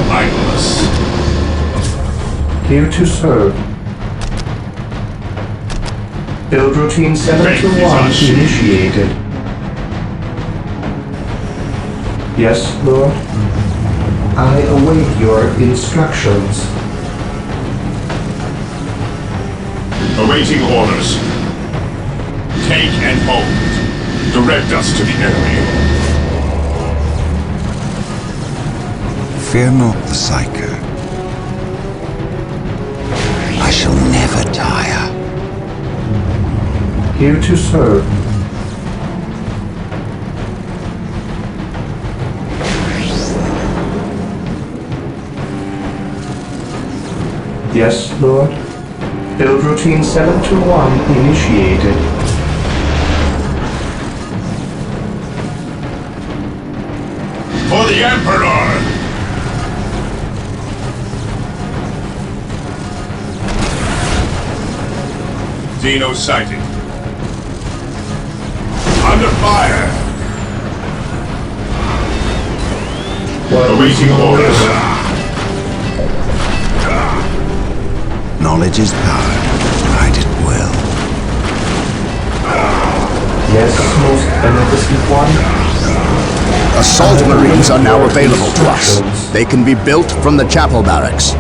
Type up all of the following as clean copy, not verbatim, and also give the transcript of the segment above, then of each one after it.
Mindless. Here to serve. Build routine 721 initiated. Yes, Lord. I await your instructions. Awaiting orders. Take and hold. Direct us to the enemy. Fear not the Psycho. I shall never tire. Here to serve. Yes, Lord. Build routine 721 initiated. For the Emperor! Dino sighted. Under fire! Awaiting orders. Knowledge is power. Ride it well. Yes, most beneficent one. Assault Marines are now available to us. They can be built from the chapel barracks.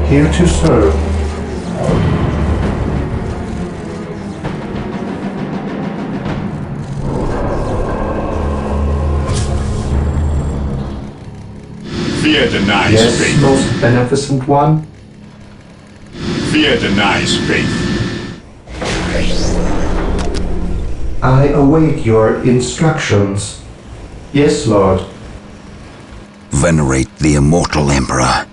Here to serve. Fear denies Yes, faith. most beneficent one. Fear denies faith. I await your instructions. Yes, Lord. Venerate the immortal Emperor.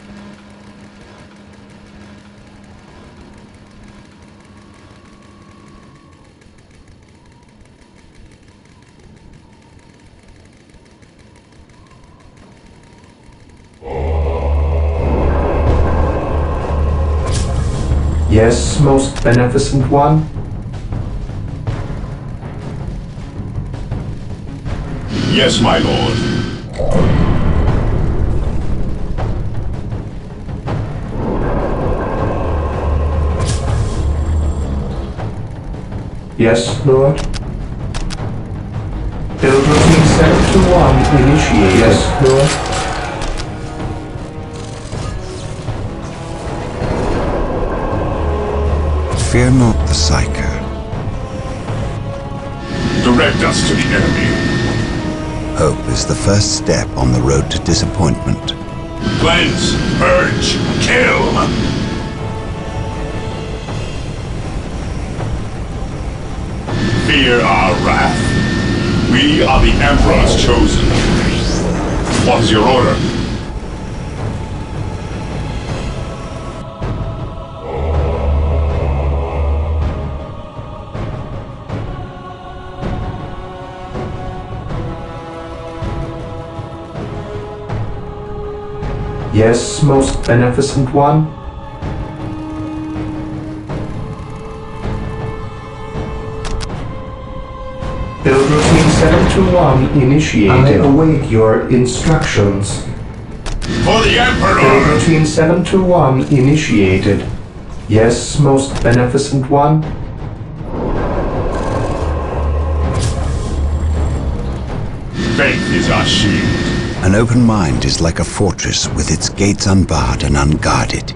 Yes, most beneficent one. Yes, my lord. Yes, Lord. Build routine 721 initiated. Yes, Lord. Fear not the Psycho. Direct us to the enemy. Hope is the first step on the road to disappointment. Cleanse, purge, kill! Fear our wrath. We are the Emperor's chosen. What is your order? Yes, most beneficent one. Build routine 721 initiated. I await your instructions. For the Emperor! Build routine 721 initiated. Yes, most beneficent one. Faith is our shield. An open mind is like a fortress with its gates unbarred and unguarded.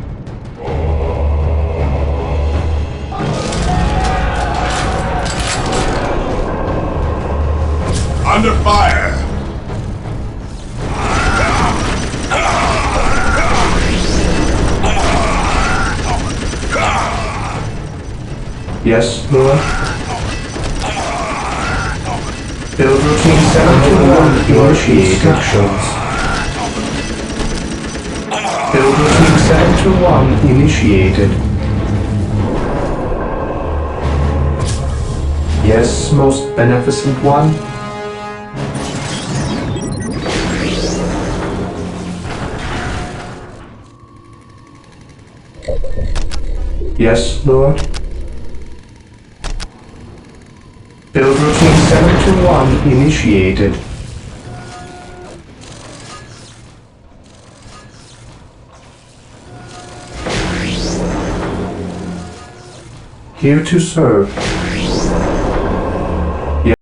Under fire! Yes, Lord. Build routine 721 initiated. Instructions. Build routine 721 initiated. Yes, most beneficent one. Yes, Lord. Build routine 721 initiated. Here to serve. Yes.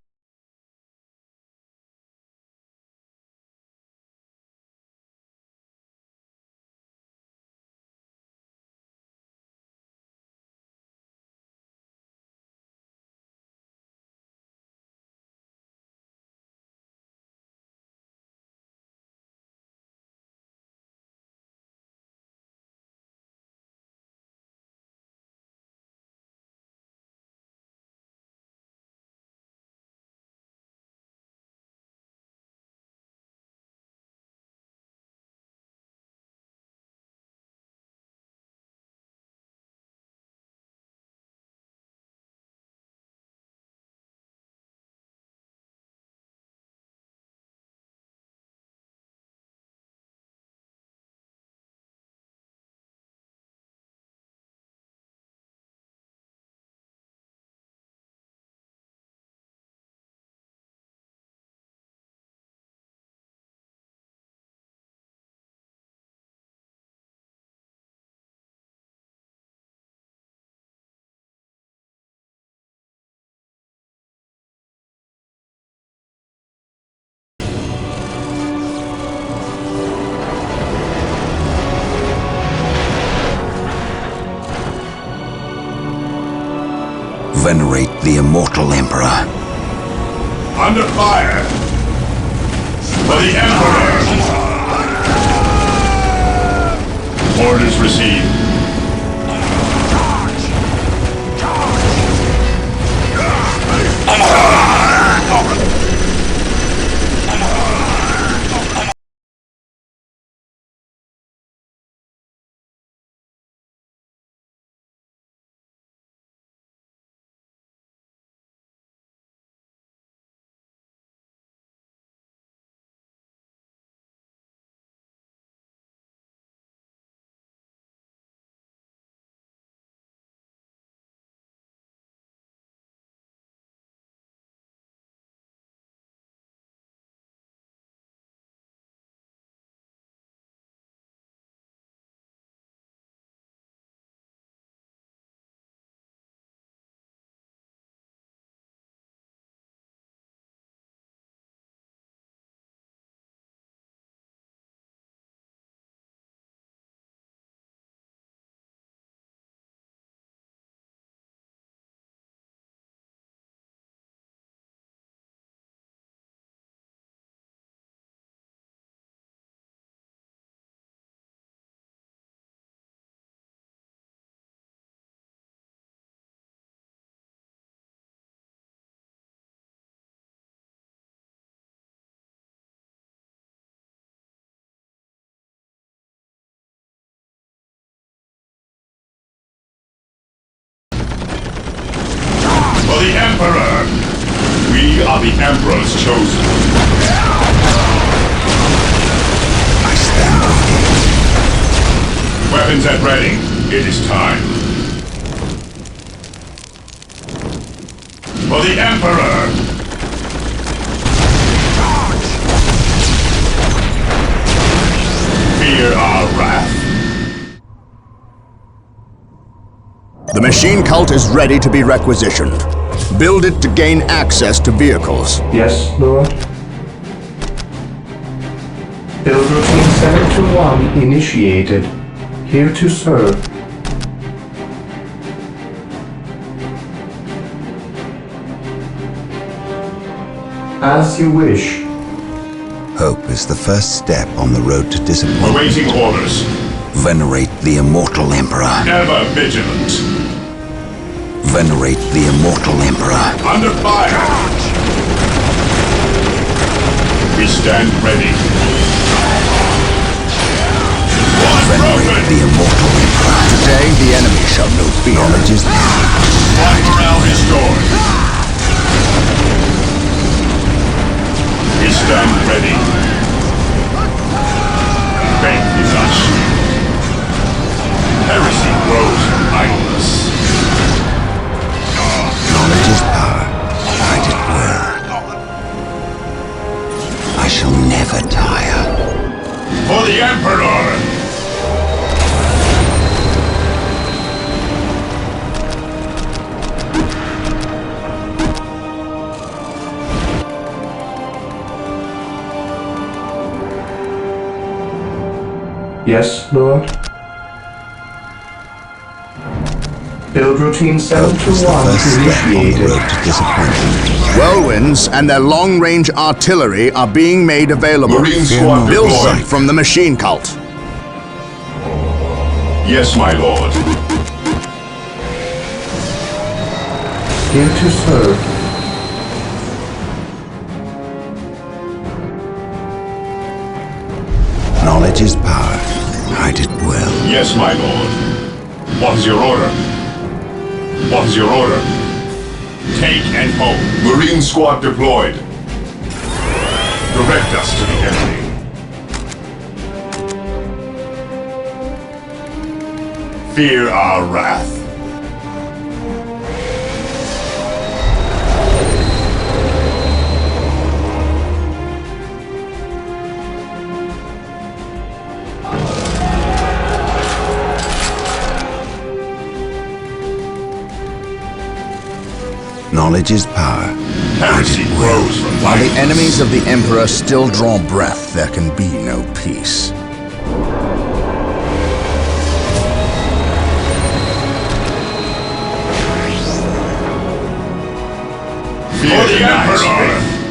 Venerate the immortal Emperor. Under fire! For the Emperor! Orders received. For the Emperor! We are the Emperor's chosen. I stand ready. Weapons at ready. It is time. For the Emperor! Fear our wrath. The machine cult is ready to be requisitioned. Build it to gain access to vehicles. Yes, Lord. Build routine 721 initiated. Here to serve. As you wish. Hope is the first step on the road to disappointment. Awaiting orders. Venerate the immortal Emperor. Ever vigilant. Venerate the immortal Emperor. Under fire. We stand ready. Venerate the immortal Emperor. Today, the enemy shall know fear. Knowledge is Flight morale restored. We stand ready. Faith is our shield. Heresy grows from idleness. the Emperor! Yes, Lord. Build routine Hope is the 721 first step on the initiated. road to disappointment. Whirlwinds and their long-range artillery are being made available. Marine squad Build deployed. them from the machine cult. Yes, my lord. Here to serve. Knowledge is power. Hide it well. Yes, my lord. What is your order? What is your order? Take and hold. Marine squad deployed. Direct us to the enemy. Fear our wrath. Knowledge is power. Heresy grows from While the violence. enemies of the Emperor still draw breath, there can be no peace. Fear the Emperor!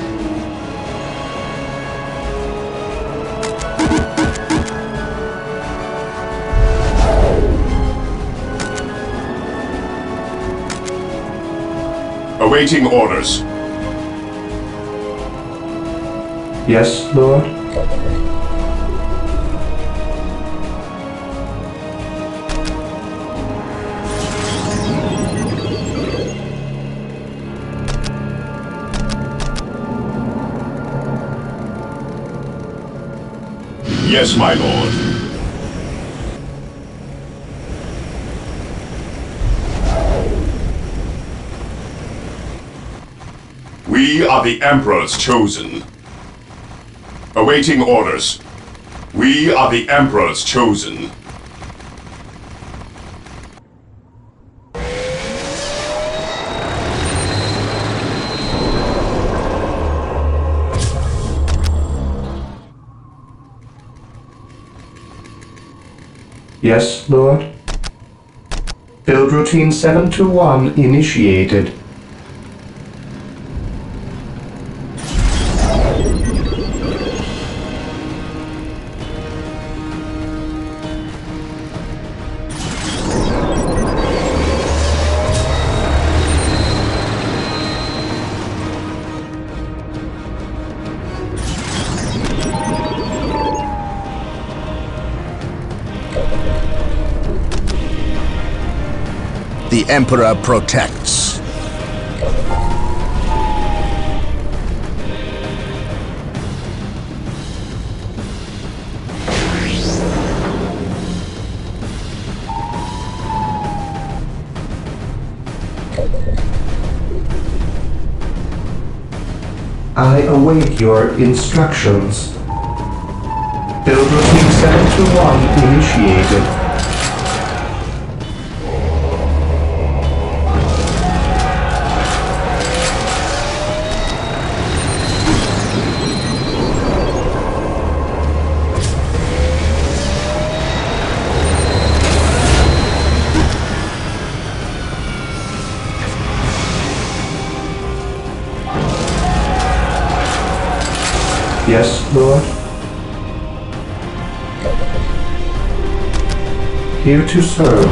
Awaiting orders. Yes, Lord. Yes, my lord. We are the Emperor's chosen. Awaiting orders. We are the Emperor's chosen. Yes, Lord. Build routine 721 initiated. The Emperor protects. I await your instructions. Build routine 721 initiated. Yes, Lord. Here to serve.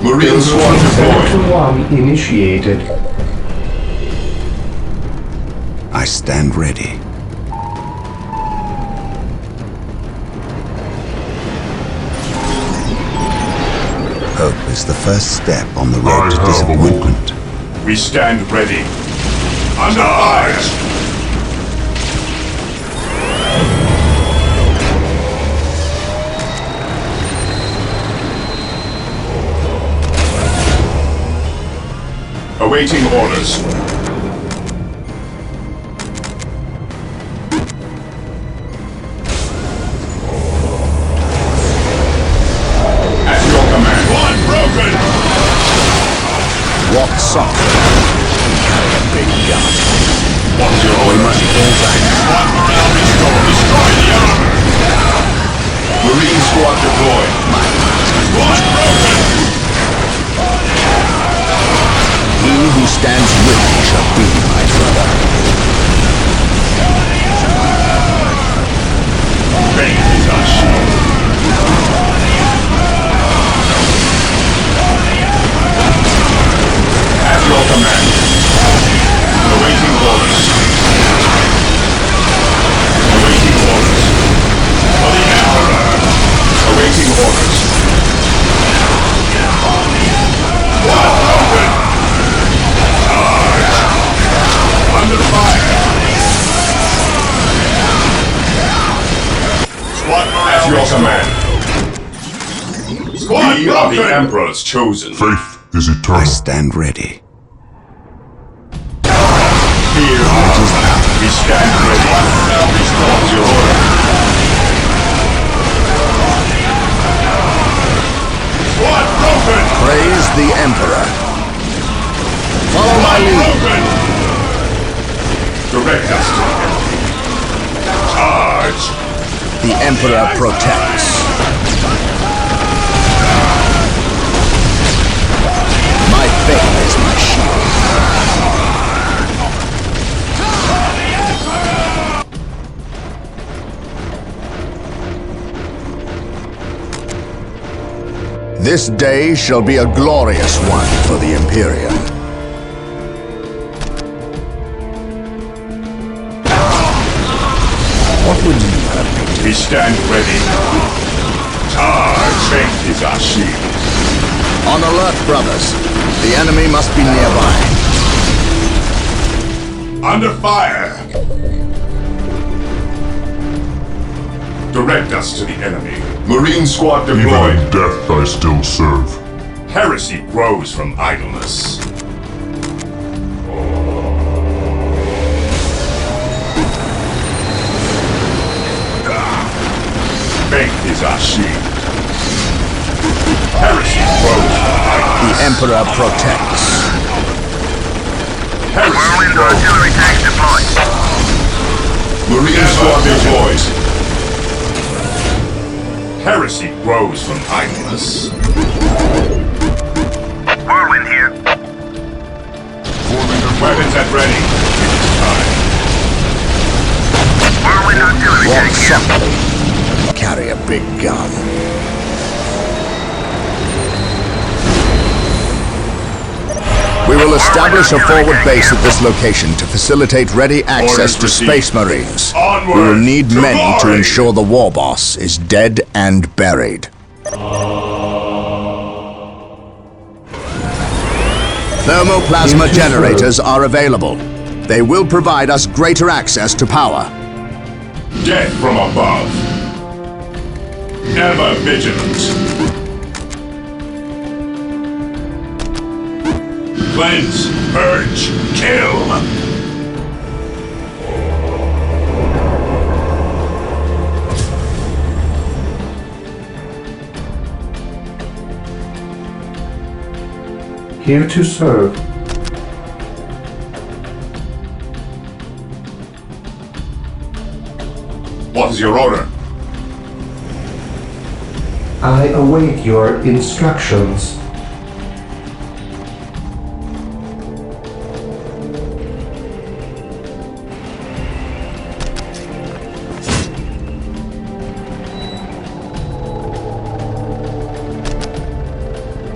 Marine squad deployed. 721 initiated. I stand ready. Hope is the first step on the road to I have a disappointment. We stand ready. Under fire! Awaiting orders. At your command. One broken! Walk softly. Carry a big gun. What's your order? We must pull back. One morale restore. Destroy the armor! Marine squad deployed. One broken! He who stands with me shall be my brother. Faith is our shield. At your command. Awaiting orders. Awaiting orders. For the Emperor. Awaiting orders. One broken! Charge! Under fire! Squad at your command. Squad we are the Emperor's chosen. Faith is I eternal. stand ready. Fear we stand ready. Restores your order. Squad broken! Praise the Emperor. Follow my Squad lead. broken! Direct us to the enemy. Charge! The Emperor protects. My faith is my shield. This day shall be a glorious one for the Imperium. What would you have me do? We stand ready. Charge! Faith is our shield. On alert, brothers. The enemy must be nearby. Under fire! Direct us to the enemy. Marine squad Even deployed. in death I still serve. Heresy grows from idleness. Faith is our shield. Heresy grows from The idleness. Emperor protects. Heresy Whirlwind grows. artillery tanks deployed. Marine squad deployed. Heresy grows from idleness. Whirlwind here. Weapons at ready. It's time. Whirlwind artillery Walk tanks here. softly. Carry a big gun. We will establish a forward base at this location to facilitate ready access Orders to received. Space Marines. Onward We will need to many to glory. ensure the war boss is dead and buried. Thermoplasma generators are available. They will provide us greater access to power. Death from above. Ever vigilant. Cleanse, purge, kill. Here to serve. What is your order? I await your instructions.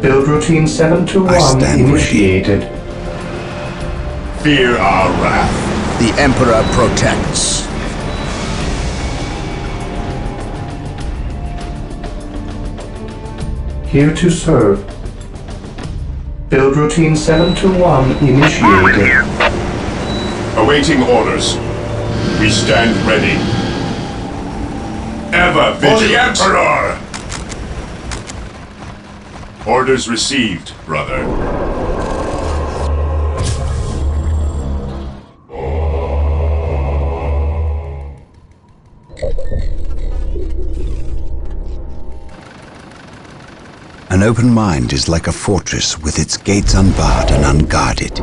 Build routine I 721 stand ready. initiated. Fear our wrath. The Emperor protects. Here to serve. Build routine 721 Whirlwind here. initiated. Awaiting orders. We stand ready. Ever vigilant. For the Emperor! Orders received, brother. An open mind is like a fortress with its gates unbarred and unguarded.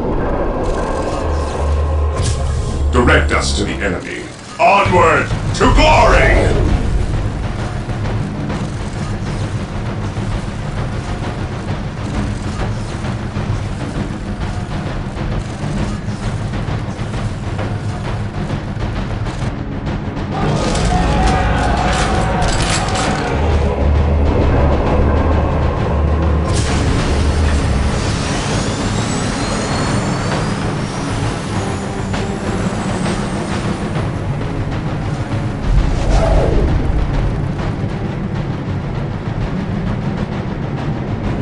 Direct us to the enemy. Onward to glory!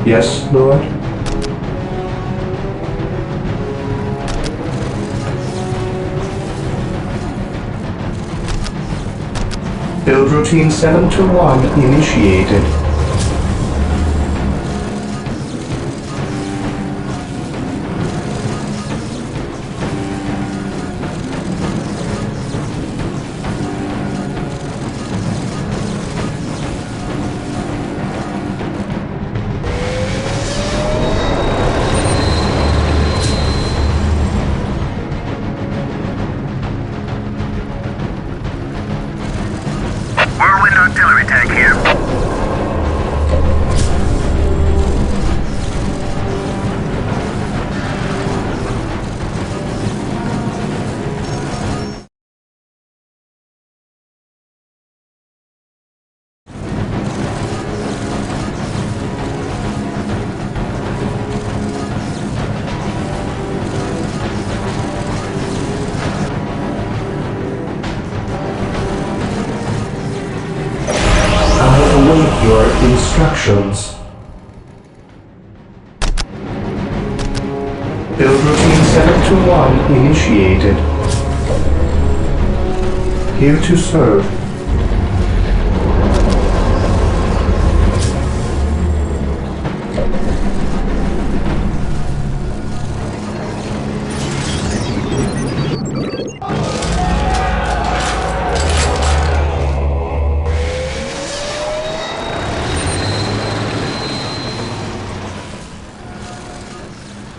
Yes, Lord? Build routine 721 initiated. Whirlwind artillery tank here. Await your instructions. Build routine 721 initiated. Here to serve.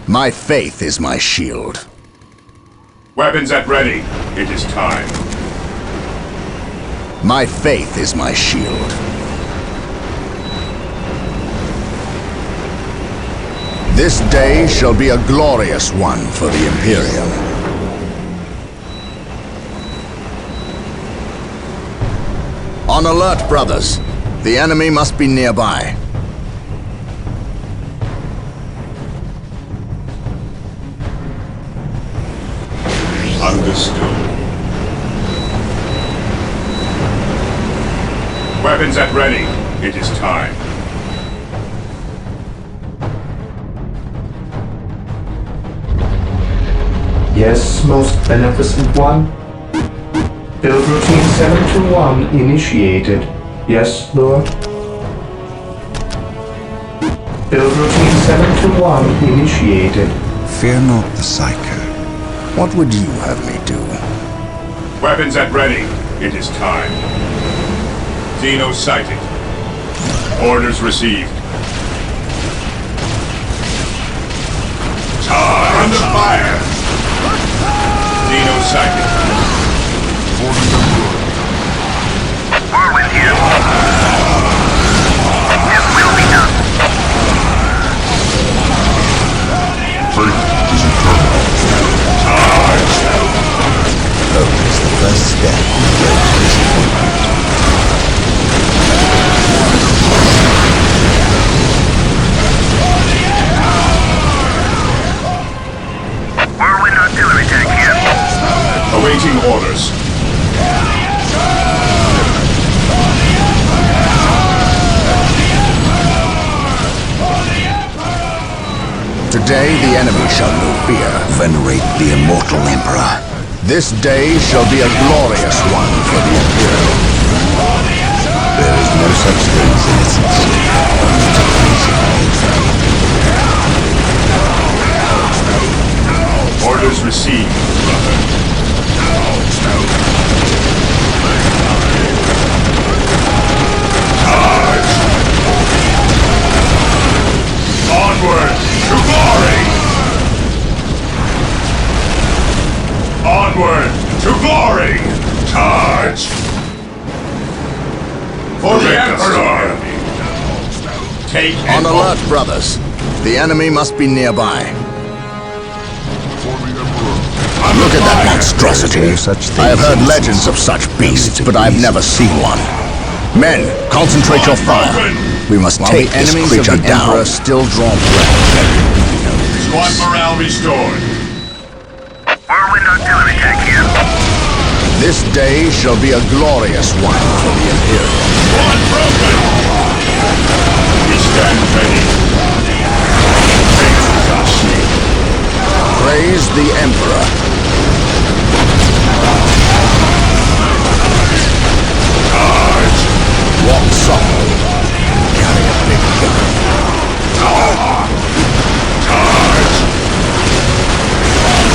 My faith is my shield. Weapons at ready. It is time. My faith is my shield. This day shall be a glorious one for the Imperium. On alert, brothers. The enemy must be nearby. Understood. Weapons at ready. It is time. Yes, most beneficent one? Build routine 721 initiated. Yes, Lord? Build routine 721 initiated. Fear not the Psycho. What would you have me do? Weapons at ready. It is time. Xeno sighted. Orders received. Charge! Under fire! Xeno sighted. Whirlwind here. It will be done. Faith is eternal. Hope is the first step on the road to disappointment. Whirlwind artillery tank here. Awaiting orders. Today the enemy shall know fear. Venerate the immortal Emperor. This day shall be a glorious one for the Imperium. There is no such thing as innocence, only to please it. Orders received, brother. Charge! Emperor! Take On and alert, brothers. The enemy must be nearby. Look at that monstrosity. No such thing I have heard as legends of such beasts, but I've never seen one. Men, concentrate your fire. We must take this creature down. Still draw breath. Squad morale restored. Whirlwind artillery tank here. This day shall be a glorious one for the Imperium. Squad broken! We stand ready. Faith is our shield. Praise the Emperor. Charge! Walk softly. Carry a big gun. Charge!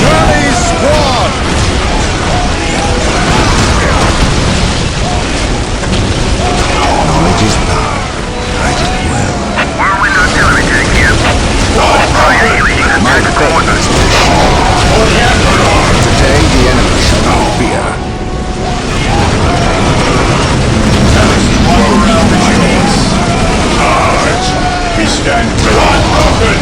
Rally squad! knowledge is power. Guide it well. Whirlwind artillery tank here. Squad broken! My faith is the shield. For the Emperor! Today the enemy shall not fear. Squad morale restored. Charge! We stand squad broken!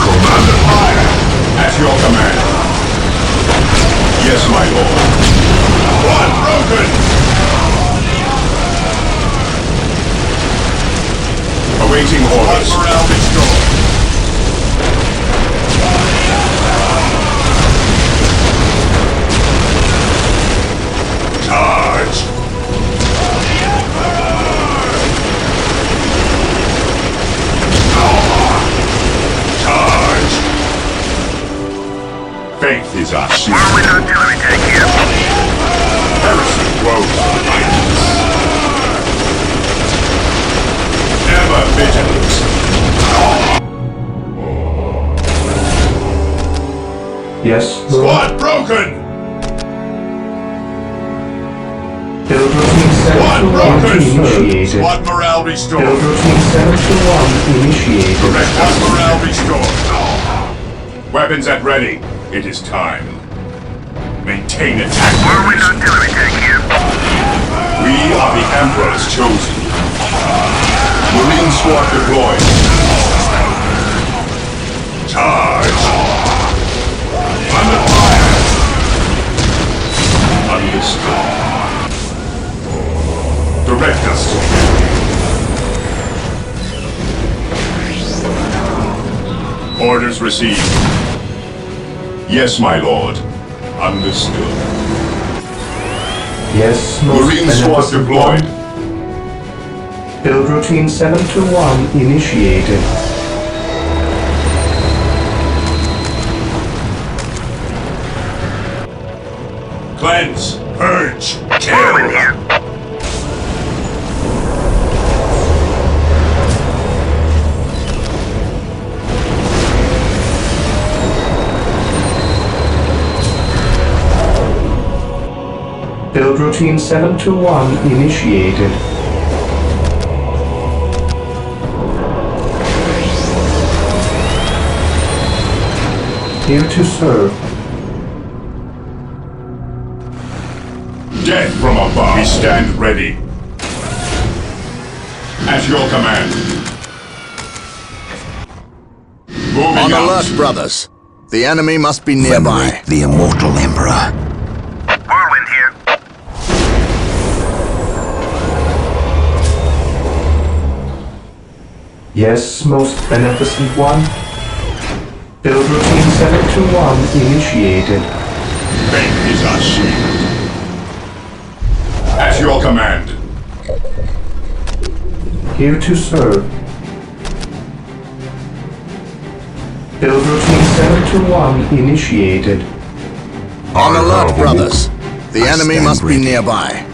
Commander! Fire! At your command. Yes, my lord. Squad broken! Awaiting orders. Morale restored. Charge! Charge! Faith is our shield. Whirlwind artillery tank here. Heresy grows behind us. Ever vigilant. Yes, Lord. Squad broken! Build routine Squad 721 broken! initiated. Squad morale restored. Build routine 721 initiated. Squad morale restored. Weapons at ready. It is time. Maintain attack. Whirlwind artillery tank here. We are the Emperor's chosen. Marine squad deployed. Charge! Under fire! Understood. Direct us. Orders received. Yes, my lord. Understood. Yes, most Marine squad beneficent deployed. one. Build routine 721 initiated. Cleanse, purge, Whirlwind kill. here. Build routine 721 initiated. Here to serve. Death from above. We stand ready. At your command. Moving On out. alert, brothers. The enemy must be nearby. Venerate the immortal Emperor. Whirlwind here. Yes, most beneficent one. Build routine 721 initiated. Faith is our shield. At your command. Here to serve. Build routine 721 initiated. On I alert, have a brothers. The I enemy stand must be ready. nearby.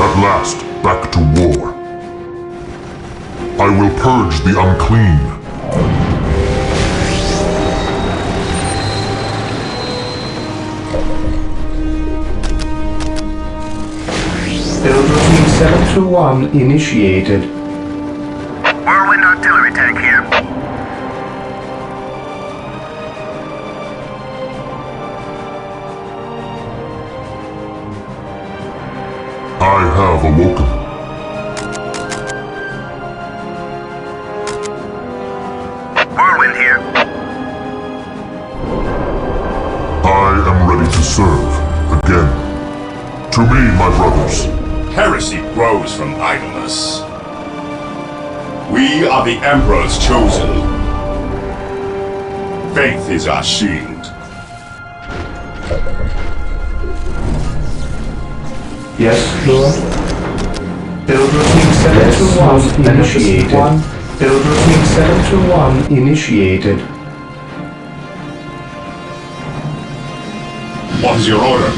At last, back to war. I will purge the unclean. Build routine 721 initiated. Whirlwind artillery tank here. I have awoken. Whirlwind here. I am ready to serve again. To me, my brothers. Heresy grows from idleness. We are the Emperor's chosen. Faith is our shield. Yes, Lord. Build routine 721 initiated. Build routine 721 initiated. What is your order?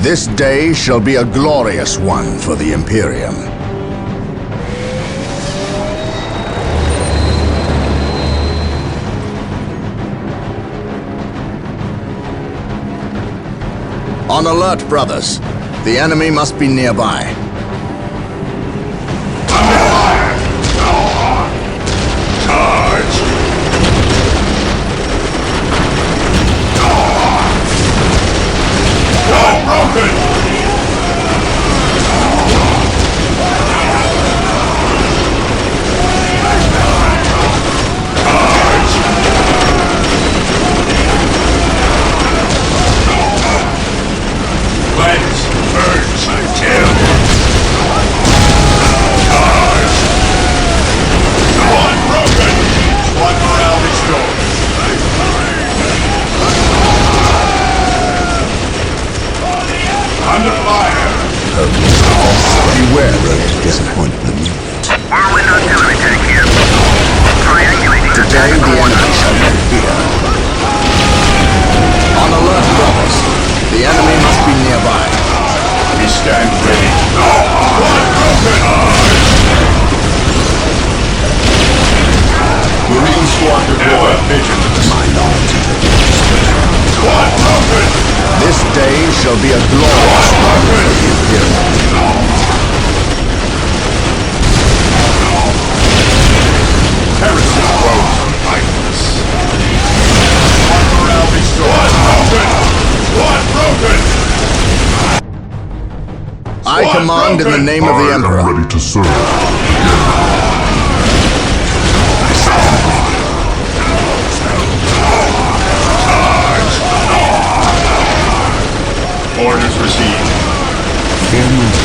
This day shall be a glorious one for the Imperium. On alert, brothers. The enemy must be nearby. Beware of disappointment. Whirlwind artillery tank here. Triangulating the Today the enemy shall not fear. On alert, brothers. The enemy must be nearby. We stand ready. Marine squad deployed. My knowledge is at your disposal. Squad broken! This day shall be a glorious one for the Imperium. Heresy grows on idleness. Squad morale restored. Squad broken! I command in the name of the I Emperor. am ready to serve. Orders received. Fear not.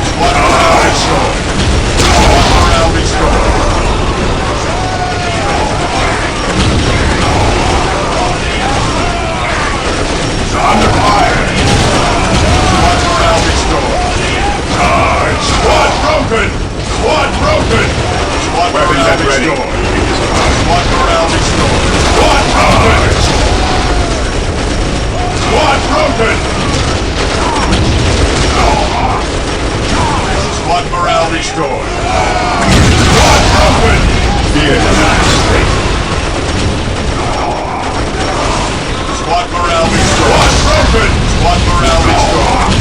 Squad morale restored. Squad morale restored. Under fire. Squad morale restored. Charge. Squad broken. Squad broken. Squad morale restored. Squad morale restored. Squad broken. Squad broken. Squad morale restored. Squad broken. Fear denied strength. Squad morale restored. Squad broken. Squad morale restored.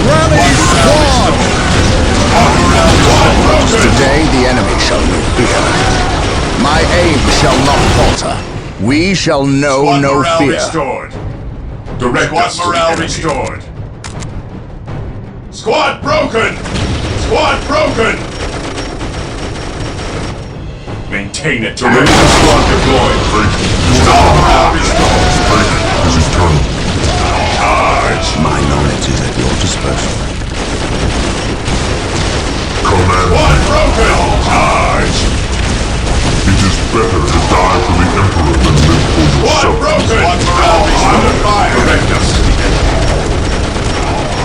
Rally squad! Squad morale restored. Broken. Today the enemy shall know fear. My aim shall not falter. We shall know Squad no morale fear. restored. Direct Squad morale restored. Squad broken. Squad broken. Maintain it. Direct squad deployed. Squad morale restored. This is eternal. Charge. My knowledge is at your disposal. Command. Squad broken. Charge. It is better to die for the Emperor than live for Squad yourself. broken. Squad morale restored. Under fire. Direct us to the enemy.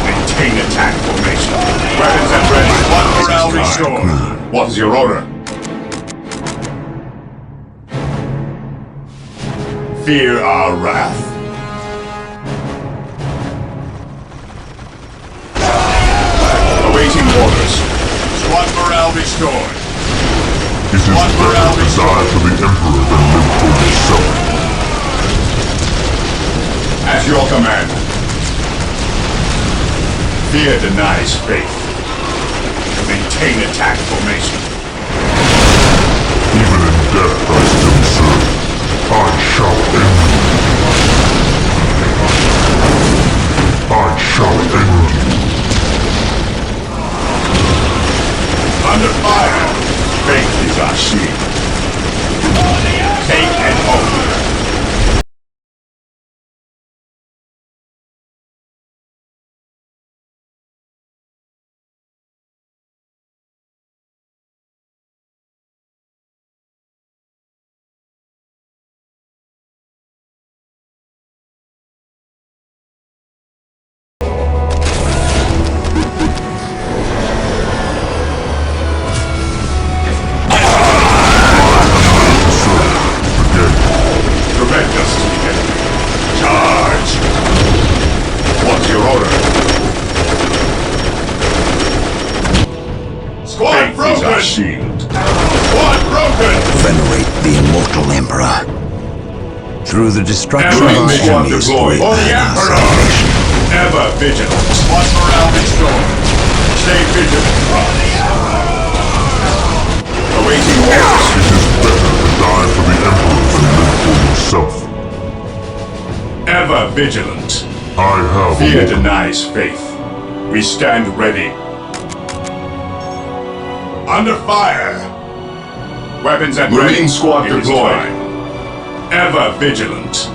Maintain attack formation. Weapons at ready. Squad morale restored. What is your order? Fear our wrath. Awaiting orders. Squad morale restored. It is Squad morale better to die for the Emperor than live for yourself. At your command. Fear denies faith. Maintain attack formation. Even in death I still serve. I shall end you. I shall end you. Under fire. Faith is our shield. Take and hold. Squad broken! Venerate the immortal Emperor. Through the destruction of Marine our squad enemies, deployed. we For the earn our Emperor! salvation. Ever vigilant. Squad morale restored. Stay vigilant. Awaiting orders. It is better to die for the Emperor than live for yourself. Ever vigilant. I have Fear awoken. denies faith. We stand ready. Under fire. Weapons at ready. Marine squad deployed. Ever vigilant.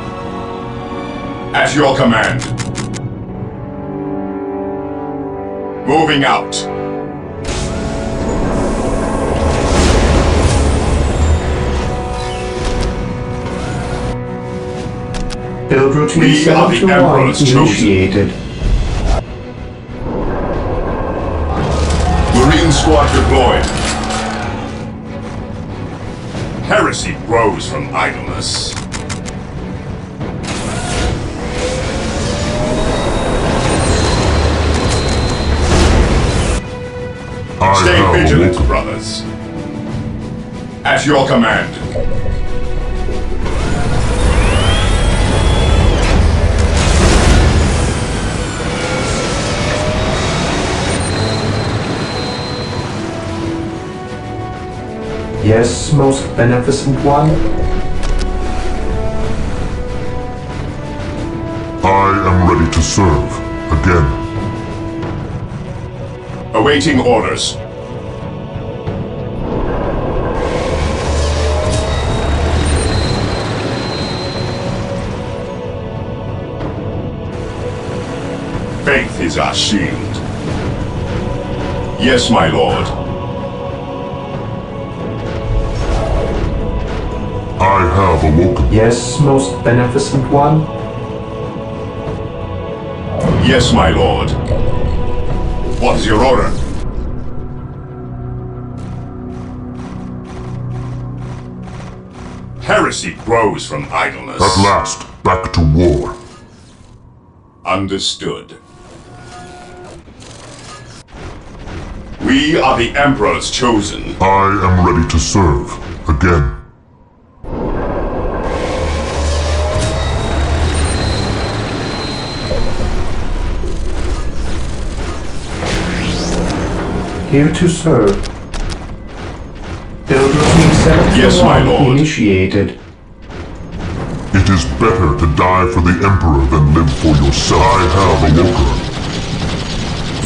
At your command. Moving out. Build routine We are the 721 Emperor's chosen. initiated. Marine squad deployed. Heresy grows from idleness. I Stay have vigilant, awoken. brothers. At your command. Yes, most beneficent one. I am ready to serve. Again. Awaiting orders. Faith is our shield. Yes, my lord. I have awoken. Yes, most beneficent one. Yes, my lord. What is your order? Heresy grows from idleness. At last, back to war. Understood. We are the Emperor's chosen. I am ready to serve. Again. Here to serve. Build routine 721 Yes, my lord. initiated. It is better to die for the Emperor than live for yourself. I have awoken.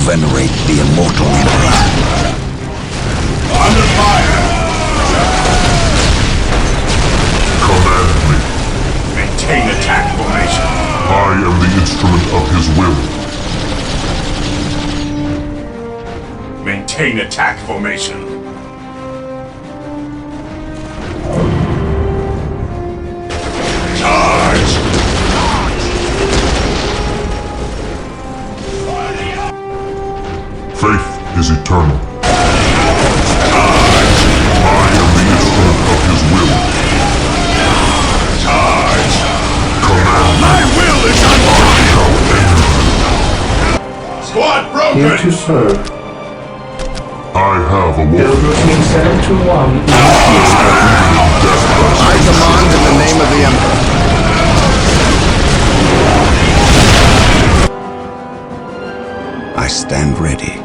Venerate the immortal Emperor. Under fire! Command me. Maintain attack formation. I am the instrument of his will. Maintain attack formation. Charge! Faith is eternal. I am the instrument of his will. Charge! Command me. My will is I shall end. Squad Here broken! to serve. I have Build awoken. routine 721 initiated. I command in the name of the Emperor. I stand ready.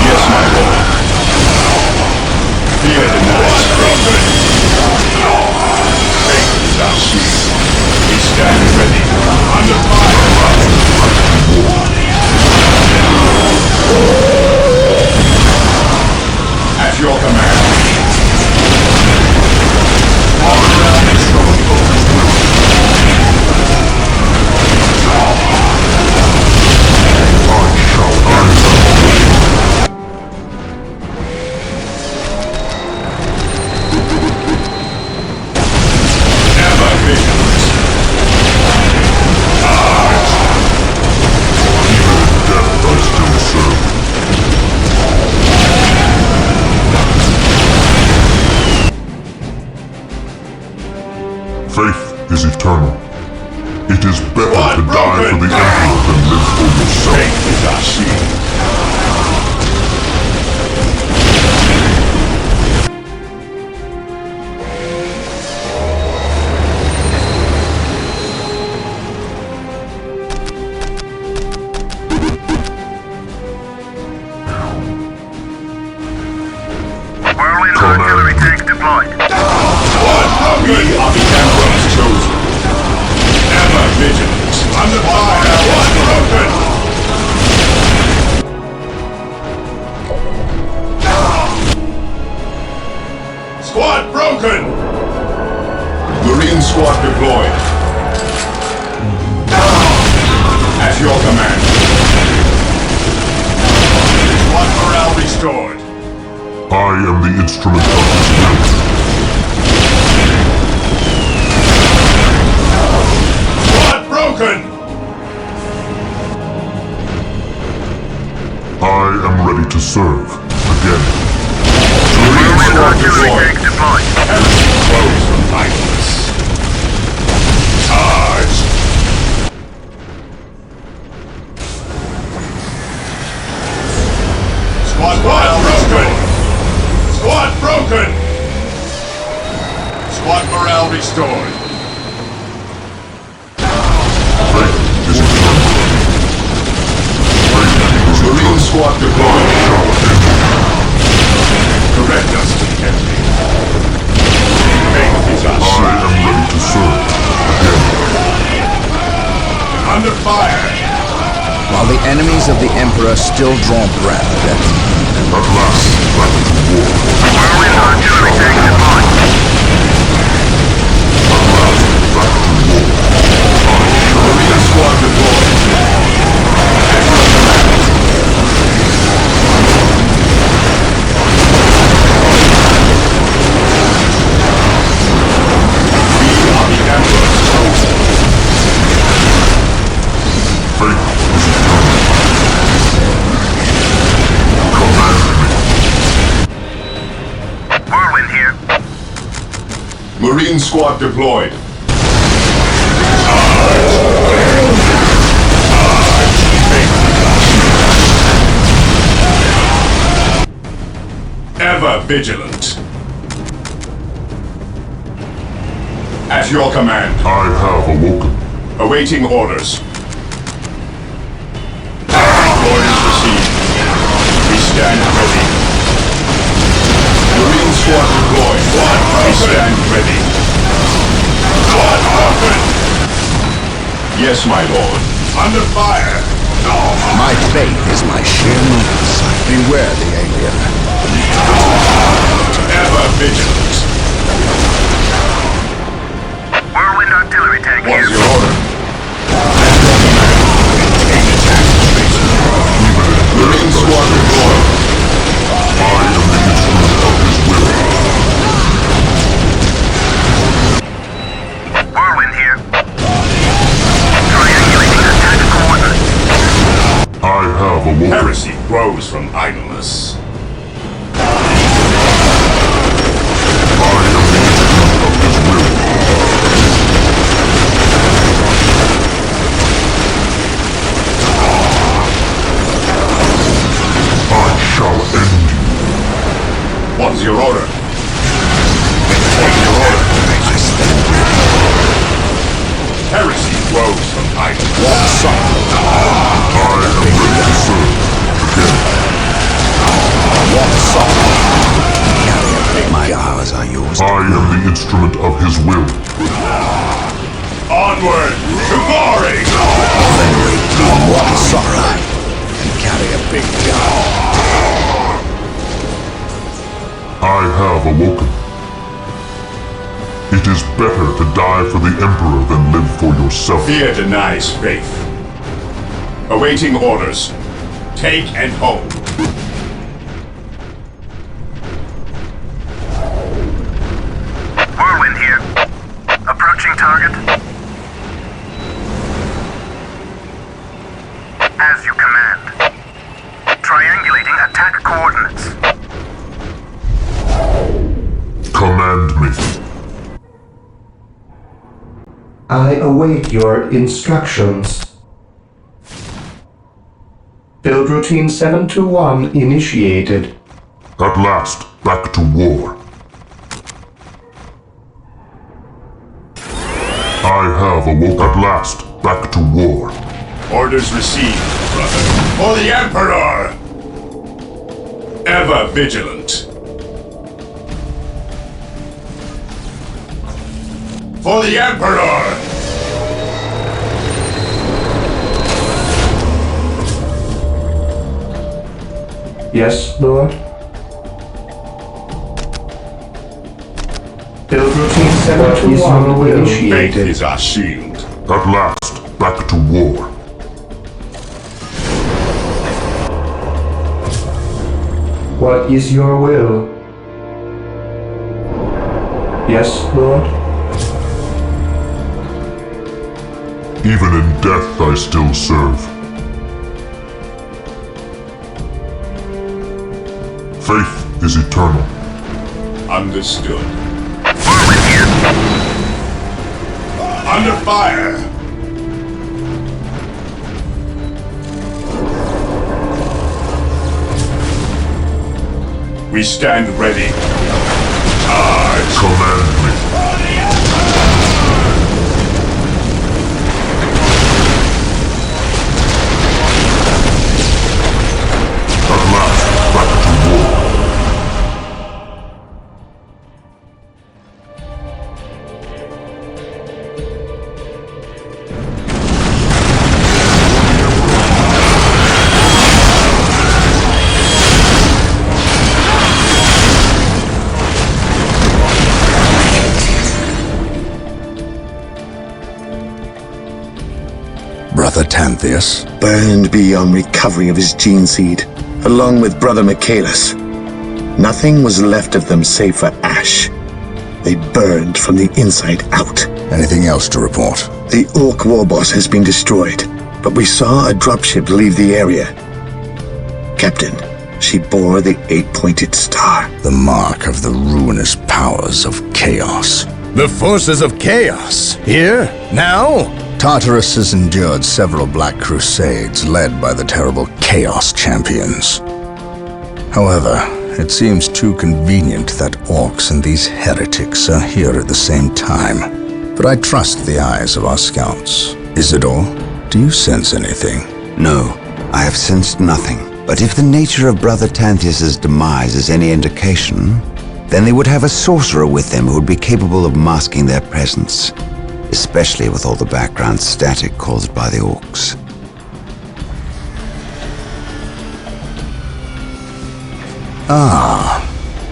Yes, my lord. Fear denies faith. Faith is our shield. We stand ready. Under fire! for the Emperor than live for yourself. Fate is our shield. Whirlwind artillery tank deployed. We are the Emperor's chosen. Ever vigilant. Under fire. One broken. Squad broken. Marine squad deployed. At your command. Squad morale restored. I am the instrument of his will. Squad broken. I am ready to serve. Again. Marine Whirlwind squad artillery deployed. tank deployed. Heresy flows from idleness. Charge! Squad broken! Squad broken! Squad morale restored. Fate is eternal. Marine squad deployed. Direct us to the enemy. Faith is our I shield. am ready to serve. Again. Under fire! While the enemies of the Emperor still draw breath, At last, back to war. Whirlwind artillery tank deployed. At last, back to war. Marine squad deployed. We are the Emperor's chosen. Fate is eternal. Command me. Whirlwind here. Marine squad deployed. Ever vigilant. At your command. I have awoken. Awaiting orders. Orders received. We stand ready. Marine squad deployed. We stand ready. Squad broken. Yes, my lord. Under fire. my faith is my shield. Beware the alien. Ever vigilant. Whirlwind artillery tank What's here. your order? Marine squad deployed. I am the instrument of his will. Whirlwind here. Triangulating attack coordinates. I have awoken. Heresy grows from idleness. I am the instrument of his will. I shall end you. What's your order? What's your order? I stand ready. Heresy grows from idleness. Walk softly. I am ready to serve. Again. Walk softly. Carry a big my hours are yours. I am the instrument of his will. Onward to glory! Then wait till walk softly and carry a big gun. I have awoken. It is better to die for the Emperor than live for yourself. Fear denies faith. Awaiting orders. Take and hold. Whirlwind here. Approaching target. As you command. Triangulating attack coordinates. Command me. I await your instructions. Build routine 721 initiated. At last, back to war. I have awoke at last, back to war. Orders received, brother. For the Emperor! Ever vigilant. For the Emperor! Yes, Lord? Build routine 721 Faith initiated. is our shield. At last, back to war. What is your will? Yes, Lord? Even in death I still serve. Faith is eternal. Understood. Under fire! We stand ready. Charge! Command me. At last, back to war. Brother Tantheus, Burned beyond recovery of his gene seed, along with Brother Michaelis. Nothing was left of them save for ash. They burned from the inside out. anything else to report? The Orc war boss has been destroyed, but we saw a dropship leave the area. Captain, she bore the 8-pointed star. The mark of the ruinous powers of chaos. The forces of chaos? Here? Now? Tartarus has endured several Black Crusades led by the terrible Chaos Champions. However, it seems too convenient that orcs and these heretics are here at the same time. But I trust the eyes of our scouts. Isidore, do you sense anything? No, I have sensed nothing. But if the nature of Brother Tantheus' demise is any indication, then they would have a sorcerer with them who would be capable of masking their presence, especially with all the background static caused by the orcs.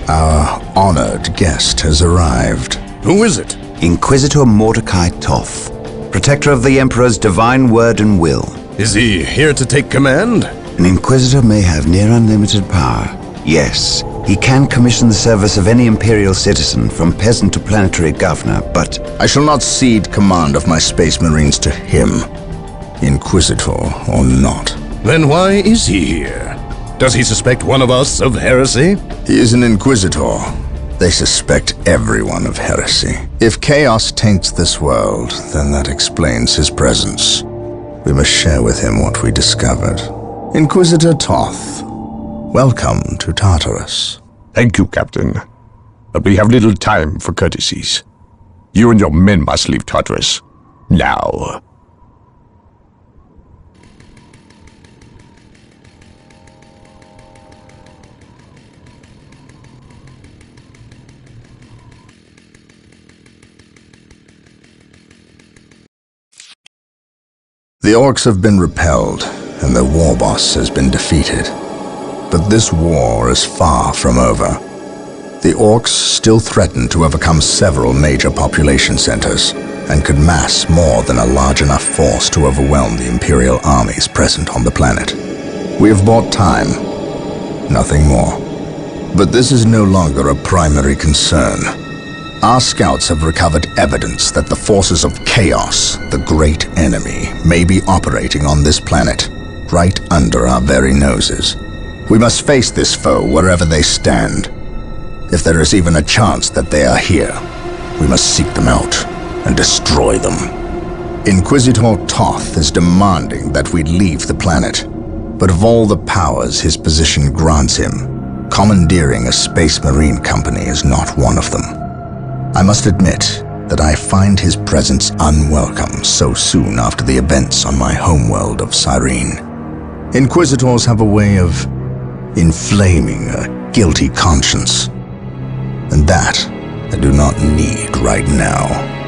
Our honored guest has arrived. Who is it? Inquisitor Mordecai Toth, protector of the Emperor's divine word and will. Is he here to take command? An Inquisitor may have near unlimited power. Yes, he can commission the service of any Imperial citizen, from peasant to planetary governor, but I shall not cede command of my Space Marines to him, Inquisitor or not. Then why is he here? Does he suspect one of us of heresy? He is an Inquisitor. They suspect everyone of heresy. If chaos taints this world, then that explains his presence. We must share with him what we discovered. Inquisitor Toth, welcome to Tartarus. Thank you, Captain. But we have little time for courtesies. You and your men must leave Tartarus. Now. The orcs have been repelled, and their war boss has been defeated. But this war is far from over. The orcs still threaten to overcome several major population centers, and could mass more than a large enough force to overwhelm the Imperial armies present on the planet. We have bought time, nothing more. But this is no longer a primary concern. Our scouts have recovered evidence that the forces of chaos, the great enemy, may be operating on this planet, right under our very noses. We must face this foe wherever they stand. If there is even a chance that they are here, we must seek them out and destroy them. Inquisitor Toth is demanding that we leave the planet, But of all the powers his position grants him, commandeering a space marine company is not one of them. I must admit that I find his presence unwelcome so soon after the events on my homeworld of Cyrene. Inquisitors have a way of inflaming a guilty conscience, and that I do not need right now.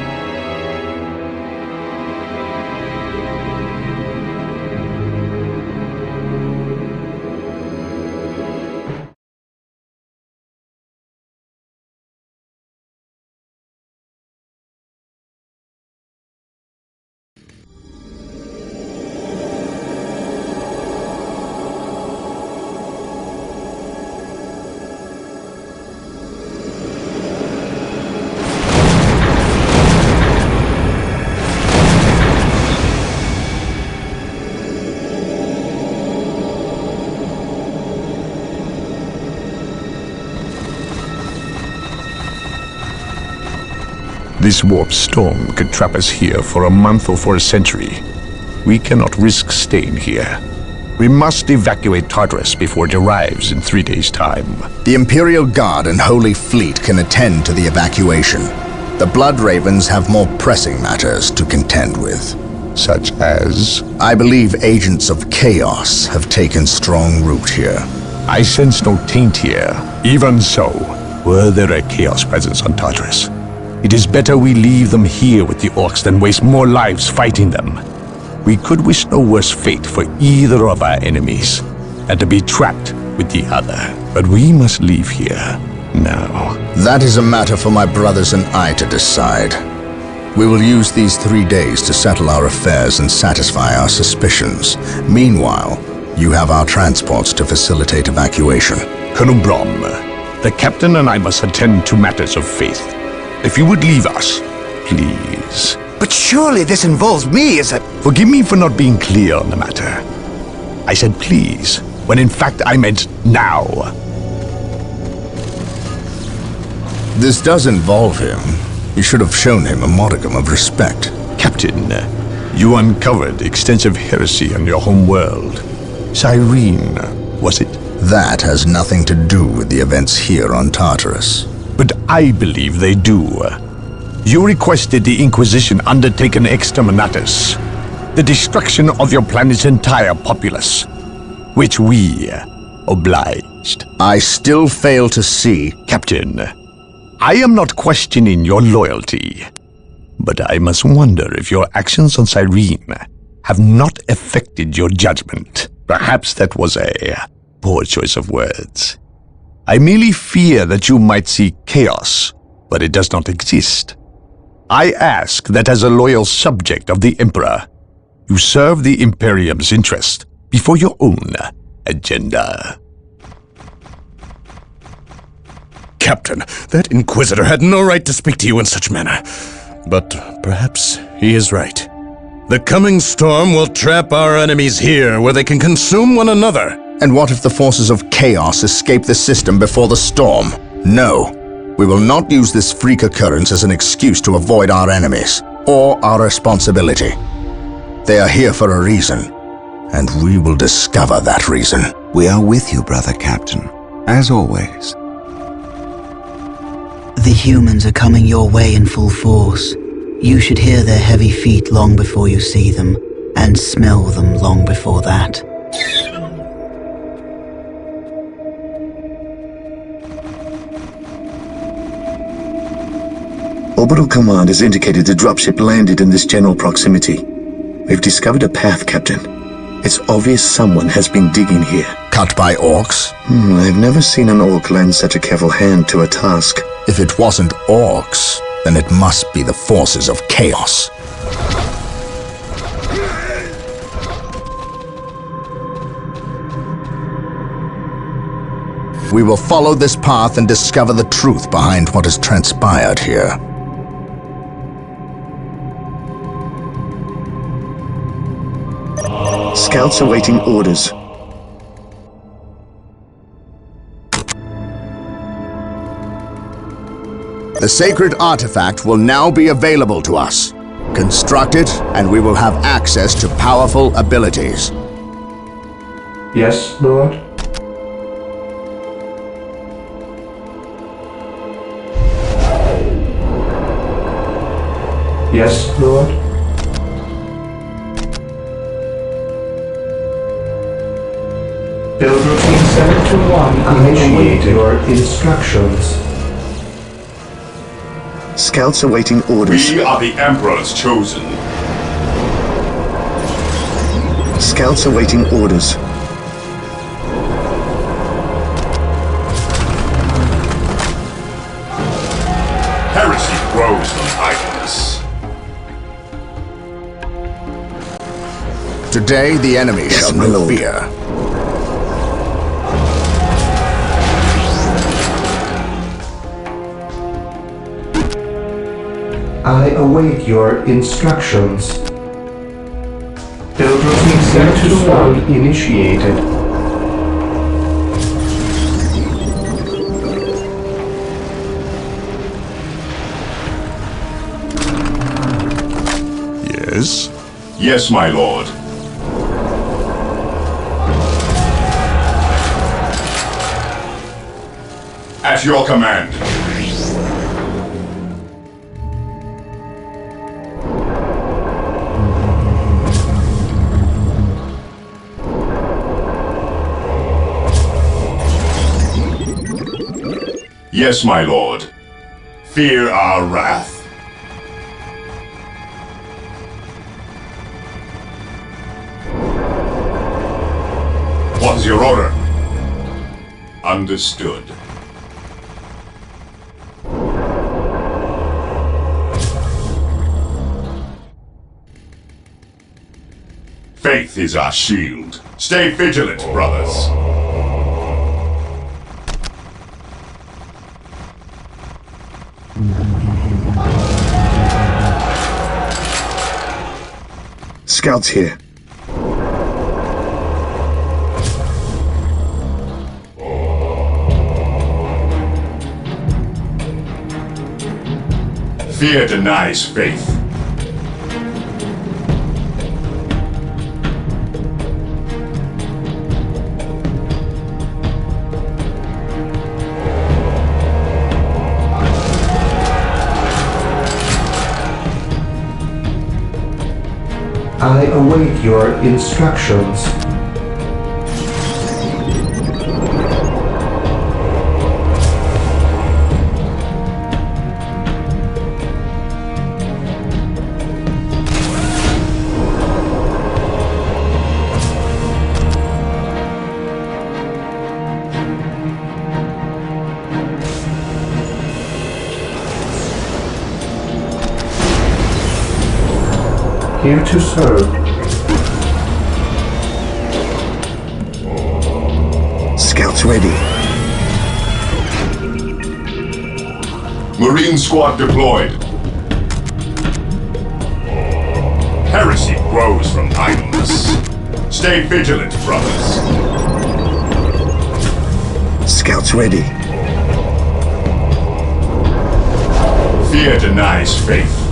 This warp storm could trap us here for a month or for a century. We cannot risk staying here. We must evacuate Tartarus before it arrives in 3 days' time. The Imperial Guard and Holy Fleet can attend to the evacuation. The Blood Ravens have more pressing matters to contend with. Such as? I believe agents of chaos have taken strong root here. I sense no taint here. Even so, were there a chaos presence on Tartarus, it is better we leave them here with the orcs than waste more lives fighting them. We could wish no worse fate for either of our enemies, and to be trapped with the other. But we must leave here now. That is a matter for my brothers and I to decide. We will use these 3 days to settle our affairs and satisfy our suspicions. Meanwhile, you have our transports to facilitate evacuation. Colonel Brom, the captain and I must attend to matters of faith. If you would leave us, please. But surely this involves me as a... Forgive me for not being clear on the matter. I said please, when in fact I meant now. This does involve him. You should have shown him a modicum of respect. Captain, you uncovered extensive heresy on your home world. Cyrene, was it? That has nothing to do with the events here on Tartarus. But I believe they do. You requested the Inquisition undertake an exterminatus, the destruction of your planet's entire populace, which we obliged. I still fail to see... Captain, I am not questioning your loyalty, but I must wonder if your actions on Cyrene have not affected your judgment. Perhaps that was a poor choice of words. I merely fear that you might see chaos, but it does not exist. I ask that as a loyal subject of the Emperor, you serve the Imperium's interest before your own agenda. Captain, that Inquisitor had no right to speak to you in such manner. But perhaps he is right. The coming storm will trap our enemies here where they can consume one another. And what if the forces of chaos escape the system before the storm? No. We will not use this freak occurrence as an excuse to avoid our enemies, or our responsibility. They are here for a reason, and we will discover that reason. We are with you, brother Captain, as always. The humans are coming your way in full force. You should hear their heavy feet long before you see them, and smell them long before that. Orbital Command has indicated the dropship landed in this general proximity. We've discovered a path, Captain. It's obvious someone has been digging here. Cut by orcs? I've never seen an orc lend such a careful hand to a task. If it wasn't orcs, then it must be the forces of chaos. We will follow this path and discover the truth behind what has transpired here. Scouts awaiting orders. The sacred artifact will now be available to us. Construct it, and we will have access to powerful abilities. Yes, Lord? Yes, Lord? Build routine 721 initiated. Your instructions. Scouts awaiting orders. We are the Emperor's chosen. Scouts awaiting orders. Heresy grows from idleness. Today the enemy Yes, shall my know lord. fear. I await your instructions. Build routine 721 initiated. Yes? Yes, my lord. At your command. Yes, my lord. Fear our wrath. What is your order? Understood. Faith is our shield. Stay vigilant, brothers. Scouts here. Fear denies faith. I await your instructions. Here to serve. Scouts ready. Marine squad deployed. Heresy grows from idleness. Stay vigilant, brothers. Scouts ready. Fear denies faith.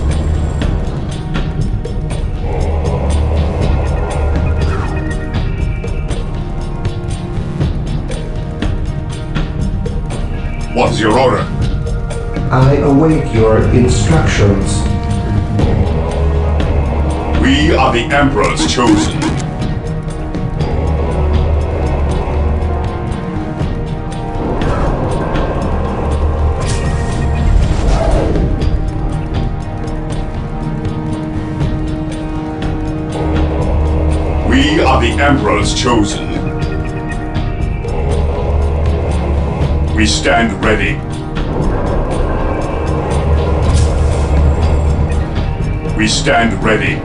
What is your order? I await your instructions. We are the Emperor's chosen. We are the Emperor's chosen. We stand ready. We stand ready.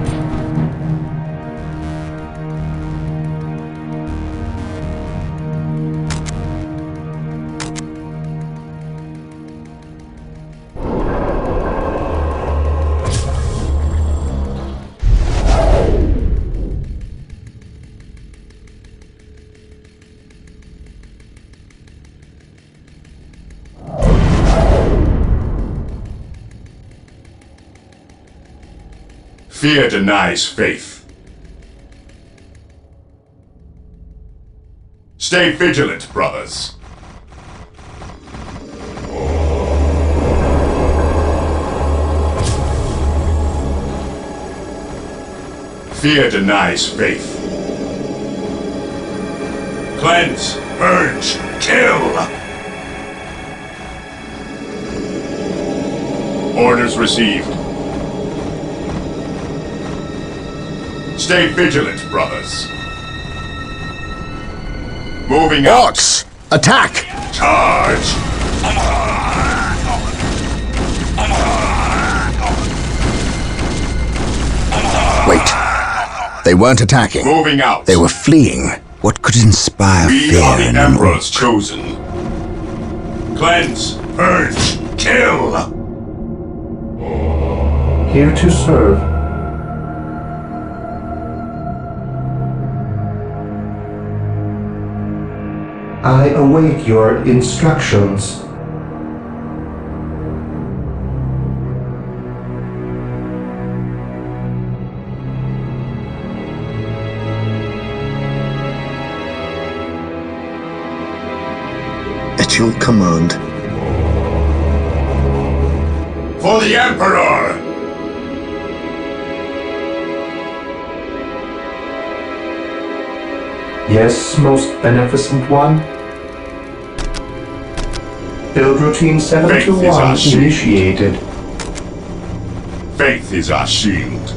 Fear denies faith. Stay vigilant, brothers. Fear denies faith. Cleanse, purge, kill! Orders received. Stay vigilant, brothers. Moving out. Orcs! Attack! Charge! Wait. They weren't attacking. Moving out. They were fleeing. What could inspire We fear are the in an orc? Emperor's chosen. Cleanse, purge, kill! Here to serve. I await your instructions. At your command. For the Emperor! Yes, most beneficent one. Build routine Faith is our 721 shield. initiated. Faith is our shield.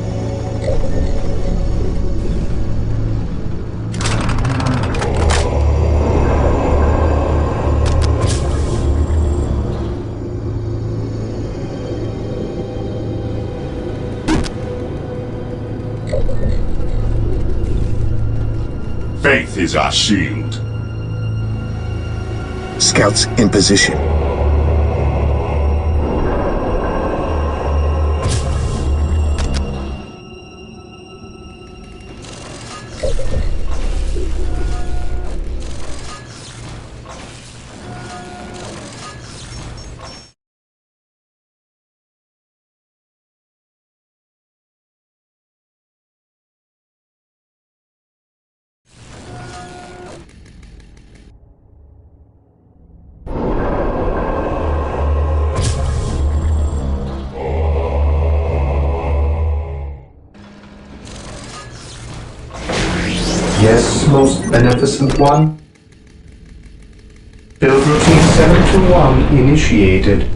Faith is our shield. Scouts in position. Yes, most beneficent one. Build routine 721 initiated.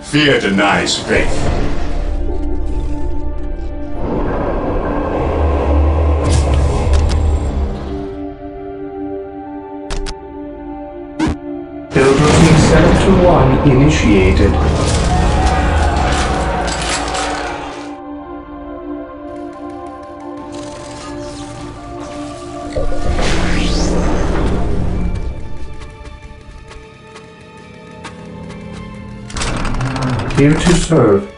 Fear denies faith. Build routine 721 initiated. Here to serve.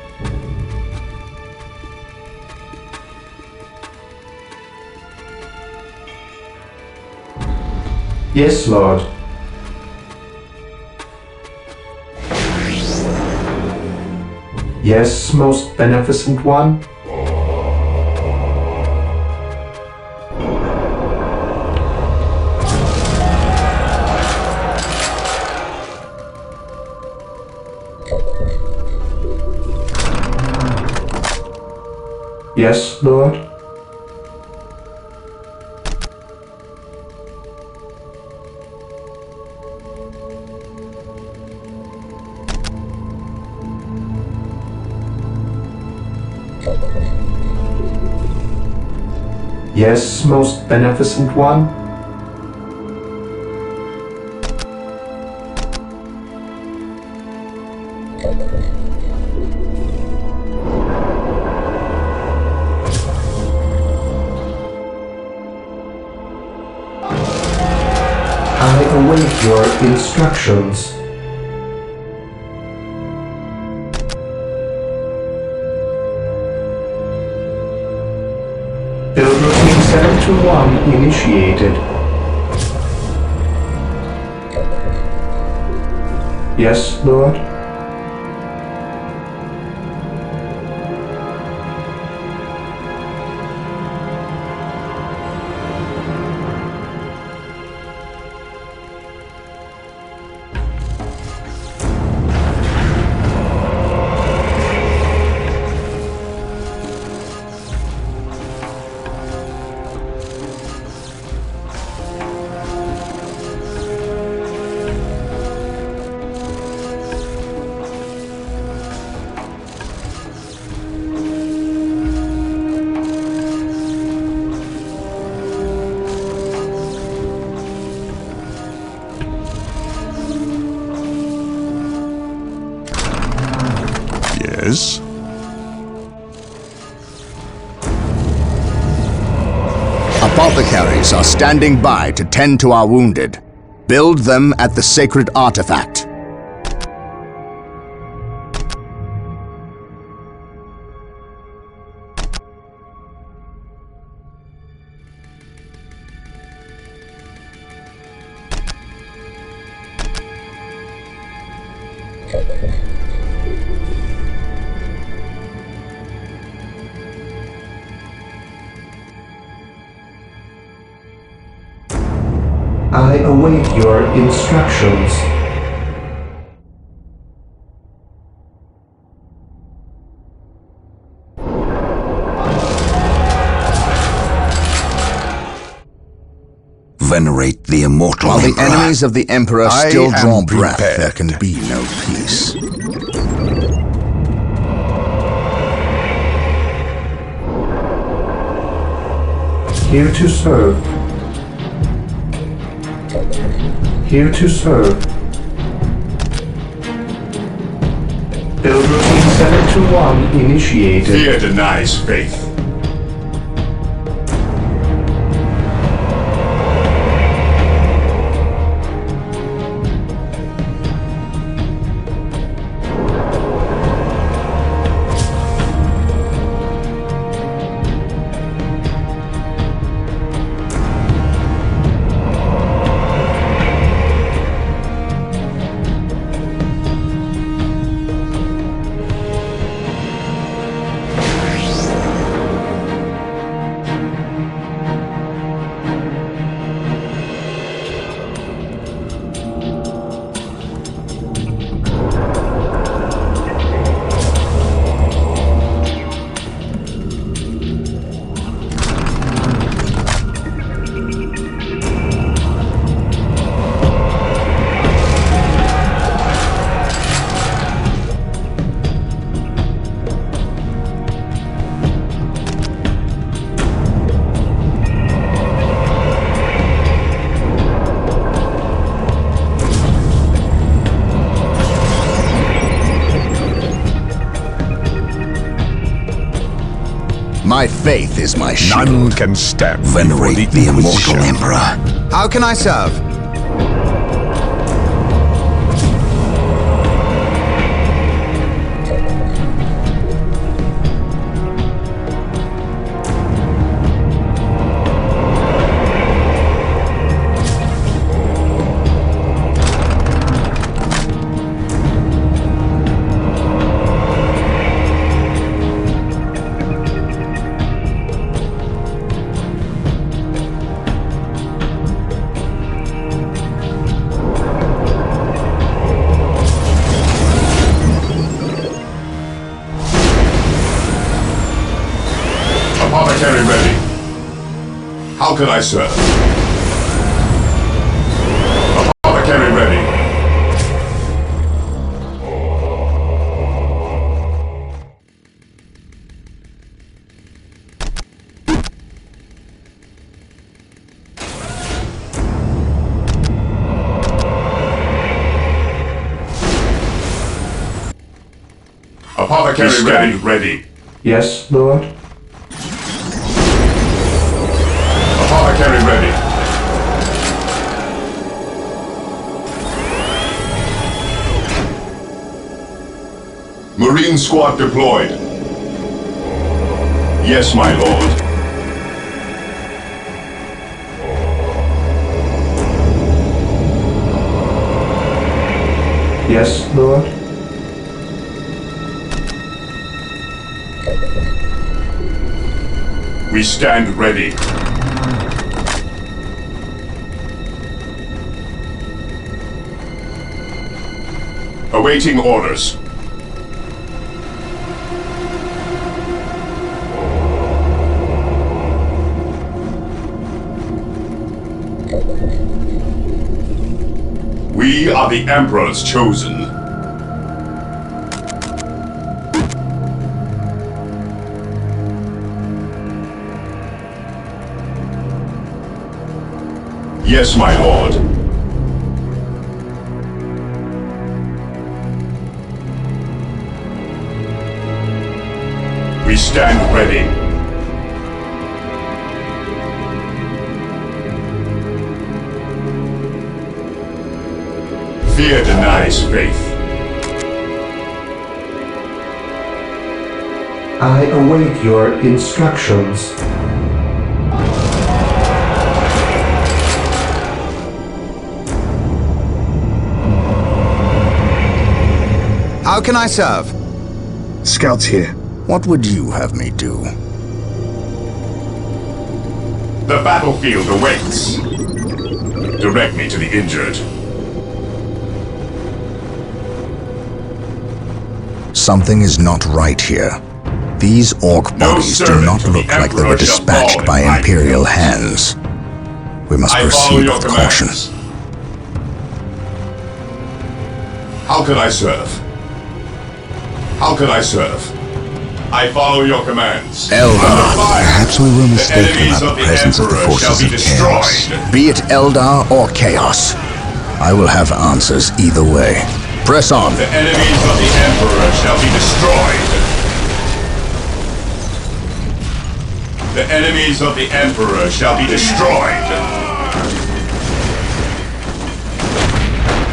Yes, Lord. Yes, most beneficent one. Yes, Lord. Yes, most beneficent one. I await your instructions. Build routine 721 initiated. Yes, Lord. orders? Apothecaries are standing by to tend to our wounded. Build them at the sacred artifact. I await your instructions. Venerate the immortal While the Emperor. enemies of the Emperor I still draw am breath, prepared. there can be no peace. Here to serve. Here to serve. Build routine 721 initiated. Fear denies faith. My faith is my shield. None can stand before Venerate the immortal Inquisition. Emperor. How can I serve? Apothecary ready. How can I serve? Apothecary ready. Apothecary ready. Yes, Lord? Apothecary ready. Marine squad deployed. Yes, my lord. Yes, Lord? We stand ready. Awaiting orders. We are the Emperor's chosen. Yes, my lord. We stand ready. Fear denies faith. I await your instructions. How can I serve? Scouts here. What would you have me do? The battlefield awaits. Direct me to the injured. Something is not right here. These orc bodies do servant not of the look like they Emperor were shall dispatched fall by in my Imperial hands. hands. We must I follow proceed your with caution. commands. How can I serve? How can I serve? I follow your commands. Eldar. Under fire. Perhaps we were The mistaken enemies about of the the presence of the Emperor shall forces be of chaos. destroyed. Be it Eldar or Chaos, I will have answers either way. Press on. The enemies of the Emperor shall be destroyed. The enemies of the Emperor shall be destroyed.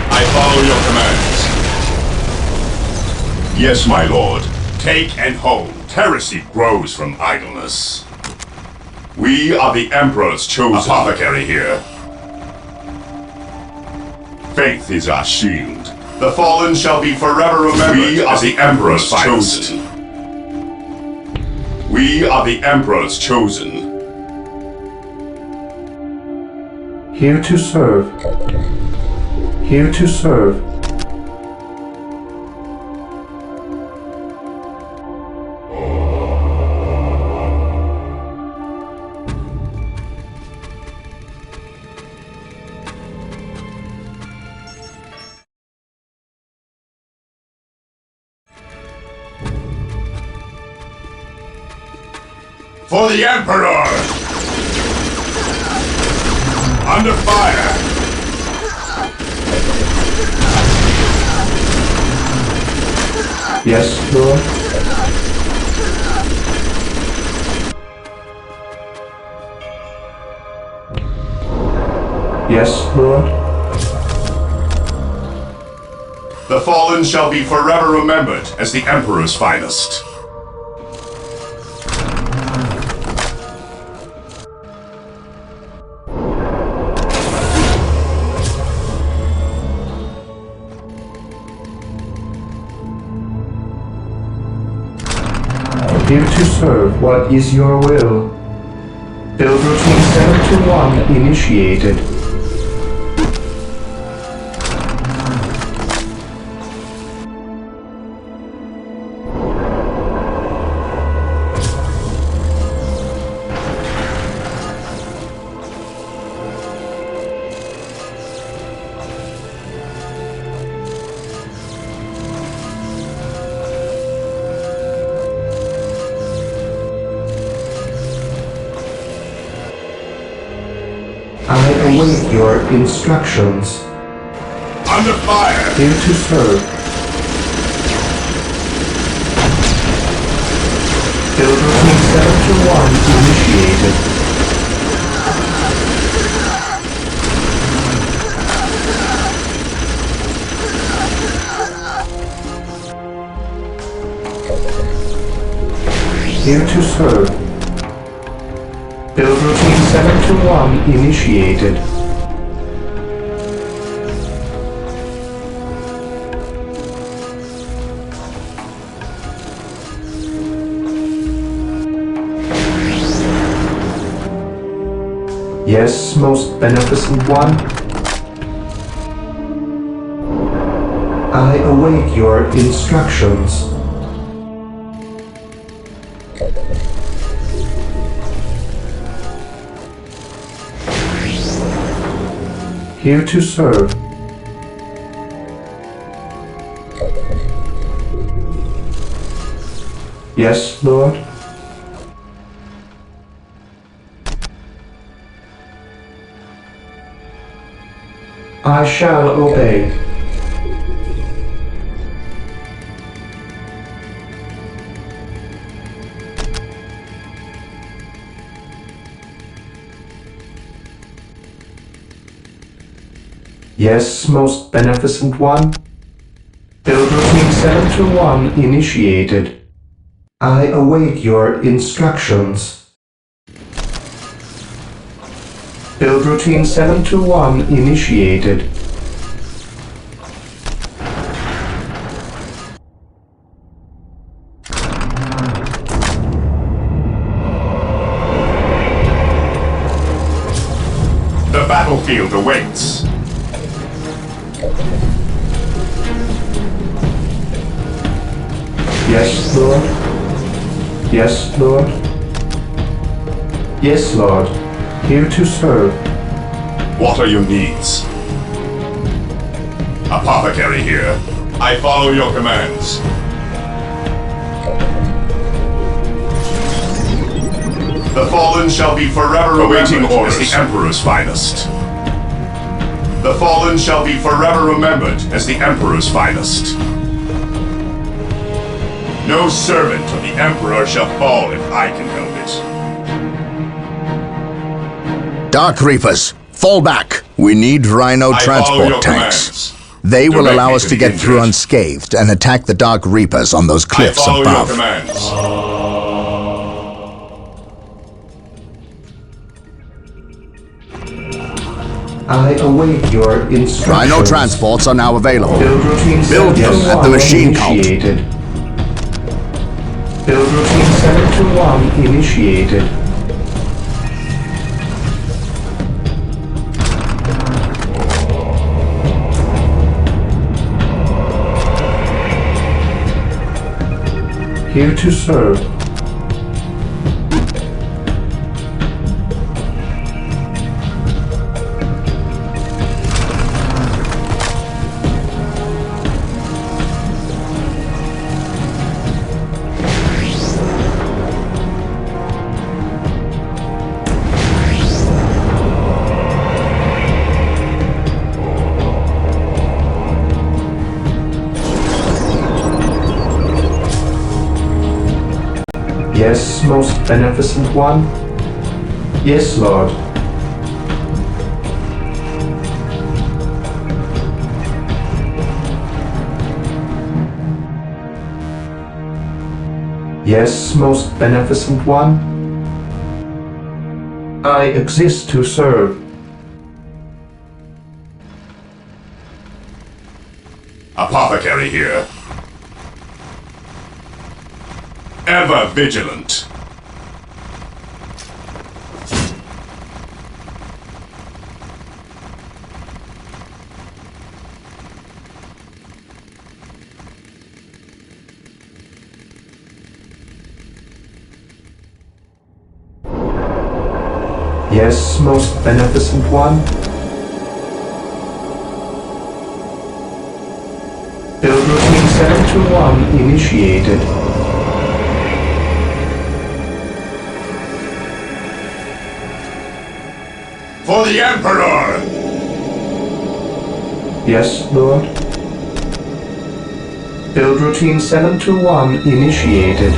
I follow your commands. Yes, my lord. Take and hold. Heresy grows from idleness. We are the Emperor's chosen apothecary here. faith is our shield. The fallen shall be forever remembered. We are the Emperor's chosen. We are the Emperor's chosen. Here to serve. Here to serve. For the Emperor! Under fire! Yes, Lord. Yes, Lord. The fallen shall be forever remembered as the Emperor's finest. Here to serve. What is your will? Build routine 721 initiated. I await your instructions. Under fire! Here to serve. Build routine 721 initiated. Here to serve. Build routine 721 initiated. Yes, most beneficent one. I await your instructions. Here to serve. Yes, Lord. I shall obey. Yes, most beneficent one. Build routine 721 initiated. I await your instructions. Build routine 721 initiated. The battlefield awaits. Yes, Lord. Yes, Lord. Yes, Lord. Here to serve. What are your needs? Apothecary here. I follow your commands. The fallen shall be forever awaiting orders as the Emperor's finest. The fallen shall be forever remembered as the Emperor's finest. No servant of the Emperor shall fall if I can help it. Dark Reapers, fall back. We need Rhino I follow your transport tanks. commands. They will Direct allow me us to to the get through injured. unscathed and attack the Dark Reapers on those I cliffs follow above. your commands. I await your instructions. Rhino transports are now available. Build routine Build them at the 721 machine cult. initiated. Build routine 721 initiated. Here to serve. Yes, most beneficent one. Yes, Lord. Yes, most beneficent one. I exist to serve. Apothecary here. Ever vigilant. Yes, most beneficent one. Build routine 721 initiated. For the Emperor! Yes, Lord. Build routine 721 initiated.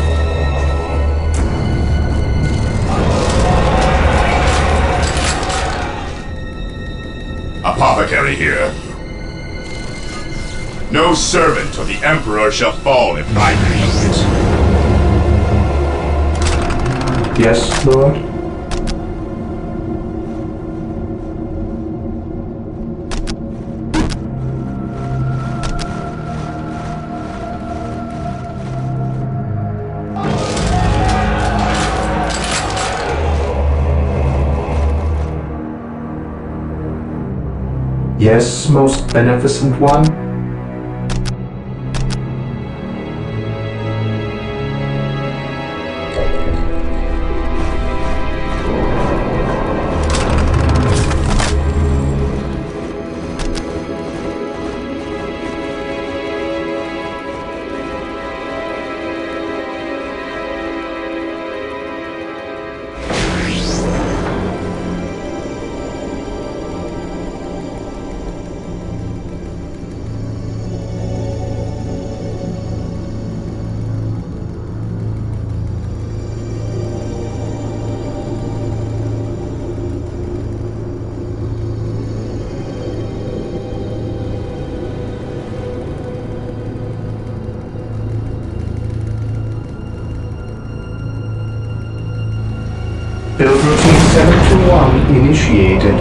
Apothecary here. No servant of the Emperor shall fall if I can help it. Yes, Lord. Yes, most beneficent one. Build routine 721 initiated.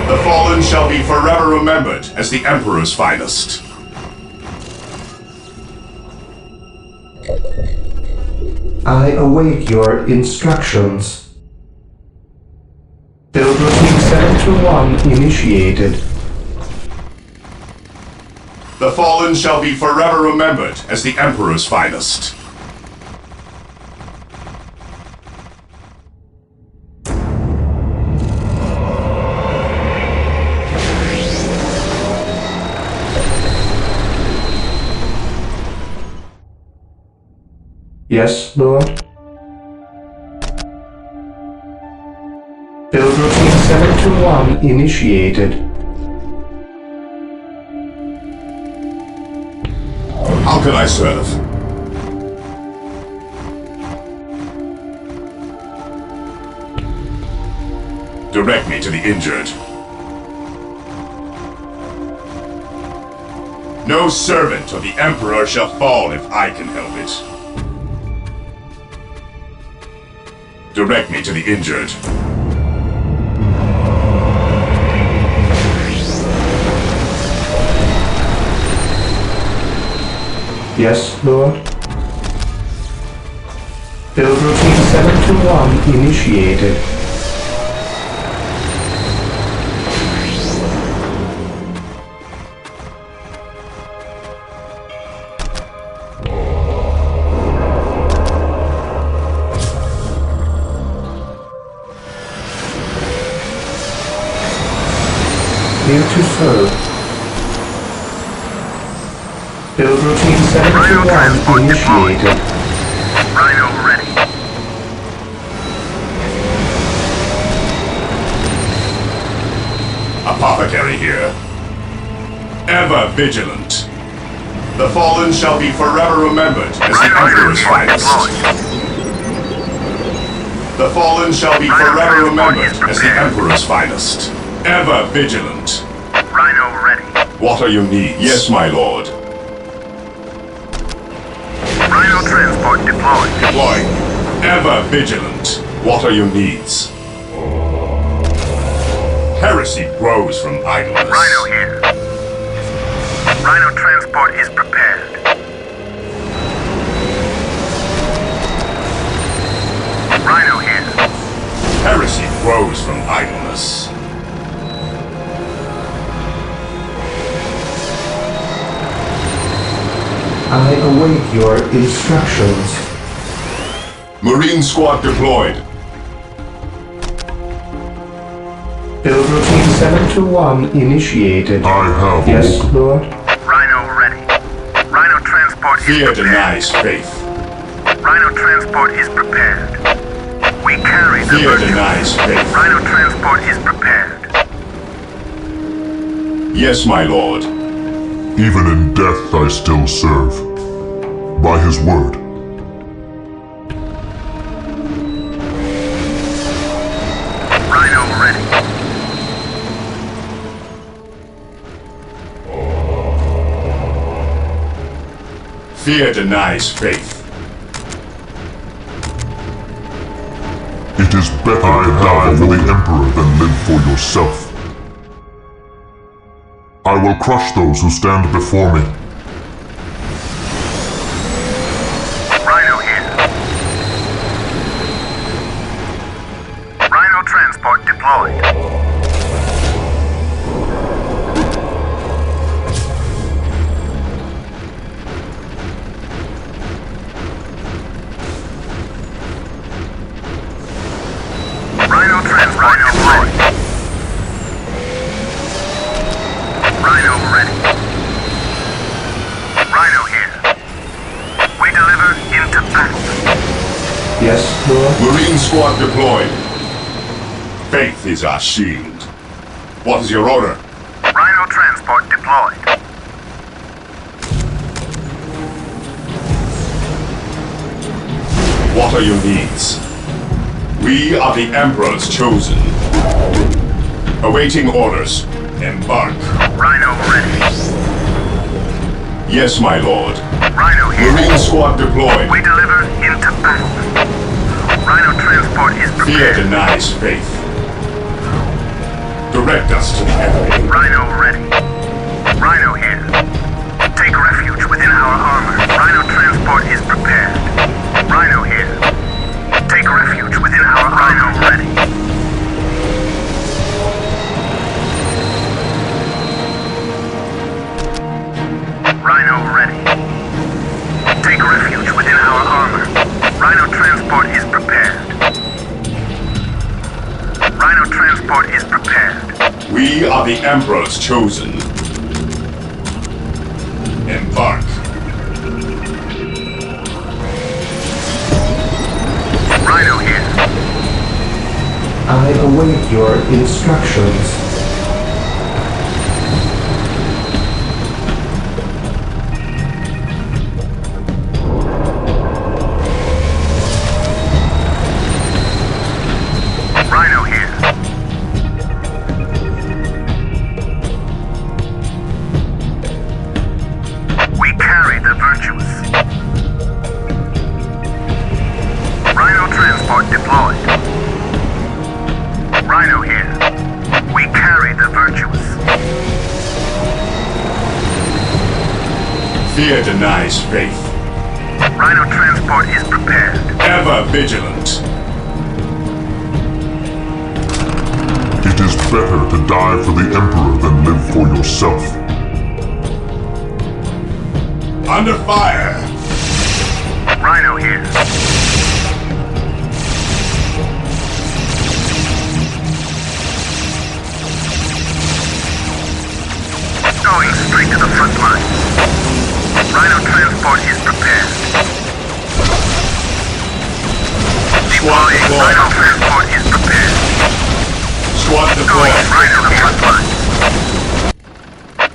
The fallen shall be forever remembered as the Emperor's finest. I await your instructions. Build routine 721 initiated. The fallen shall be forever remembered as the Emperor's finest. Yes, Lord? Build routine 721 initiated. How can I serve? Direct me to the injured. No servant of the Emperor shall fall if I can help it. Direct me to the injured. Yes, Lord? Build routine 721 initiated. Here to serve. Build routine 721 initiated. Rhino ready. Apothecary here. Ever vigilant. The fallen shall be forever remembered as the Emperor's finest. The fallen shall be forever remembered as the Emperor's finest. Ever vigilant. Rhino ready. What are your needs? Yes, my lord. Rhino transport deployed. Deploying. Ever vigilant. What are your needs? Heresy grows from idleness. Rhino here. Rhino transport is prepared. Rhino here. Heresy grows from idleness. I await your instructions. Marine squad deployed. Build routine 721 initiated. I have Yes, Lord? Rhino ready. Rhino transport is Fear prepared. denies faith. Rhino transport is prepared. We carry the Fear virtue. denies faith. Rhino transport is prepared. Yes, my lord. Even in death I still serve. By his word. Rhino ready. Fear denies faith. It is better to die for the Emperor than live for yourself. I will crush those who stand before me. Rhino here. Rhino transport deployed. Rhino transport deployed. Rhino ready. Rhino here. We deliver into battle. Yes, Lord? Marine squad deployed. Faith is our shield. What is your order? Rhino transport deployed. What are your needs? We are the Emperor's chosen. Awaiting orders. Embark. Rhino ready. Yes, my lord. Rhino here. Marine squad deployed. We deliver into battle. Rhino transport is prepared. Fear prepared. denies faith. Direct us to the enemy. Rhino ready. Rhino here. Take refuge within our armor. Rhino transport is prepared. Rhino here. Take refuge within our Rhino ready. Rhino ready. Take refuge within our armor. Rhino transport is prepared. Rhino transport is prepared. We are the Emperor's chosen. Embark. Rhino here. I await your instructions. Rhino here. We carry the virtuous. Rhino transport deployed. Rhino here. We carry the virtuous. Fear denies faith. Rhino transport is prepared. Ever vigilant. It is better to die for the Emperor than live for yourself. Under fire. Rhino here. Going straight to the front line. Rhino transport is prepared. Squad Deploying. deployed. Rhino transport is prepared. Squad Going deployed. right to the front line.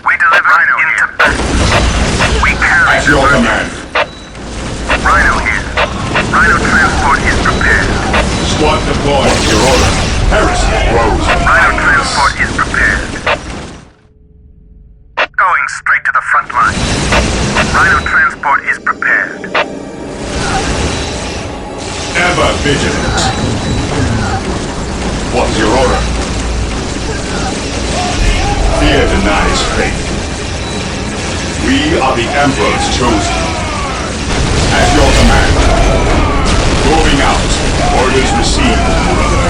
We deliver Rhino into battle. We carry At the your virtue. command. Rhino here. Rhino transport is prepared. Squad deployed. Your order. Heresy grows. Rhino transport is prepared. Going straight to the front line. Rhino transport is prepared. Ever vigilant. What's your order? Fear denies faith. We are the Emperor's chosen. At your command. Moving out. Orders received, brother.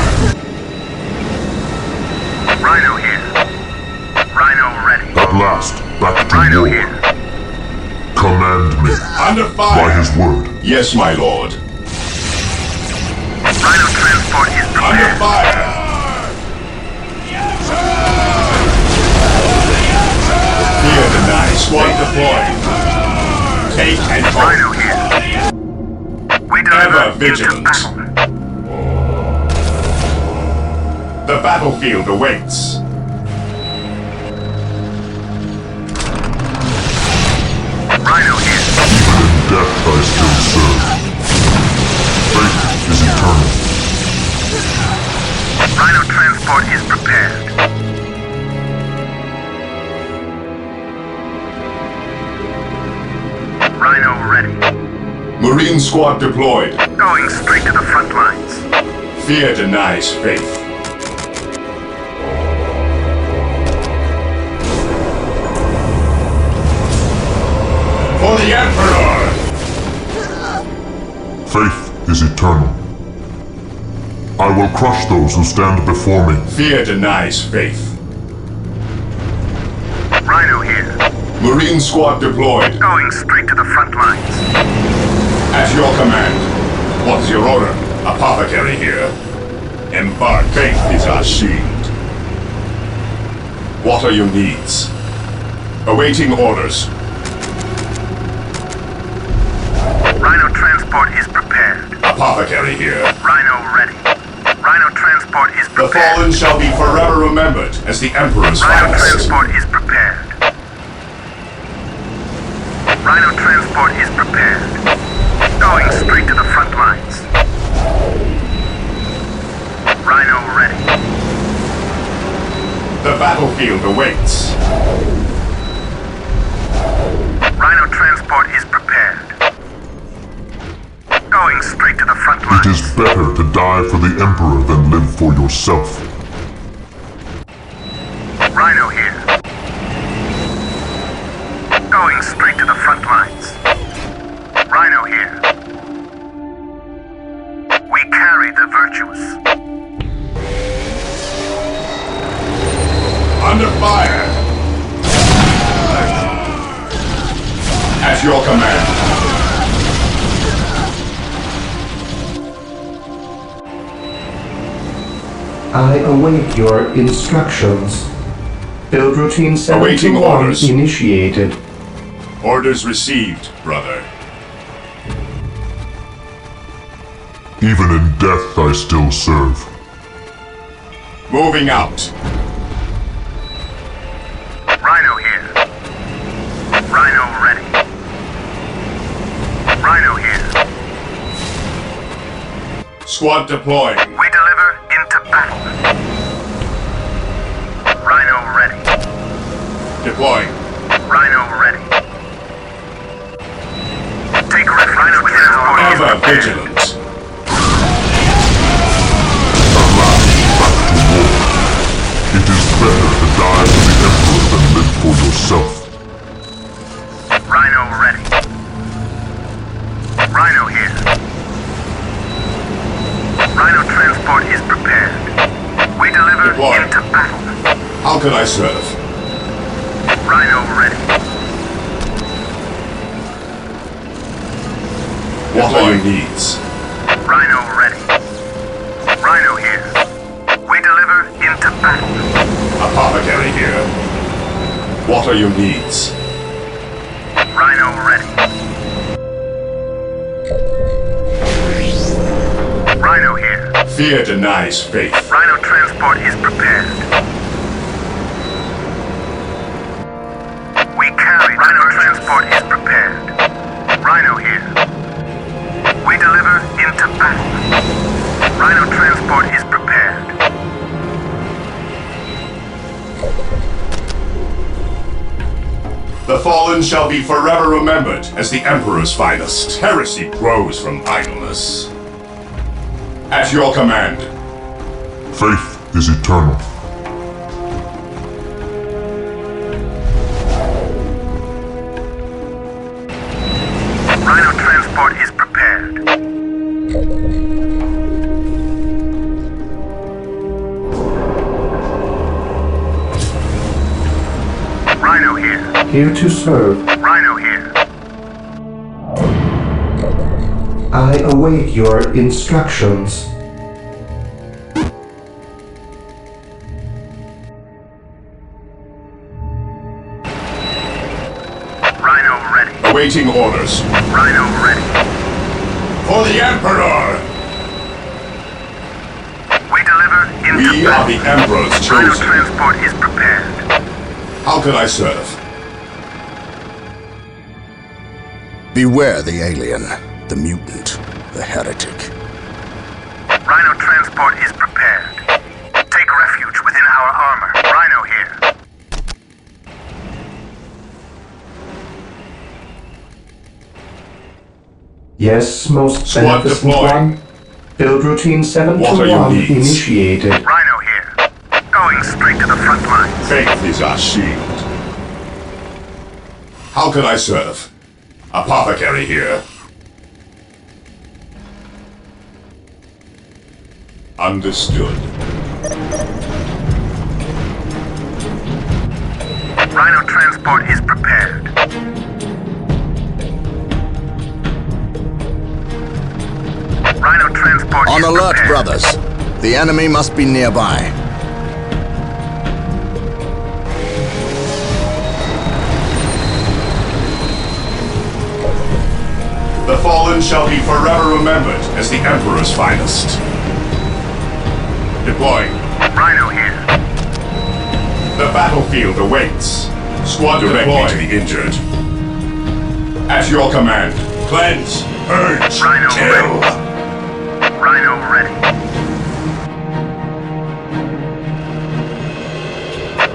Rhino here. Rhino ready. At last, back to Rhino war. here. Command me. Under By fire. his word. Yes, my lord. Rhino transport is Under prepared. fire. Fear denies. Squad deployed. Take and hold. Rhino here. We deliver Ever into vigilant. battle. The battlefield awaits. Rhino here. Even in death I still serve. Faith is eternal. Rhino transport is prepared. Rhino ready. Marine squad deployed. Going straight to the front lines. Fear denies faith. For the Emperor! Faith is eternal. I will crush those who stand before me. Fear denies faith. Rhino here. Marine squad deployed. Going straight to the front lines. At your command. What's your order? Apothecary here. Embark. Faith is our shield. What are your needs? Awaiting orders. Rhino transport is prepared. Apothecary here. Rhino ready. Rhino transport is The prepared. fallen shall be forever remembered as the Emperor's Rhino finest. transport is prepared. Rhino transport is prepared. Going straight to the front lines. Rhino ready. The battlefield awaits. Rhino transport is prepared. Going straight to the front It line. is better to die for the Emperor than live for yourself. Rhino here. Going straight to the front lines. Rhino here. We carry the virtues. Under fire! At your command. I await your instructions. Build routine Awaiting 721 orders. initiated. Orders received, brother. Even in death I still serve. Moving out. Rhino here. Rhino ready. Rhino here. Squad deploying. We deliver into battle. Rhino ready. Deploying. Rhino ready. Take refuge. Rhino transport is Ever prepared. vigilant. It is better to die for the Emperor than live for yourself. Rhino ready. Rhino here. Rhino transport is prepared. We deliver Deploy. into battle. How can I serve? Rhino ready. What are your needs? Rhino ready. Rhino here. We deliver into battle. Apothecary here. What are your needs? Rhino ready. Rhino here. Fear denies faith. Rhino transport is prepared. We carry. Rhino transport is prepared. Rhino here. We deliver into battle. Rhino transport is prepared. The fallen shall be forever remembered as the Emperor's finest. Heresy grows from idleness. At your command. Faith is eternal. Rhino transport is prepared. Rhino here. Here to serve. Rhino here. I await your instructions. Rhino ready. Awaiting orders. Rhino ready. For the Emperor! We deliver into We are the battle. Emperor's Rhino chosen. transport is prepared. How can I serve? Beware the alien, the mutant, the heretic. Rhino transport is prepared. Take refuge within our armor. Rhino here. Yes, most Squad beneficent deploying. one. Build routine What are your 721 needs? initiated. Rhino here. Going straight to the front lines. Faith is our shield. How can I serve? Apothecary here. Understood. Rhino transport is prepared. Rhino transport On is alert, prepared. brothers. The enemy must be nearby. The fallen shall be forever remembered as the Emperor's finest. Deploying. Rhino here. The battlefield awaits. Squad directly to the injured. At your command. Cleanse, purge, Rhino kill. Rhino ready.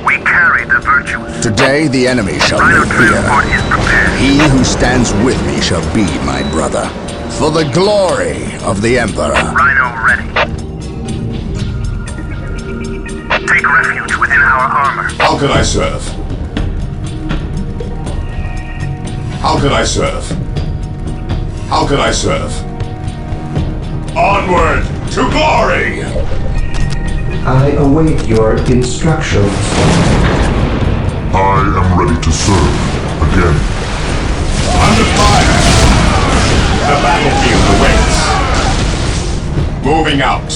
We carry the virtues. Today the enemy shall Rhino know fear. transport is prepared. He who stands with me shall be my brother. For the glory of the Emperor. Rhino ready. Take refuge within our armor. How can I serve? How can I serve? How can I serve? Onward to glory! I await your instructions. I am ready to serve. Again. Under fire! The battlefield awaits. Moving out.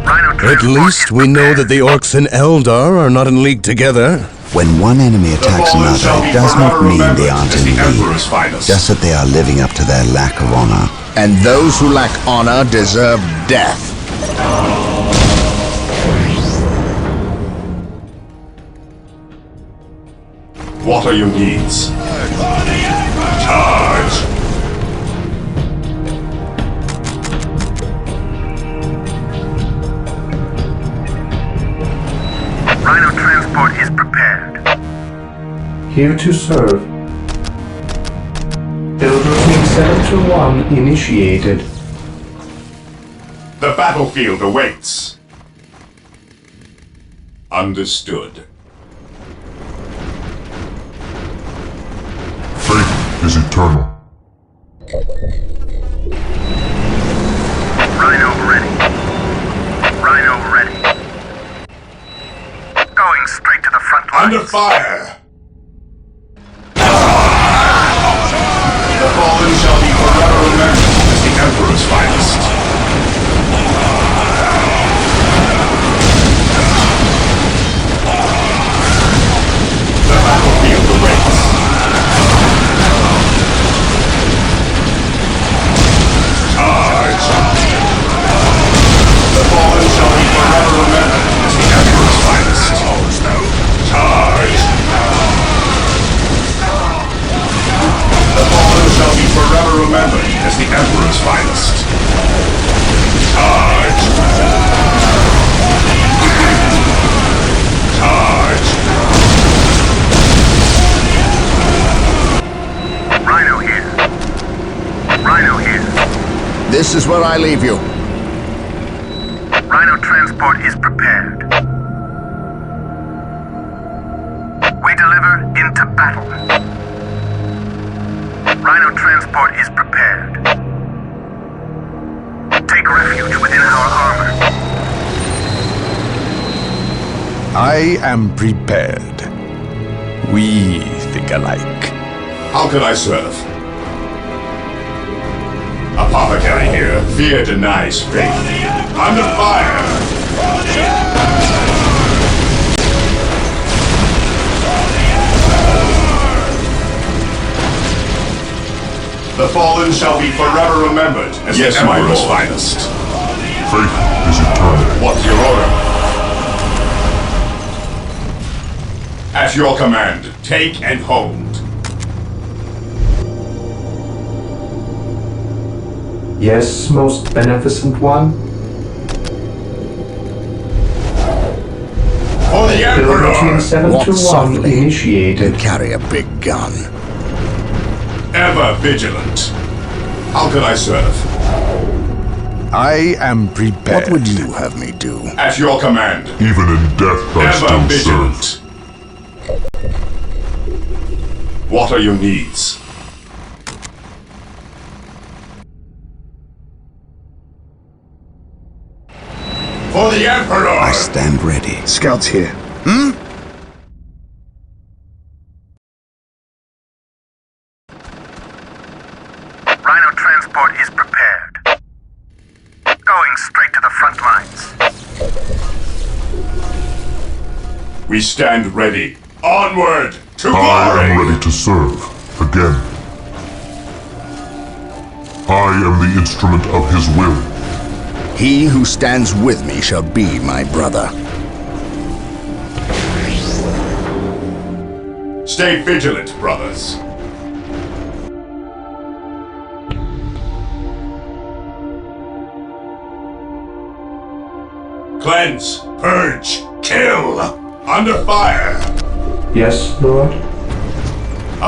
Rhino At transport least is we know prepared. that the orcs and Eldar are not in league together. When one enemy attacks fallen another, shall be it does not forever mean they remembered aren't as in the league. Emperor's finest. Just that they are living up to their lack of honor. And those who lack honor deserve death. What are your needs? Charge! Rhino transport is prepared. Here to serve. Build routine 721 initiated. The battlefield awaits. Understood. Faith is eternal. Rhino ready. Rhino ready. Going straight to the front lines. Under fire! The fallen shall be forever remembered as the Emperor's finest. The battlefield awaits. Charge! The fallen shall be forever remembered as the Emperor's finest. Charge! The fallen shall be forever remembered as the Emperor's finest. Charge! Charge! Rhino here. Rhino here. This is where I leave you. Rhino transport is prepared. We deliver into battle. Rhino transport is prepared. Take refuge within our armor. I am prepared. We think alike. How can I serve? Apothecary here. Fear denies faith. Under fire! The fallen shall be forever remembered as the Emperor's finest. Faith is eternal. What's your order? At your command, take and hold. Yes, most beneficent one. For the Build routine Emperor! Walk 721 softly. initiated. Carry a big gun. Ever vigilant. How can I serve? I am prepared. What would you have me do? At your command, Even in death I ever still vigilant. serve. What are your needs? For the Emperor! I stand ready. Scouts here. Rhino transport is prepared. Going straight to the front lines. We stand ready. Onward to I am glory! ready to serve. Again. I am the instrument of his will. He who stands with me shall be my brother. Stay vigilant, brothers. Cleanse, purge, kill! Under fire! Yes, Lord.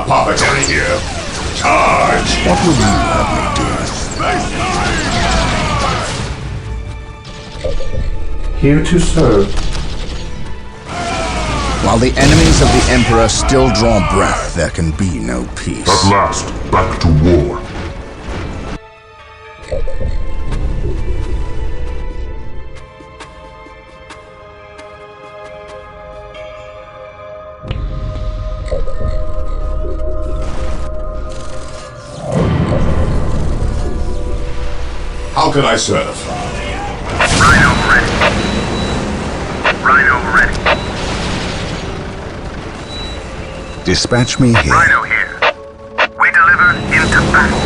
Apothecary here. Charge! What would you have me do? Here to serve. While the enemies of the Emperor still draw breath, there can be no peace. At last, back to war. How can I serve? Rhino ready. Rhino ready. Dispatch me here. Rhino here. We deliver into battle.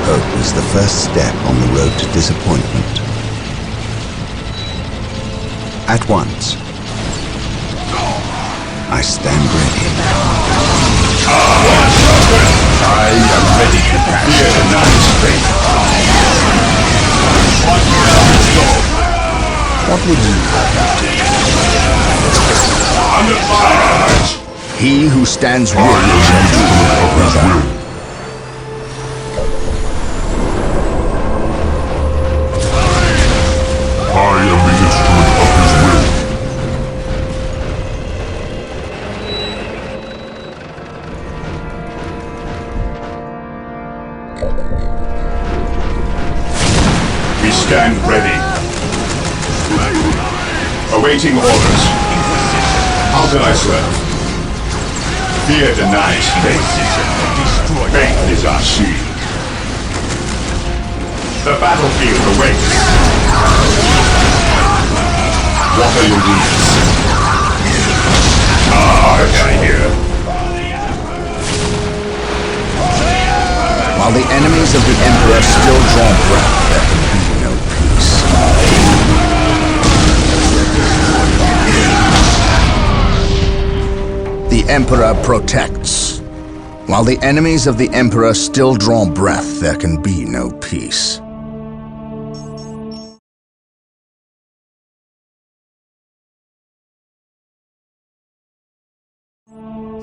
Hope is the first step on the road to disappointment. At once. I stand ready. I am ready to pass. Fear the night's fate. What would you have me Under fire! do? He who stands ready shall do it, brother. I am the instrument of his will. We stand ready. Awaiting orders. How can I serve? Fear denies faith. Faith is our shield. The battlefield awaits. What are your needs? Charge! Here. While the enemies of the Emperor still draw breath, there can be no peace. The Emperor protects. While the enemies of the Emperor still draw breath, there can be no peace.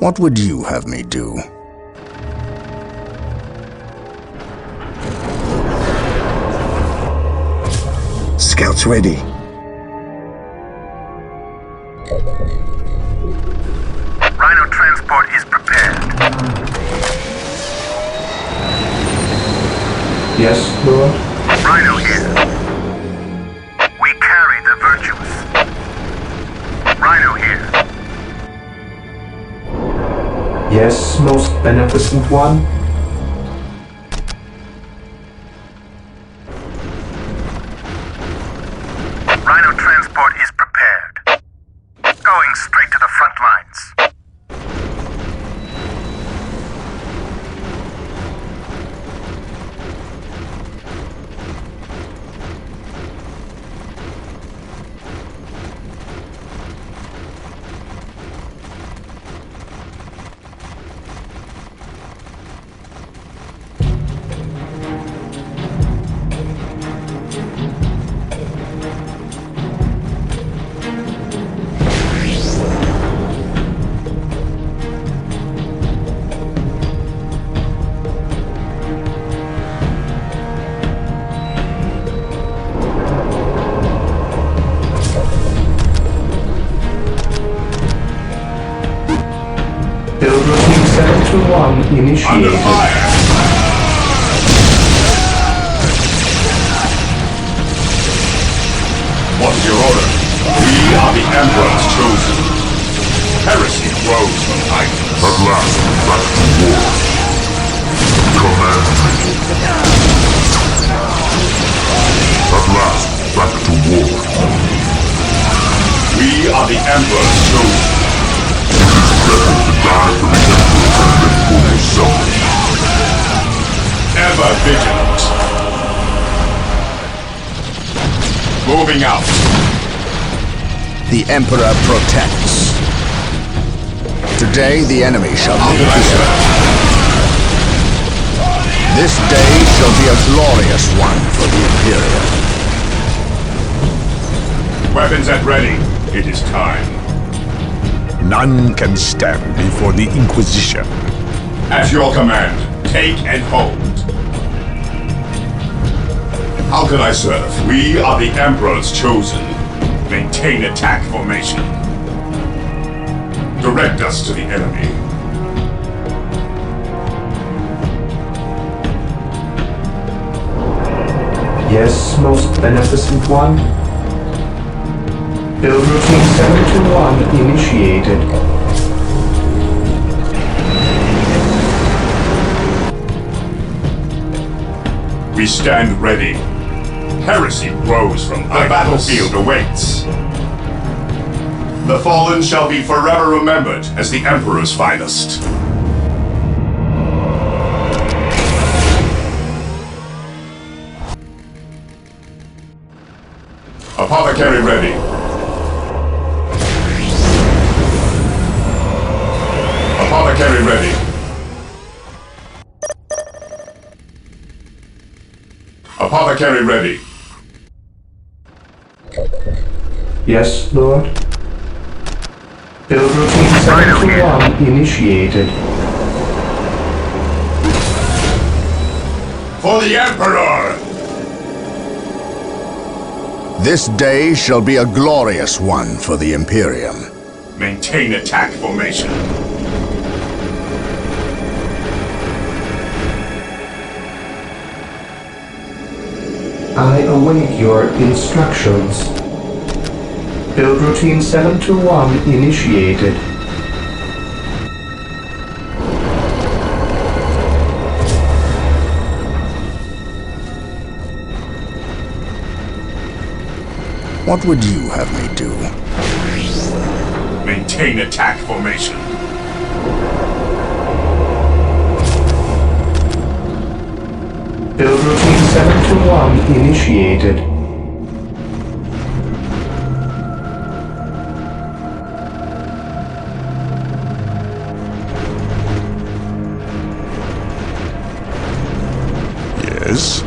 What would you have me do? Scouts ready. Rhino transport is prepared. Yes, Lord? Rhino here. We carry the virtues. Rhino here. Yes, most beneficent one? Rhino transport is prepared. Going straight to the front lines. Build routine 721 Under initiated. fire! What's your order? We are the Emperor's chosen. Heresy grows from idleness. At last, back to war. Command me. At last, back to war. We are the Emperor's chosen. Better to die for the Emperor than live for yourself. Ever vigilant. Moving out. The Emperor protects. Today the enemy shall How be can I here. serve? This day shall be a glorious one for the Imperium. Weapons at ready. It is time. None can stand before the Inquisition. At your command, take and hold. How can I serve? We are the Emperor's chosen. Maintain attack formation. Direct us to the enemy. Yes, most beneficent one. Build routine 721 initiated. We stand ready. Heresy grows from the battlefield awaits. The fallen shall be forever remembered as the Emperor's finest. Apothecary ready. Apothecary ready. Apothecary ready. Yes, Lord. Build routine 721 initiated. For the Emperor! This day shall be a glorious one for the Imperium. Maintain attack formation. I await your instructions. Build routine 721 initiated. What would you have me do? Maintain attack formation. Build routine 721 initiated. Yes?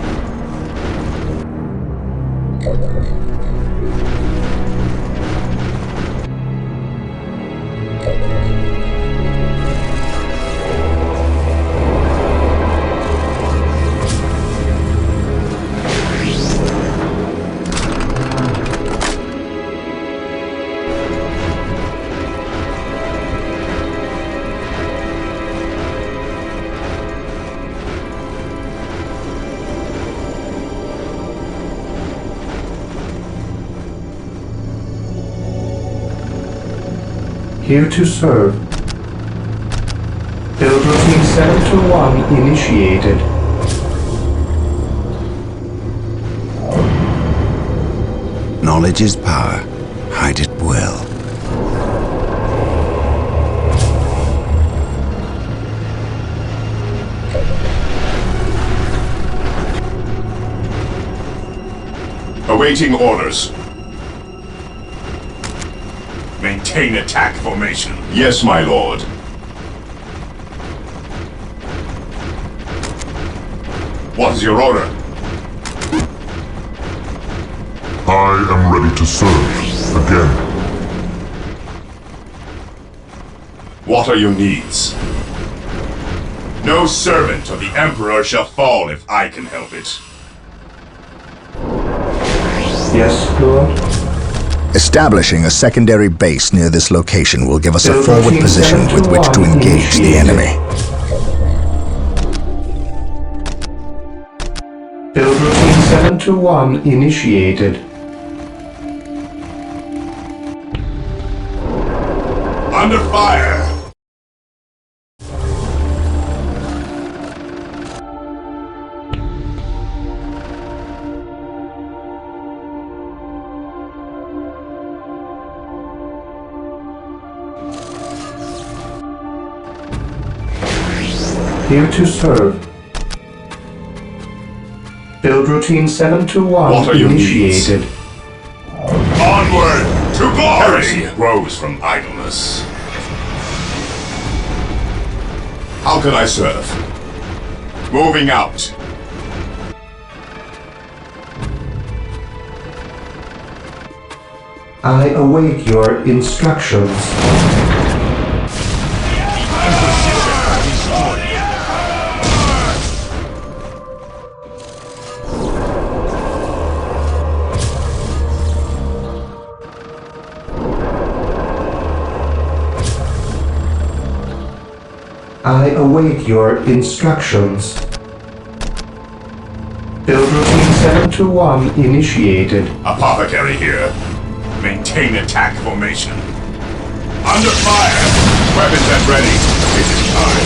Here to serve. Build routine 721 initiated. Knowledge is power. Hide it well. Awaiting orders. Maintain attack formation. Yes, my lord. What is your order? I am ready to serve. Again. What are your needs? No servant of the Emperor shall fall if I can help it. Yes, Lord. Establishing a secondary base near this location will give us a Build forward routine position with which to 721 engage the initiated. enemy. Build routine 721 initiated. Under fire! Here to serve. Build routine 721 What are your initiated. Onward to glory! Heresy grows from idleness. How can I serve? Moving out. I await your instructions. await your instructions. Build routine 721 initiated. Apothecary here. Maintain attack formation. Under fire! Weapons at ready. It is time.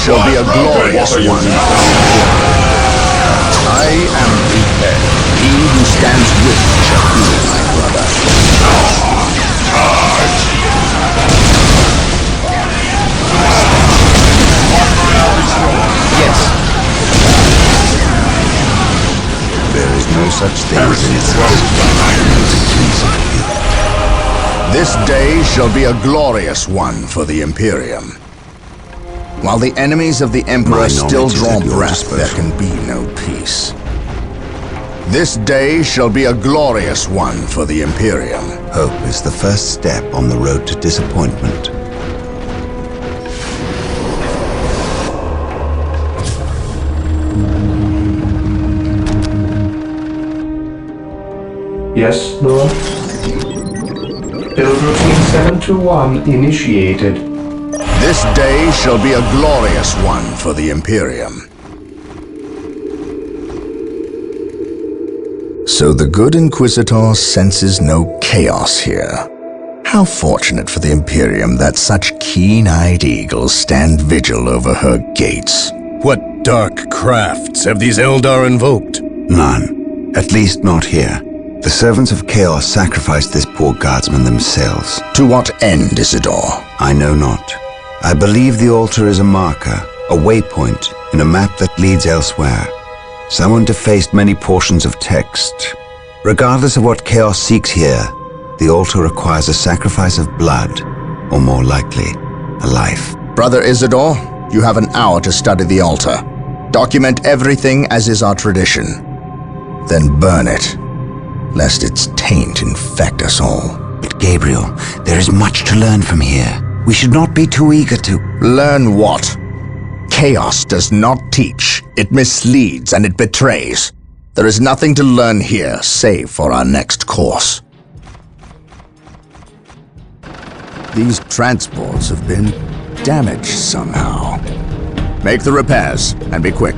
Shall be a glorious one. I am prepared. He who stands with me shall be my brother. Yes. There is no such thing as innocence. This day shall be a glorious one for the Imperium. While the enemies of the Emperor still draw breath, there can be no peace. This day shall be a glorious one for the Imperium. Hope is the first step on the road to disappointment. Yes, Lord? Build routine 721 initiated. This day shall be a glorious one for the Imperium. So the good Inquisitor senses no chaos here. How fortunate for the Imperium that such keen-eyed eagles stand vigil over her gates. What dark crafts have these Eldar invoked? None. At least not here. The servants of Chaos sacrificed this poor guardsman themselves. To what end, Isidore? I know not. I believe the altar is a marker, a waypoint in a map that leads elsewhere. Someone defaced many portions of text. Regardless of what Chaos seeks here, the altar requires a sacrifice of blood, or more likely, a life. Brother Isidore, you have an hour to study the altar. Document everything as is our tradition. Then burn it, lest its taint infect us all. But Gabriel, there is much to learn from here. We should not be too eager to... Learn what? Chaos does not teach. It misleads and it betrays. There is nothing to learn here, save for our next course. These transports have been damaged somehow. Make the repairs, and be quick.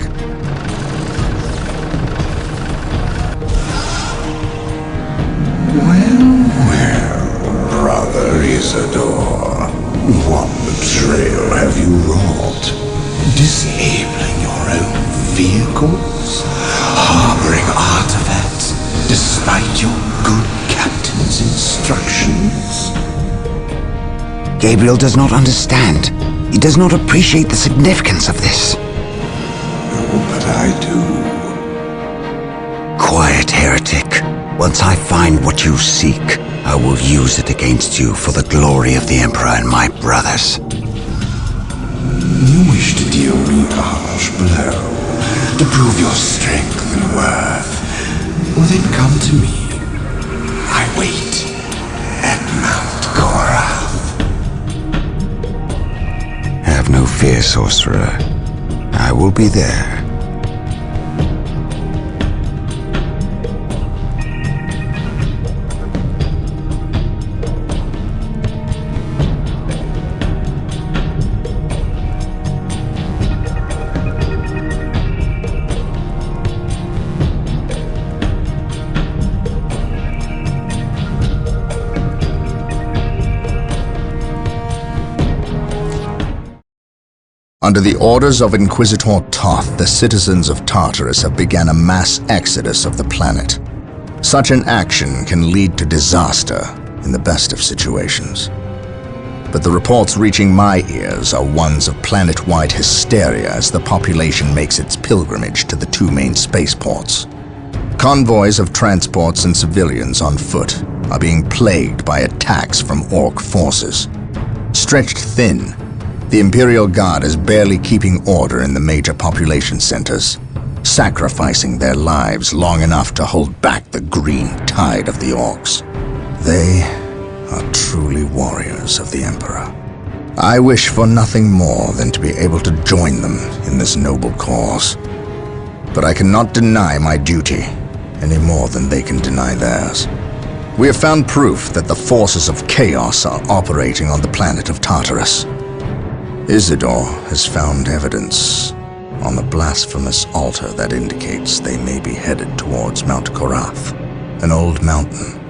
Well, Brother Isidore. What betrayal have you wrought? Disabling your own vehicles? Harboring artifacts despite your good captain's instructions? Gabriel does not understand. He does not appreciate the significance of this. Oh, but I do. Quiet, heretic. Once I find what you seek, I will use it against you for the glory of the Emperor and my brothers. You wish to deal me a harsh blow, to prove your strength and worth. Well, then come to me. I wait at Mount Korath. Have no fear, sorcerer. I will be there. Under the orders of Inquisitor Toth, the citizens of Tartarus have begun a mass exodus of the planet. Such an action can lead to disaster in the best of situations. But the reports reaching my ears are ones of planet-wide hysteria as the population makes its pilgrimage to the two main spaceports. Convoys of transports and civilians on foot are being plagued by attacks from Orc forces. Stretched thin, the Imperial Guard is barely keeping order in the major population centers, sacrificing their lives long enough to hold back the green tide of the Orcs. They are truly warriors of the Emperor. I wish for nothing more than to be able to join them in this noble cause. But I cannot deny my duty, any more than they can deny theirs. We have found proof that the forces of chaos are operating on the planet of Tartarus. Isidore has found evidence on the blasphemous altar that indicates they may be headed towards Mount Korath, an old mountain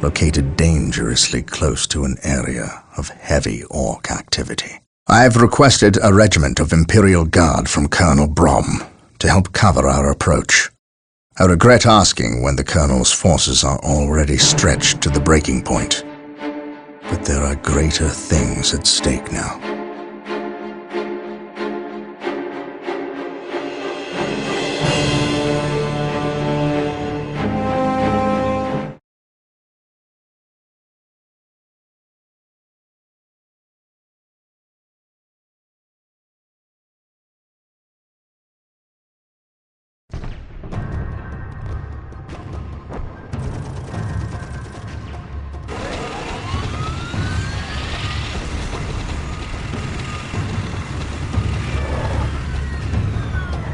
located dangerously close to an area of heavy orc activity. I have requested a regiment of Imperial Guard from Colonel Brom to help cover our approach. I regret asking when the Colonel's forces are already stretched to the breaking point, but there are greater things at stake now.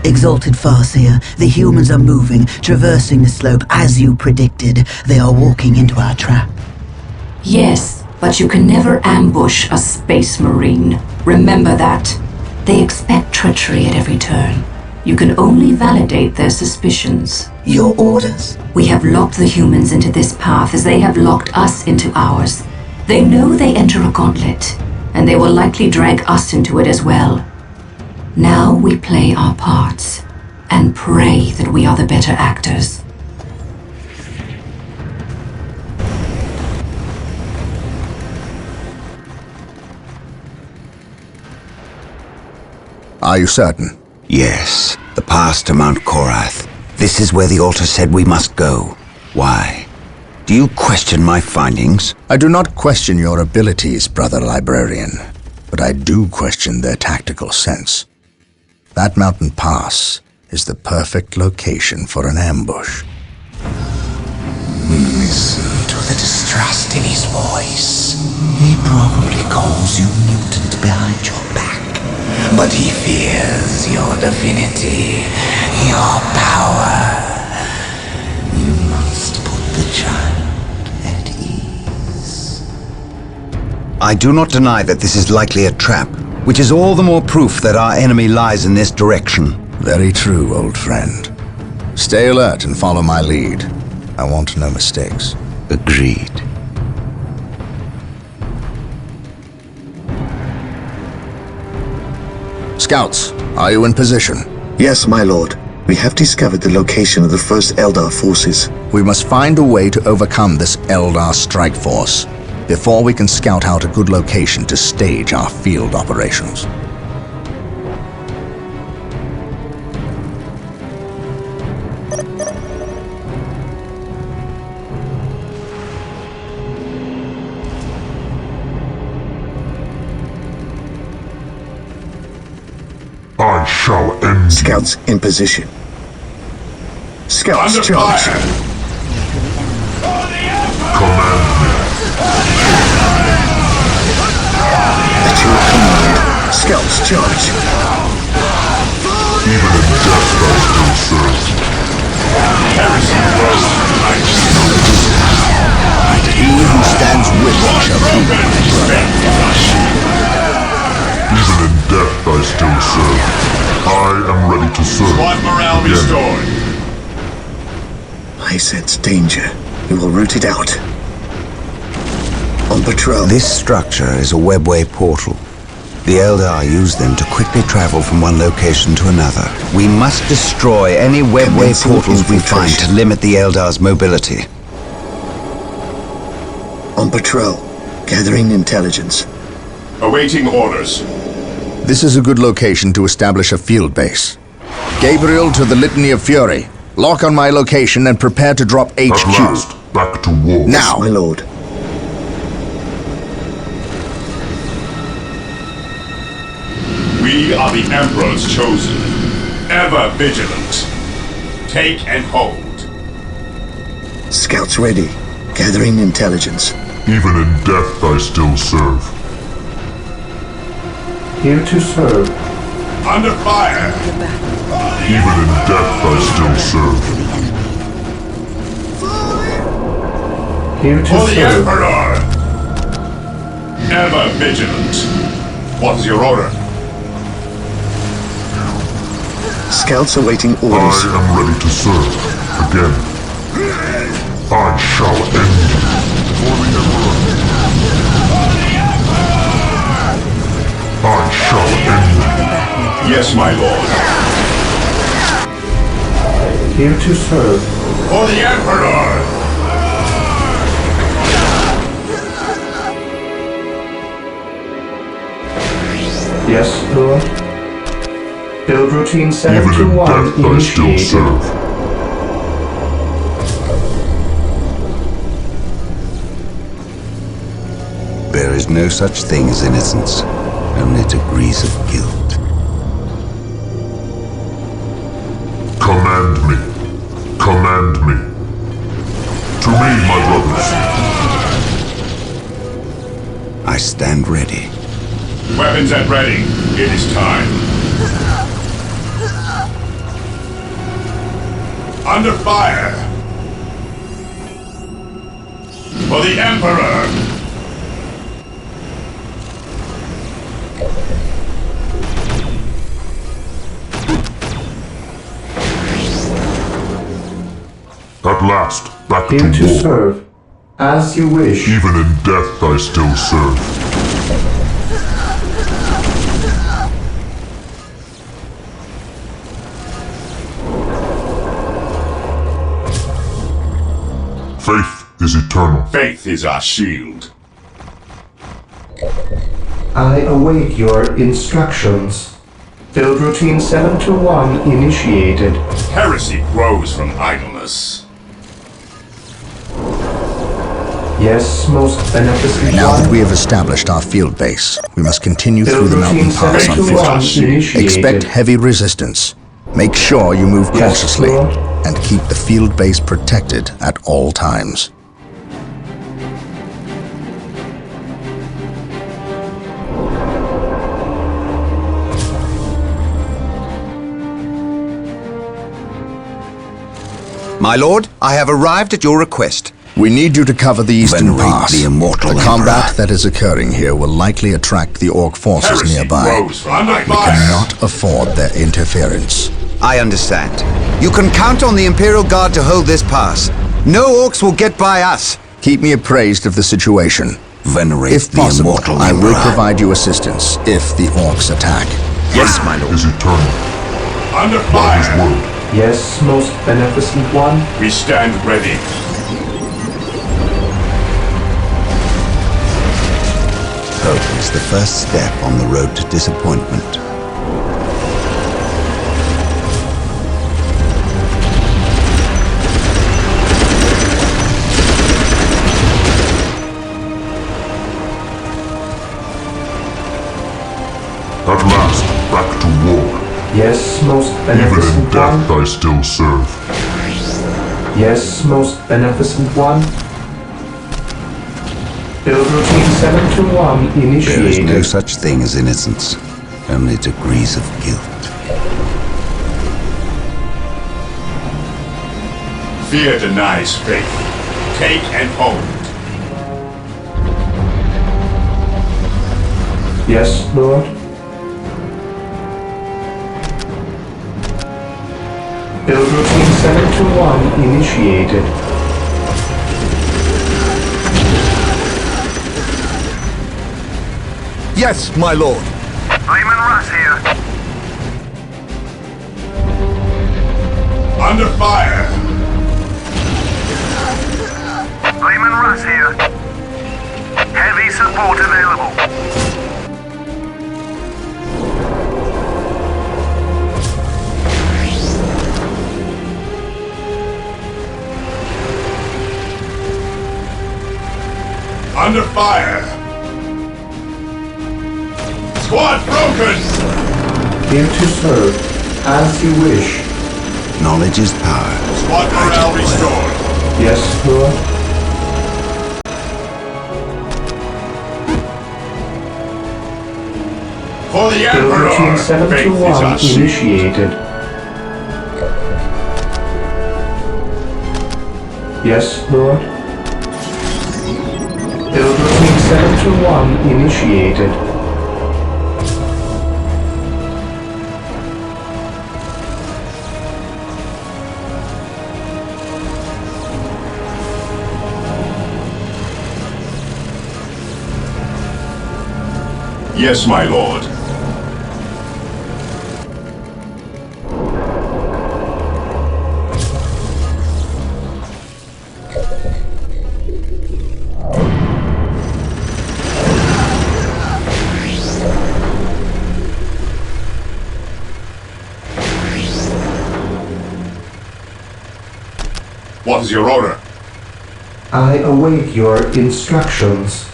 Exalted Farseer, the humans are moving, traversing the slope as you predicted. They are walking into our trap. Yes, but you can never ambush a space marine. Remember that. They expect treachery at every turn. You can only validate their suspicions. Your orders? We have locked the humans into this path as they have locked us into ours. They know they enter a gauntlet, and they will likely drag us into it as well. Now we play our parts, and pray that we are the better actors. Are you certain? Yes, the path to Mount Korath. This is where the altar said we must go. Why? Do you question my findings? I do not question your abilities, Brother Librarian, but I do question their tactical sense. That mountain pass is the perfect location for an ambush. Listen to the distrust in his voice. He probably calls you mutant behind your back, but he fears your divinity, your power. You must put the child at ease. I do not deny that this is likely a trap, which is all the more proof that our enemy lies in this direction. Very true, old friend. Stay alert and follow my lead. I want no mistakes. Agreed. Scouts, are you in position? Yes, my lord. We have discovered the location of the first Eldar forces. We must find a way to overcome this Eldar strike force before we can scout out a good location to stage our field operations. I shall end Scouts in position. Scouts Under charge. fire. Command me. At your command. Scouts charge. Even in death I still serve. Heresy grows. And he who stands with me shall be my brother. Even in death I still serve. I am ready to serve. Squad morale Again. restored. I sense danger. We will root it out. On patrol. This structure is a webway portal. The Eldar use them to quickly travel from one location to another. We must destroy any webway Commencing portals we find infiltration. to limit the Eldar's mobility. On patrol. Gathering intelligence. Awaiting orders. This is a good location to establish a field base. Gabriel to the Litany of Fury. Lock on my location and prepare to drop At HQ. last, back to war. Now! My lord. We are the Emperor's chosen. Ever vigilant. Take and hold. Scouts ready. Gathering intelligence. Even in death I still serve. Here to serve. Under fire! Even in death I still serve. Here to For the serve. Emperor! Ever vigilant. What is your order? Scouts awaiting I orders. am ready to serve. Again. I shall end you. For the Emperor. I shall end you. Yes, my lord. Here to serve. For the Emperor! Yes, Lord. Build routine Even in 721 death I still initiated. serve. There is no such thing as innocence, only degrees of guilt. Command me. Command me. To me, my brothers. I stand ready. Weapons at ready. It is time. Under fire! For the Emperor! At last, back Here to to war. serve. As you wish. Even in death I still serve. Faith is eternal. Faith is our shield. I await your instructions. Build routine 721 initiated. Heresy grows from idleness. Yes, most beneficent Now that one. we have established our field base, we must continue Build through the mountain routine pass on foot. 721 initiated. Expect heavy resistance. Make sure you move Yes, cautiously Lord. and keep the field base protected at all times. My lord, I have arrived at your request. We need you to cover the eastern Venerate pass. the immortal The combat Emperor. that is occurring here will likely attract the Orc forces Heresy nearby. grows from under We fire. cannot afford their interference. I understand. You can count on the Imperial Guard to hold this pass. No orcs will get by us. Keep me appraised of the situation. Venerate If the possible, immortal I will Emperor. provide you assistance if the Orcs attack. Yes, my lord. Is eternal. Under By his fire! word. Yes, most beneficent one. We stand ready. Hope is the first step on the road to disappointment. At last, back to war. Yes, most Even in beneficent death one. I still serve. Yes, most beneficent one. Build routine 721 There is initiated. no such thing as innocence, only degrees of guilt. Fear denies faith. Take and hold. Yes, Lord. Build routine 721 initiated. Yes, my lord. Lyman Russ here. Under fire! Lyman Russ here. Heavy support available. Under fire! Squad broken! Here to serve. As you wish. Knowledge is power. Squad morale restored. Yes, Lord. For the Build routine Emperor! Faith is our 721 shield. initiated. Yes, Lord. Build routine 721 initiated. Yes, my lord. What is your order? I await your instructions.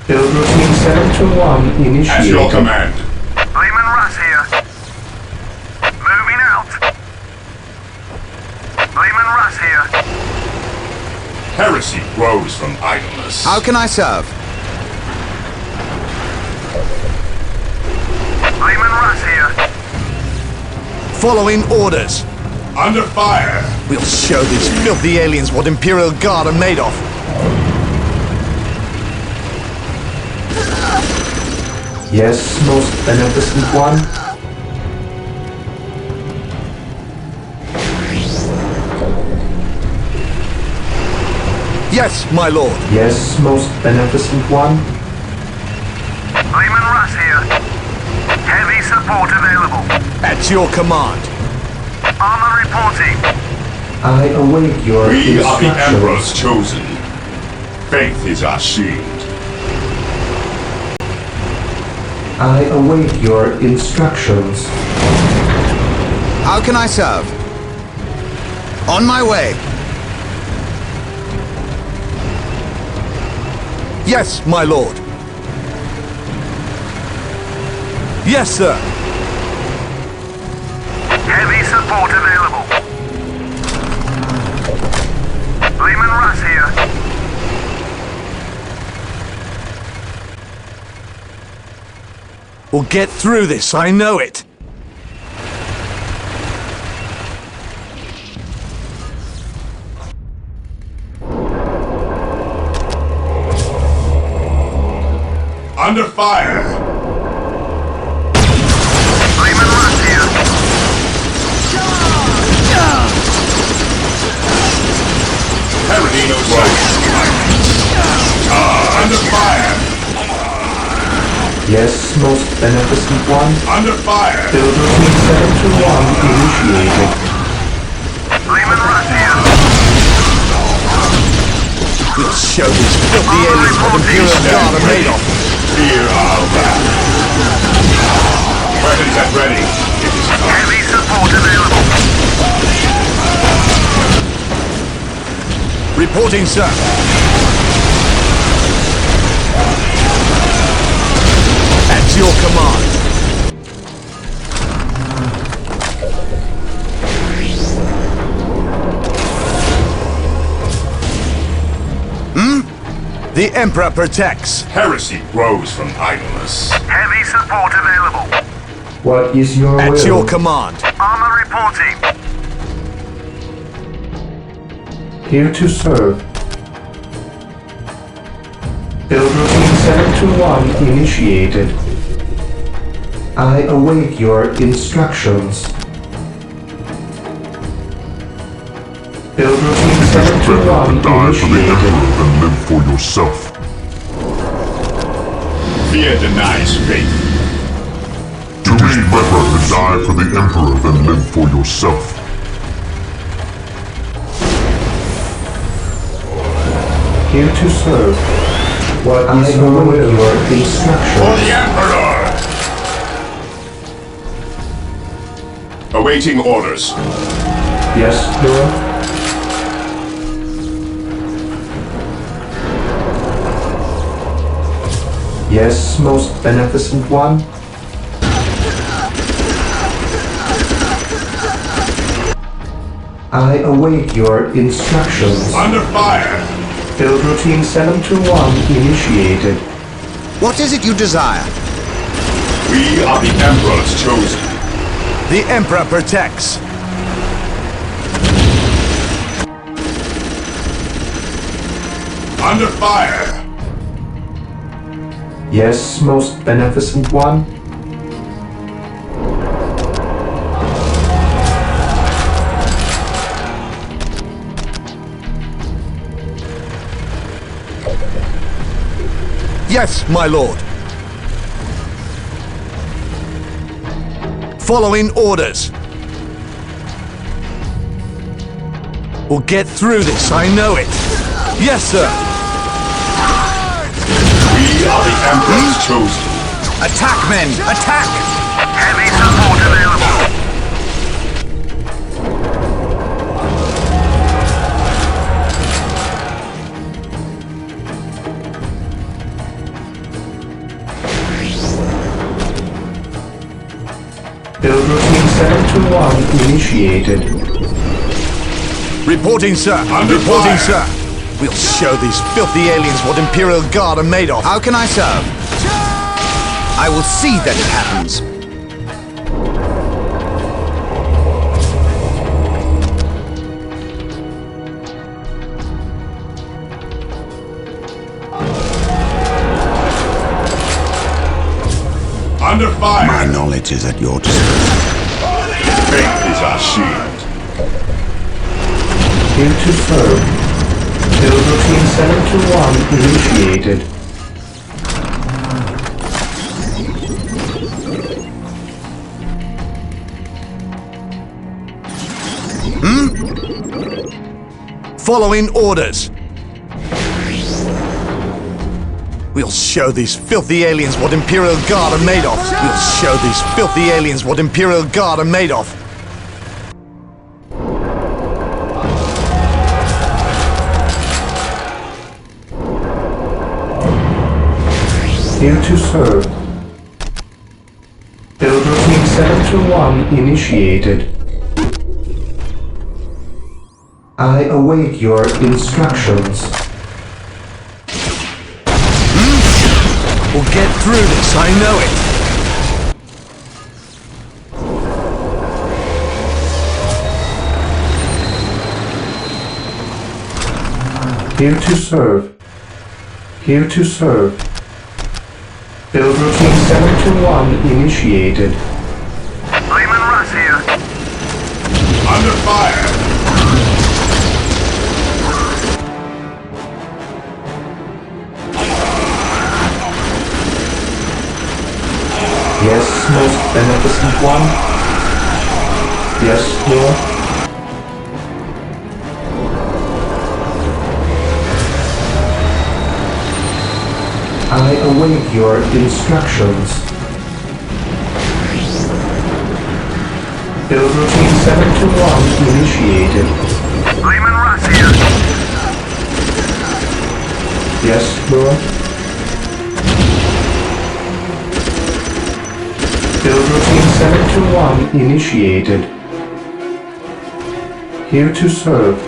Build routine 721 initiated. At your command. Lehman Russ here. Moving out. Lehman Russ here. Heresy grows from idleness. How can I serve? Lehman Russ here. Following orders. Under fire. We'll show these filthy aliens what Imperial Guard are made of. Yes, most beneficent one. Yes, my lord. Yes, most beneficent one. Lehman Russ here. Heavy support available. At your command. Armor reporting. I await your We are the instructions. Emperor's chosen. Faith is our shield. I await your instructions. How can I serve? On my way. Yes, my lord. Yes, sir. Heavy support available. Lehman Russ here. We'll get through this, I know it. Under fire. Lehman Russ here. Heresy grows from idleness. Under fire. Yes, most beneficent one. Under fire. Build routine 721 initiated. Lehman Russ here. We'll show these filthy aliens what Imperial Guard are made of. Fear our wrath. Weapons at ready. It is time. Heavy support available. Reporting, sir. At your command. The Emperor protects. Heresy grows from idleness. Heavy support available. What is your At will? your command. Armor reporting. Here to serve. Build routine 721 initiated. I await your instructions. Build routine It is better to 721 die for the initiated. Emperor than live for yourself. Fear denies faith. It is better to die for the Emperor than live for yourself. Here to serve. What is your will? Your For instructions. the Emperor! Awaiting orders. Yes, Lord. Yes, most beneficent one. I await your instructions. Under fire. Build routine 721 initiated. What is it you desire? We are the Emperor's chosen. The Emperor protects. Under fire! Yes, most beneficent one? Yes, my lord. Following orders. We'll get through this, I know it. Yes, sir. We are the Emperor's chosen. Attack, men! Attack! Heavy support available. Build routine 721 initiated. Reporting, sir. Under Reporting, fire. sir. We'll show these filthy aliens what Imperial Guard are made of. How can I serve? I will see that it happens. Under fire! My knowledge is at your disposal. Faith is our shield. Here to serve. Build routine 721 initiated. Following orders. We'll show these filthy aliens what Imperial Guard are made of. We'll show these filthy aliens what Imperial Guard are made of. Here to serve. Build routine 721 initiated. I await your instructions. We'll get through this, I know it. Here to serve. Here to serve. Build routine 721 initiated. Lyman Russ here. Under fire! Yes, most beneficent one? Yes, Lord? I await your instructions. Build routine 721 initiated. Lyman Russ here. Yes, Lord? Build routine 721 initiated. Here to serve.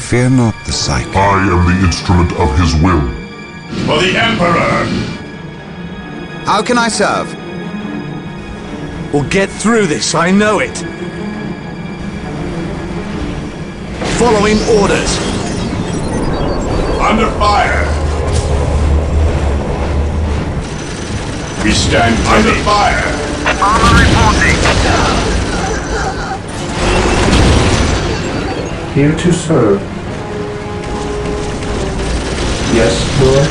Fear not the sight. I am the instrument of his will. For the Emperor! How can I serve? We'll get through this, I know it. Following orders. Under fire! We stand under fire! Armor reporting. Here to serve. Yes, Lord?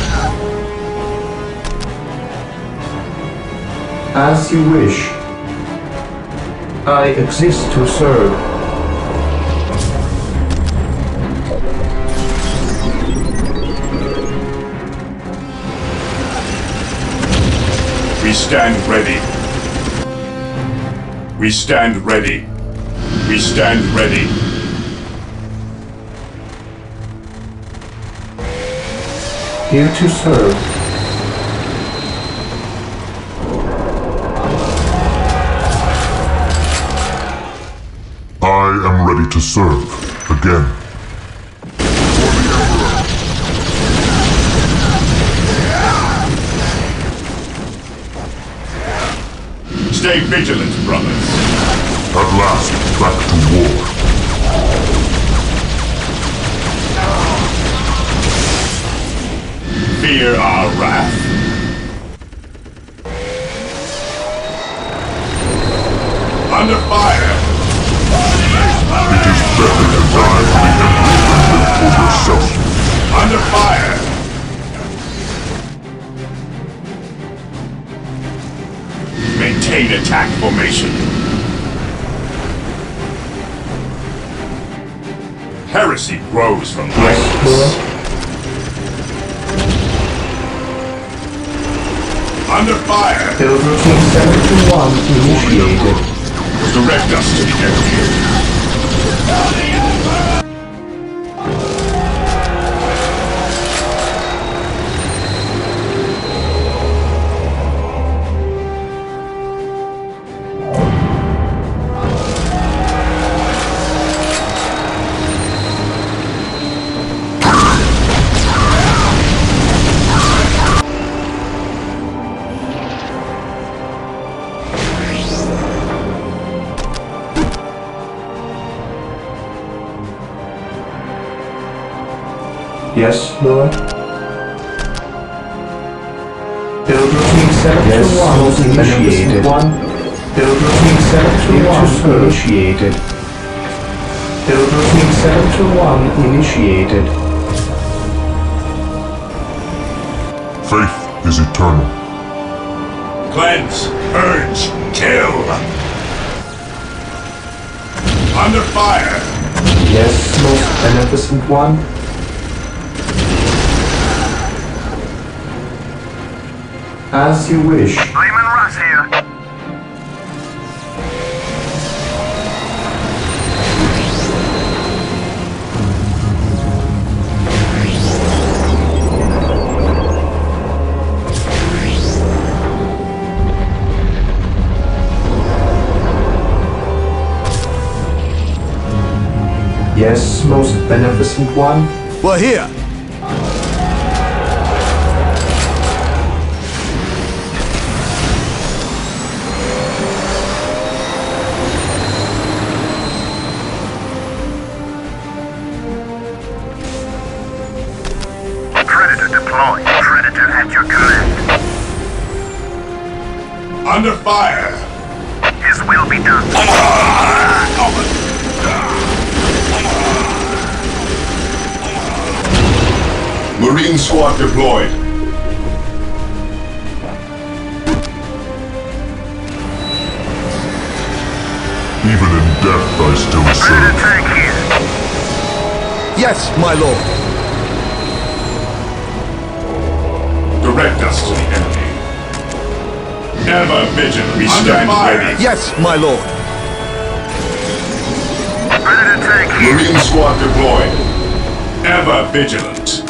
As you wish. I exist to serve. We stand ready. We stand ready. We stand ready. Here to serve. ready to serve again. Stay vigilant, brothers. At last, back to war. Fear our wrath. Under fire! It is better to die for the Emperor than live for yourself. Under fire! Maintain attack formation. Heresy grows from idleness. Under fire! Build routine 721 initiated. Direct us to the enemy. Yes, Lord. Build routine 721 initiated. Build routine 721 initiated. Build routine 721 initiated. Faith is eternal. Cleanse, purge, kill! Under fire! Yes, most beneficent one. As you wish. Lehman Russ here. Yes, most beneficent one. We're here. Predator deployed. Predator at your command. Under fire! His will be done. Marine squad deployed. Even in death I still Predator serve. tank here. Yes, my lord. Direct us to the enemy. Ever vigilant. We stand ready. Yes, my lord. Predator tank here. Marine squad deployed. Ever vigilant.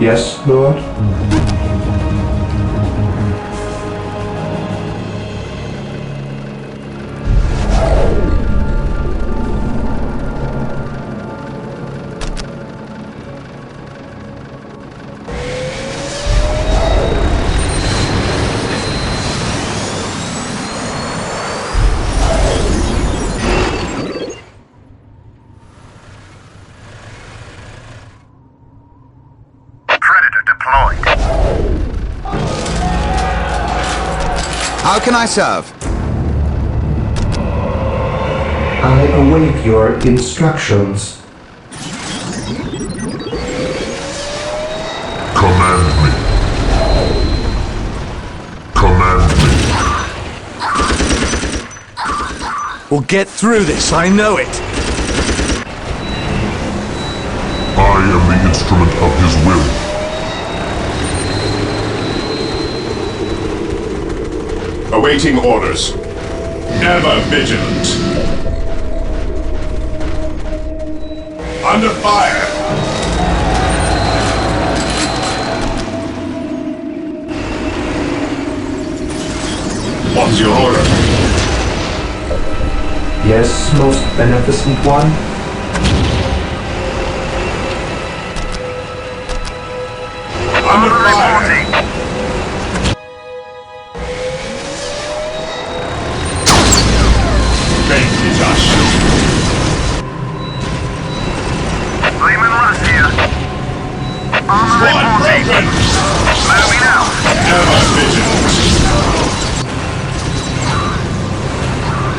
Yes, Lord. Predator deployed. How can I serve? I await your instructions. Command me. Command me. We'll get through this, I know it. I am the instrument of his will. Awaiting orders. Ever vigilant. Under fire. What's your order? Yes, most beneficent one. Under fire! Faith is our shield. Lehman Russ here. Armor Squad reporting. broken! Moving out. Ever vigilant.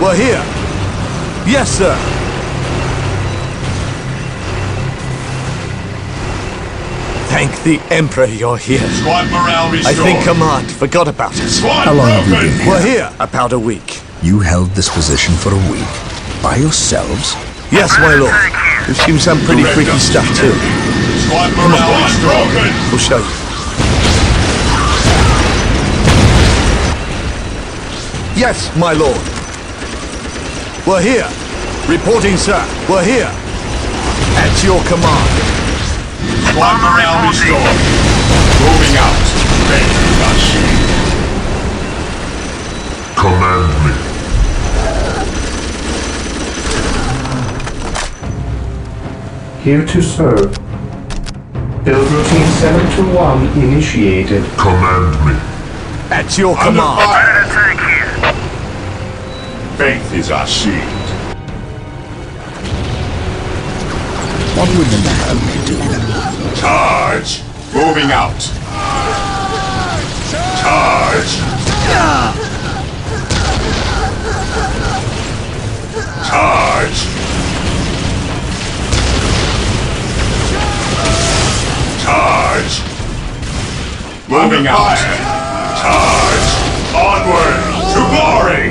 We're here. Yes, sir. Thank the Emperor you're here. Squad morale I restored. think Command forgot about us. Squad How long have you broken! been here? We're here. About a week. You held this position for a week. By yourselves? Yes, my lord. We've seen some pretty freaky stuff, too. Squad morale broken! We'll show you. Yes, my lord. We're here. Reporting, sir. We're here. At your command. Squad morale restored. Moving out. Faith is our shield. Command me. Here to serve. Build routine 721 initiated. Command me. At your Under command. fire! Predator tank here. Faith is our shield. What would the man do? Charge! Moving out. Charge! Charge! Charge! Moving out. Charge! Onward to glory!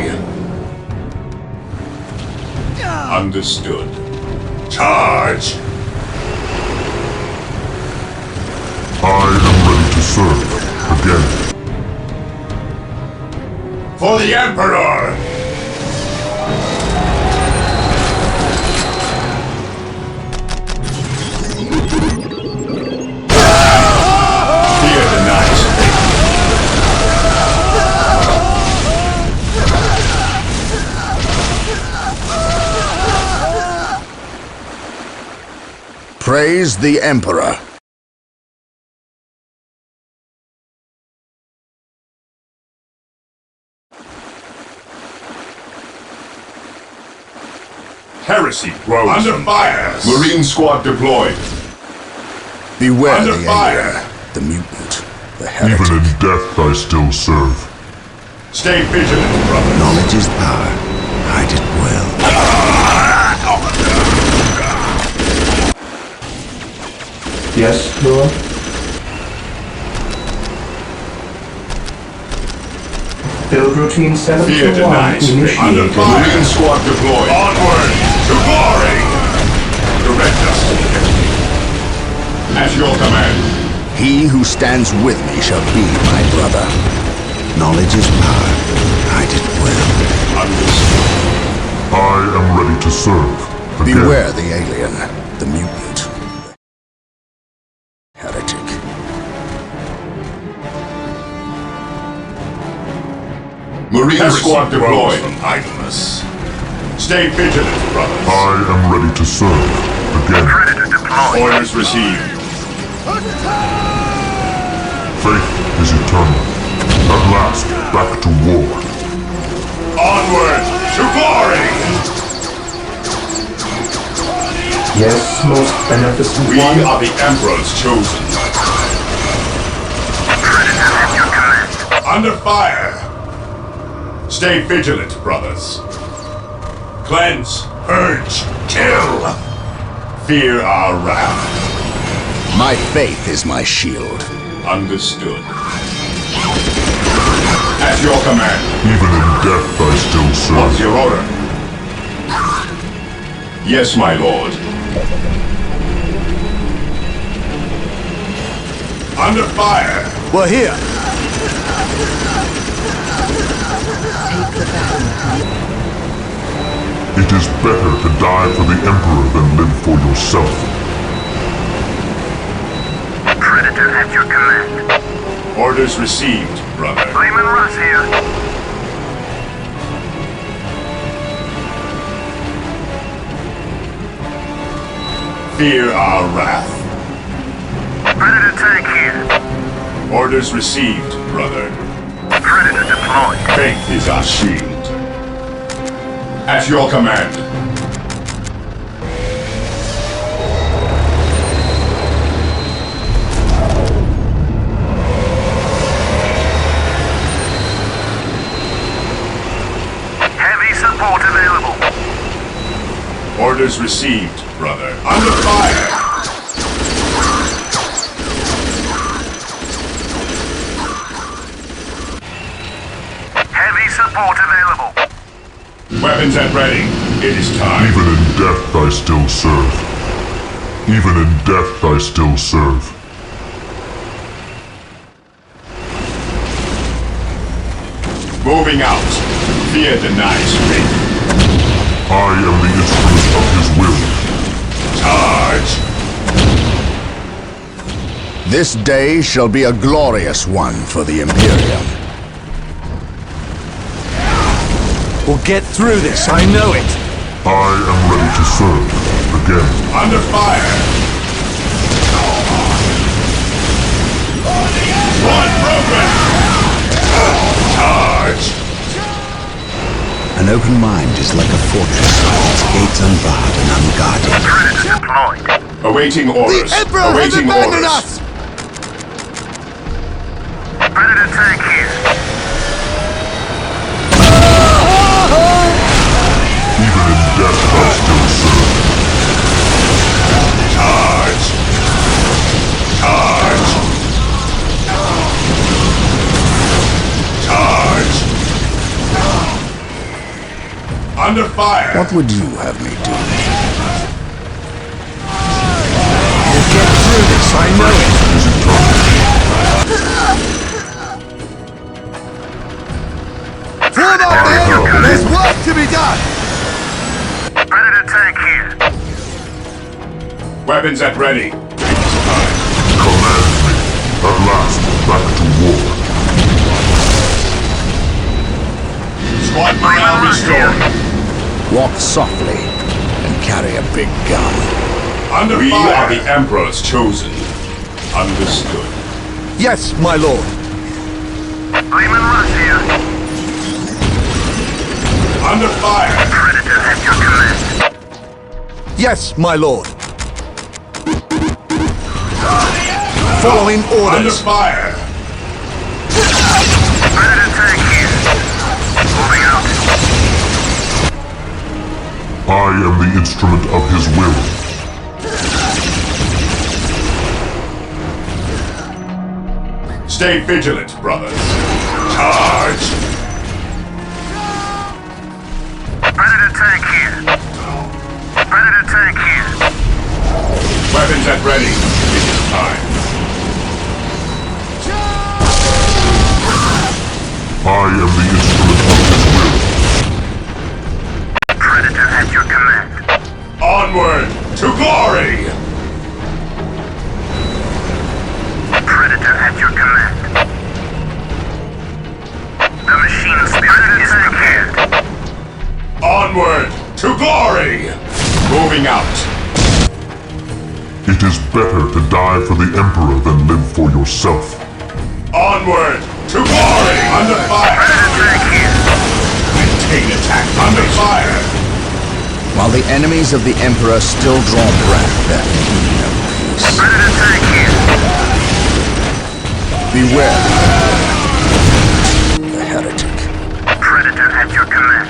Understood. Charge! I am ready to serve. Again. For the Emperor! Fear the night. Praise the Emperor. Heresy grows under fire. Marine squad deployed. Beware Under the fire. alien, the mutant, the Even heretic. in death I still serve. Stay vigilant, brother. Knowledge is power. Hide it well. Yes, Lord. Build routine Fear 721 denied. Under initiated. fire. Marine squad deployed. Onward to glory. Direct us. At your command. He who stands with me shall be my brother. Knowledge is power. Hide it well. Understood. I am ready to serve. Again. Beware the alien, the mutant, the heretic. Marine Heresy squad grows deployed. from idleness. Stay vigilant, brothers. I am ready to serve. Again. Predator deployed. Orders received. Faith is eternal. At last, back to war. Onward to glory. Yes, most beneficent We one. are the Emperor's chosen. Predator at your command. Under fire. Stay vigilant, brothers. Cleanse, purge, kill. Fear our wrath. My faith is my shield. Understood. At your command. Even in death I still What's serve. your order? Yes, my lord. Under fire. We're here. It is better to die for the Emperor than live for yourself. Predator at your command. Orders received, brother. Lehman Russ here. Fear our wrath. Predator tank here. Orders received, brother. Predator deployed. Faith is our shield. At your command. Heavy support available. Orders received, brother. Under fire! Heavy support available. Weapons at ready. It is time. Even in death I still serve. Even in death I still serve. Moving out. Fear denies faith. I am the instrument of his will. Charge! This day shall be a glorious one for the Imperium. We'll get through this, I know it. I am ready to serve. Again. Under fire! One broken! Charge! An open mind is like a fortress, its gates unbarred and unguarded. Predator deployed. Awaiting orders. The Emperor has Awaiting abandoned orders. us! Predator tank here. Even in death I still serve. Charge! Charge! Charge! Under fire! What would you have me do? We'll get through this, I know it. Form up, men! There's work to be done! Predator tank here. Weapons at ready. Command me. At last, back to war. Squad morale restored. Walk softly and carry a big gun. Under fire. We are the Emperor's chosen. Understood. Yes, my lord. Lehman Russ here. Under fire. Predator at your command. Yes, my lord. Following Under orders. fire. Predator tank here. Moving out. I am the instrument of his will. Stay vigilant, brothers. Charge! Predator tank here. Predator tank here. Weapons at ready. It is time. I am the instrument of his will. Predator at your command. Onward to glory! Predator at your command. The machine spirit is prepared. Onward to glory! Moving out. It is better to die for the Emperor than live for yourself. Onward to glory! Under fire! Predator tank here. Maintain attack. Under fire! While the enemies of the Emperor still draw breath, there can be no peace. Predator tank here. Beware the heretic. Predator at your command.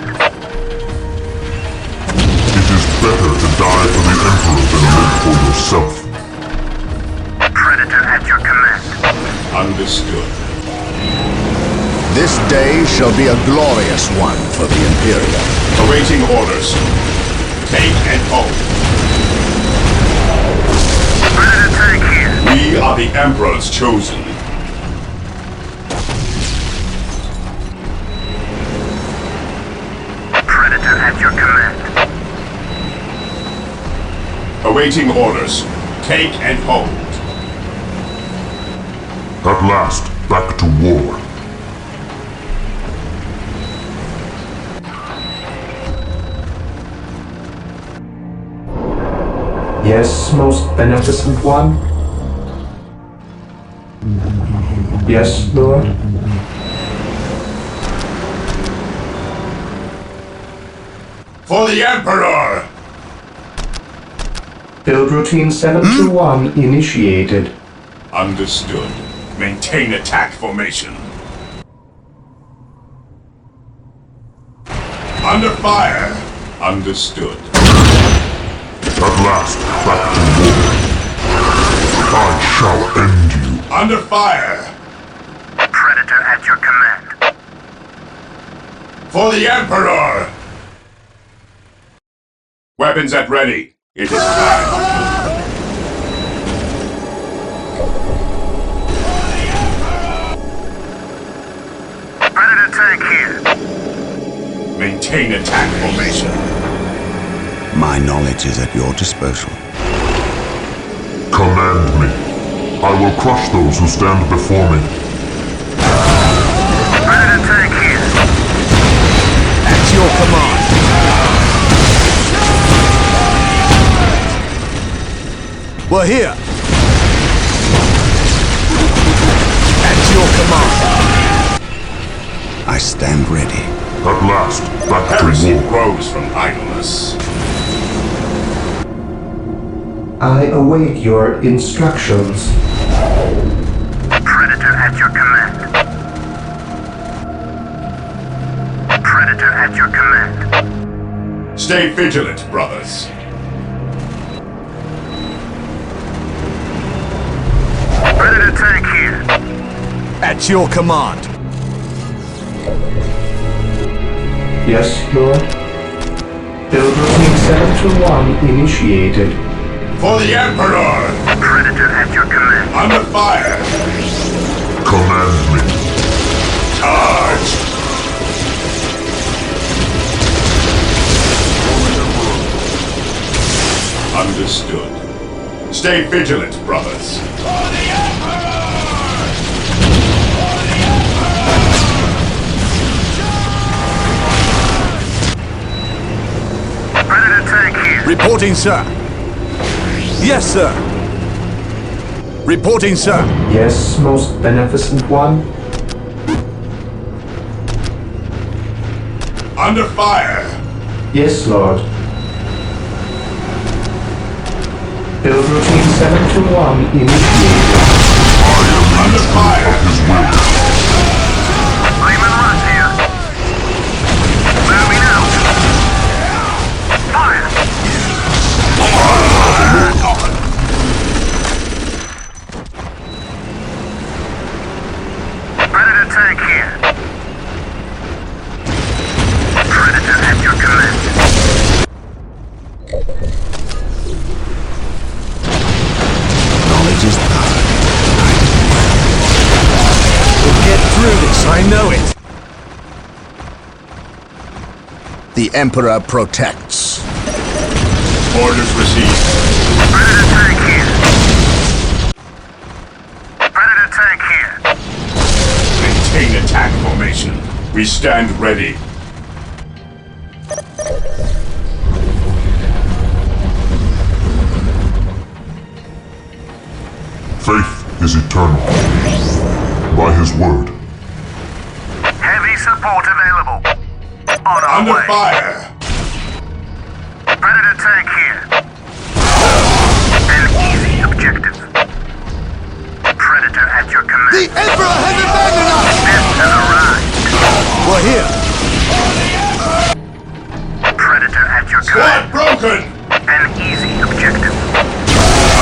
It is better to die for the Emperor than live for yourself. Predator at your command. Understood. This day shall be a glorious one for the Imperium. Awaiting orders. Take and hold. Predator tank here. We are the Emperor's chosen. Predator at your command. Awaiting orders. Take and hold. At last, back to war. Yes, most beneficent one. Yes, Lord. For the Emperor! Build routine 721 initiated. Understood. Maintain attack formation. Under fire! Understood. At last, back to war. I shall end you. Under fire! Predator at your command. For the Emperor! Weapons at ready. It is time. Predator tank here. Maintain attack formation. My knowledge is at your disposal. Command me. I will crush those who stand before me. Predator tank here. At your command. We're here. At your command. I stand ready. At last, back Heresy to war. grows from idleness. I await your instructions. Predator at your command. Predator at your command. Stay vigilant, brothers. Predator tank here. At your command. Yes, Lord. Build routine 721 initiated. For the Emperor! Predator at your command. Under fire! Command me. Charge! Understood. Stay vigilant, brothers. For the Emperor! Predator tank here. Reporting, sir. Yes, sir. Reporting, sir. Yes, most beneficent one. Under fire! Yes, Lord. Build routine 721 initiated. Under fire! His will. I'm in rush here. Moving out. Fire. Predator tank here. Predator at your command. Knowledge is power. We'll get through this, I know it. The Emperor protects. Orders received. Predator tank here. Predator tank here. Maintain attack formation. We stand ready. Faith is eternal. By his word. Heavy support available. On our Under way. fire! Predator tank here. An easy objective. Predator at your command. The Emperor has abandoned us! Death has arrived. We're here. Predator at your Squad command. broken! An easy objective.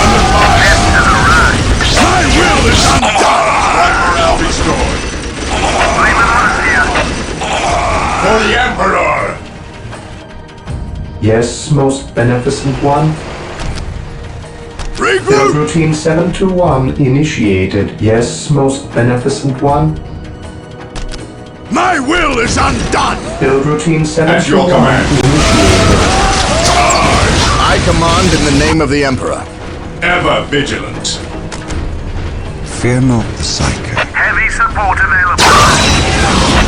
Under fire! Death has arrived. My will is undone! Squad morale restored. I'm in rush here. For the Emperor! Yes, most beneficent one. Build Regroup! routine 721 initiated. Yes, most beneficent one. My will is undone! Build routine At 721 your command. initiated. I command in the name of the Emperor. Ever vigilant. Fear not the Psyker. Heavy support available.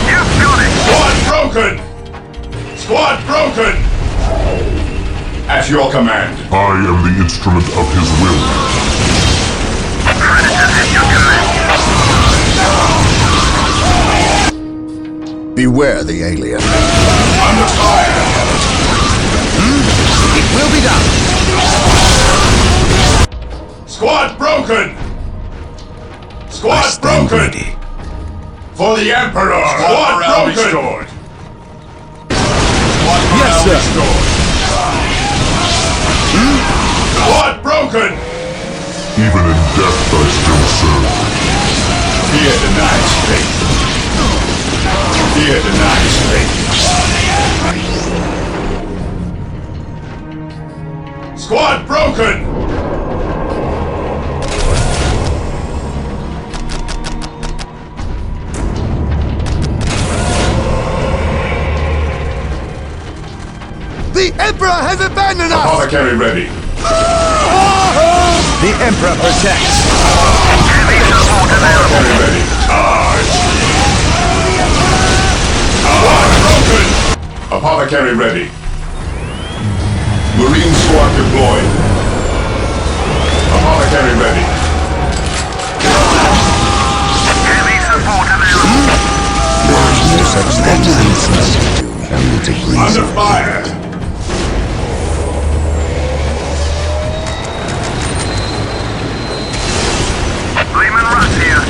You've got it. Squad broken! Squad broken! At your command. I am the instrument of his will. Predators at your command. Beware the alien. Under fire. It will be done. Squad broken. I Squad stand broken. ready. For the Emperor. Squad broken. Restored. Yes, sir. Restored. Squad broken. Even in death I still serve. Fear denies faith. Fear denies faith. Squad broken. The Emperor has abandoned us! Apothecary ready. The Emperor protects. Heavy support available. Apothecary ready. Charge. Squad broken. Apothecary ready. Marine squad deployed. Apothecary ready. Heavy support available. No such thing as substitute. Only degrees Under of fire. Lehman Russ here.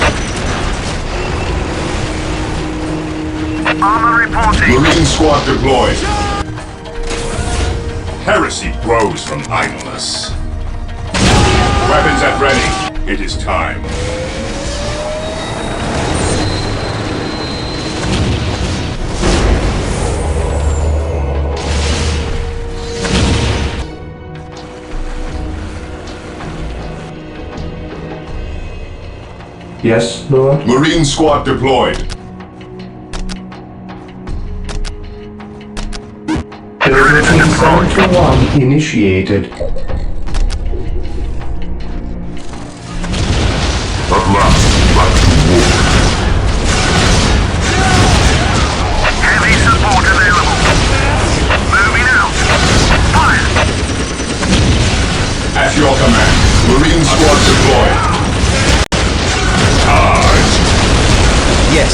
Armor reporting. Marine squad deployed. Heresy grows from idleness. Weapons at ready. It is time. Yes, Lord? Marine squad deployed. Build routine 721 initiated. At last, back to war. Heavy support available. Moving out. Fire. At your command. Marine squad deployed. Charge. Yes.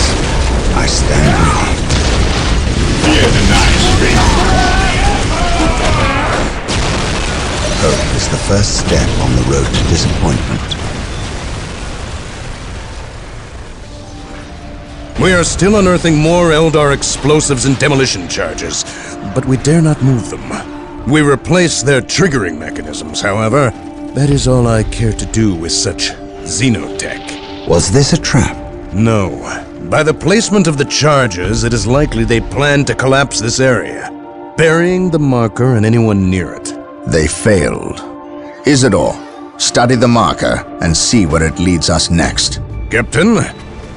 I stand ready. Fear denies faith. Hope is the first step on the road to disappointment. We are still unearthing more Eldar explosives and demolition charges, but we dare not move them. We replace their triggering mechanisms, however. That is all I care to do with such xenotech. Was this a trap? No. By the placement of the charges, it is likely they plan to collapse this area, burying the marker and anyone near it. They failed. Isidore, study the marker and see where it leads us next. Captain,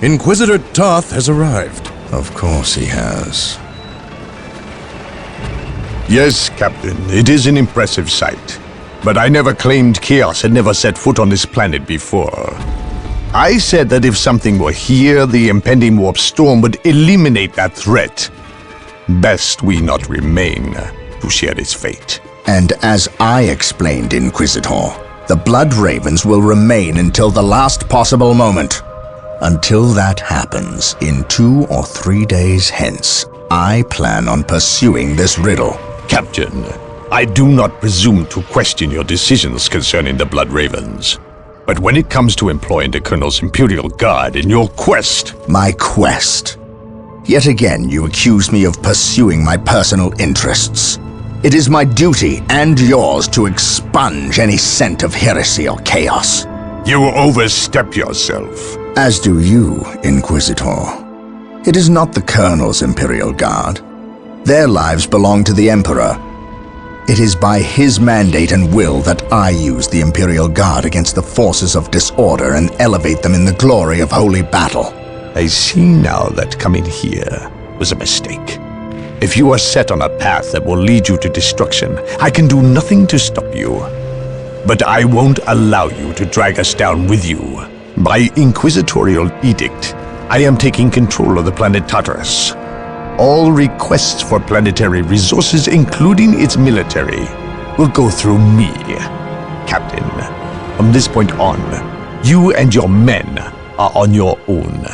Inquisitor Toth has arrived. Of course he has. Yes, Captain, it is an impressive sight. But I never claimed Chaos had never set foot on this planet before. I said that if something were here, the impending warp storm would eliminate that threat. Best we not remain to share its fate. And as I explained, Inquisitor, the Blood Ravens will remain until the last possible moment. Until that happens, in 2 or 3 days hence, I plan on pursuing this riddle. Captain, I do not presume to question your decisions concerning the Blood Ravens. But when it comes to employing the Colonel's Imperial Guard in your quest... My quest? Yet again you accuse me of pursuing my personal interests. It is my duty and yours to expunge any scent of heresy or chaos. You overstep yourself. As do you, Inquisitor. It is not the Colonel's Imperial Guard. Their lives belong to the Emperor. It is by his mandate and will that I use the Imperial Guard against the forces of disorder and elevate them in the glory of holy battle. I see now that coming here was a mistake. If you are set on a path that will lead you to destruction, I can do nothing to stop you. But I won't allow you to drag us down with you. By inquisitorial edict, I am taking control of the planet Tartarus. All requests for planetary resources, including its military, will go through me. Captain, from this point on, you and your men are on your own.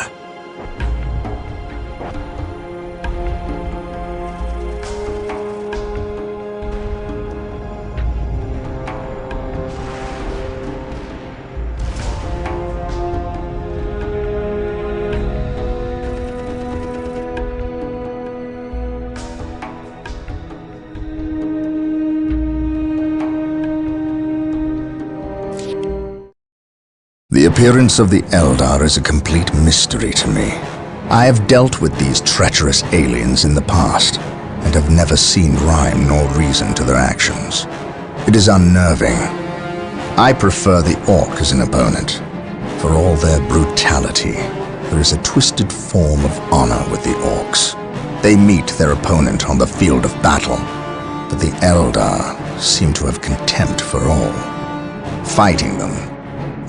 The appearance of the Eldar is a complete mystery to me. I have dealt with these treacherous aliens in the past, and have never seen rhyme nor reason to their actions. It is unnerving. I prefer the Orc as an opponent. For all their brutality, there is a twisted form of honor with the Orcs. They meet their opponent on the field of battle, but the Eldar seem to have contempt for all. Fighting them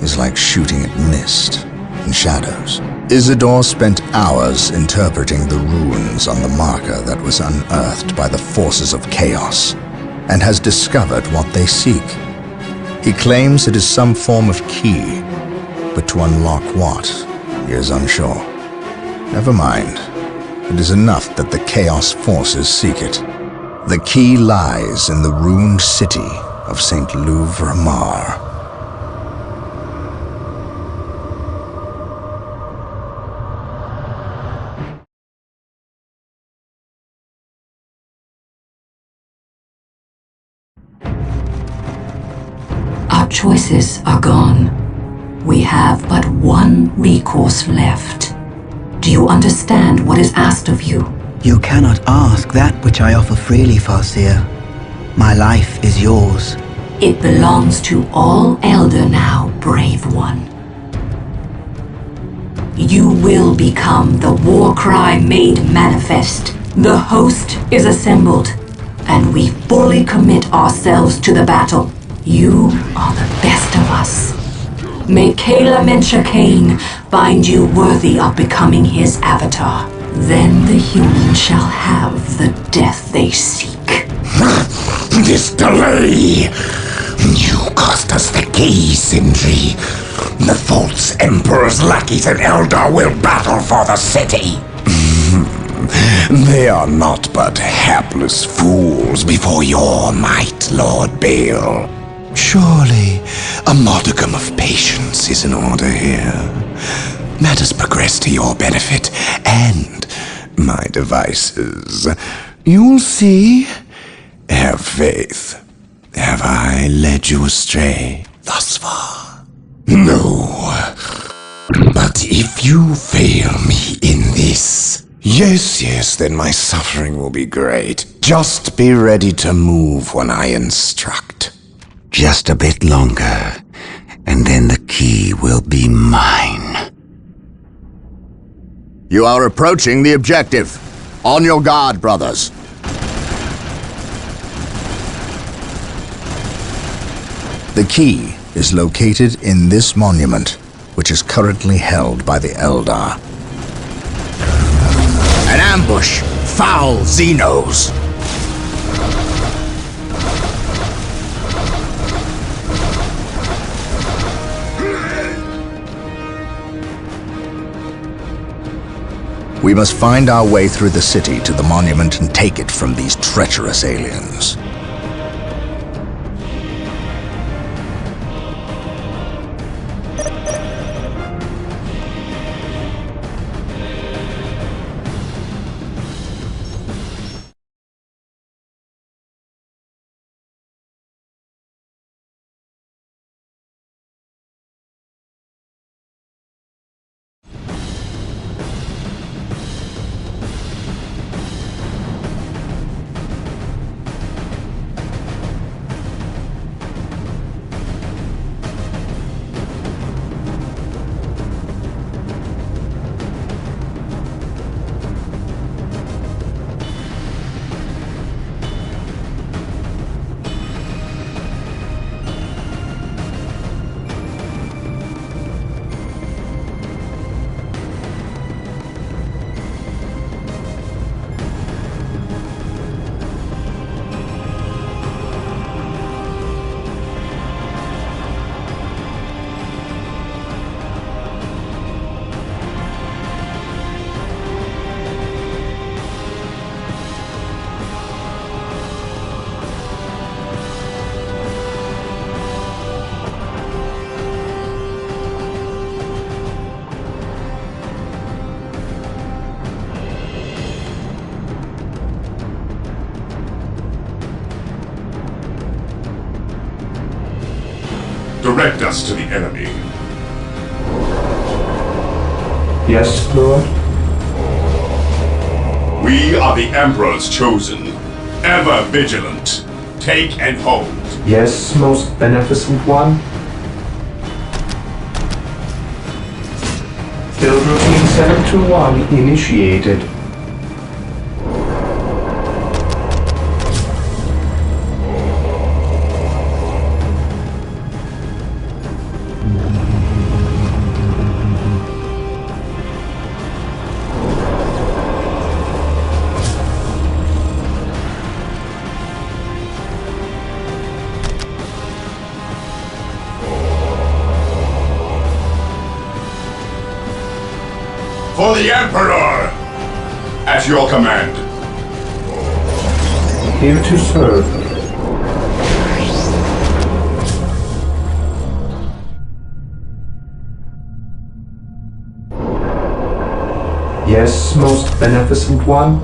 is like shooting at mist and shadows. Isidore spent hours interpreting the runes on the marker that was unearthed by the forces of chaos, and has discovered what they seek. He claims it is some form of key, but to unlock what, he is unsure. Never mind. It is enough that the chaos forces seek it. The key lies in the ruined city of St. Louvre-Mar. Choices are gone. We have but one recourse left. Do you understand what is asked of you? You cannot ask that which I offer freely, Farseer. My life is yours. It belongs to all Elder now, brave one. You will become the war cry made manifest. The host is assembled, and we fully commit ourselves to the battle. You are the best of us. May Kala Mencha Kane find you worthy of becoming his avatar. Then the humans shall have the death they seek. This delay! You cost us the key, Sindri. The false Emperor's lackeys and Eldar will battle for the city. They are not but hapless fools before your might, Lord Bale. Surely, a modicum of patience is in order here. Let us progress to your benefit and my devices. You'll see. Have faith. Have I led you astray thus far? No. But if you fail me in this... Yes, then my suffering will be great. Just be ready to move when I instruct. Just a bit longer, and then the key will be mine. You are approaching the objective. On your guard, brothers. The key is located in this monument, which is currently held by the Eldar. An ambush! Foul Xenos! We must find our way through the city to the monument and take it from these treacherous aliens. Direct us to the enemy. Yes, Lord? We are the Emperor's chosen. Ever vigilant. Take and hold. Yes, most beneficent one? Build routine 721 initiated. For the Emperor! At your command. Here to serve. Yes, most beneficent one?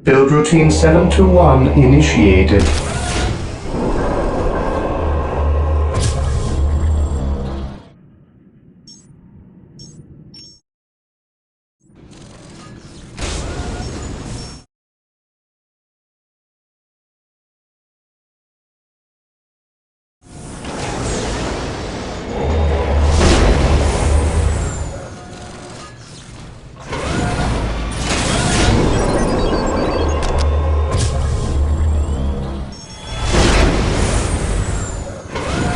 Build routine 721 initiated.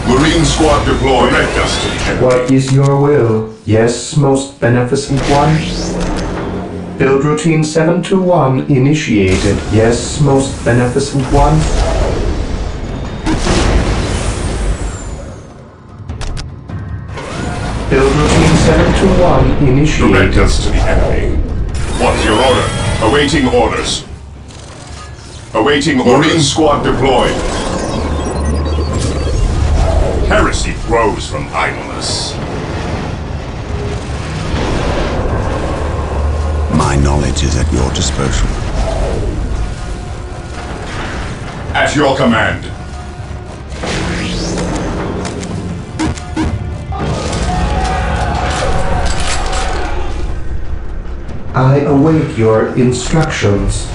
Marine squad deployed. Direct us to the enemy. What is your will? Yes, most beneficent one? Build routine 721 initiated. Yes, most beneficent one? Build routine 721 Direct initiated. us to the enemy. What's your order? Awaiting orders. Awaiting Marine squad deployed. Heresy grows from idleness. My knowledge is at your disposal. At your command. I await your instructions.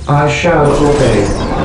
I shall obey.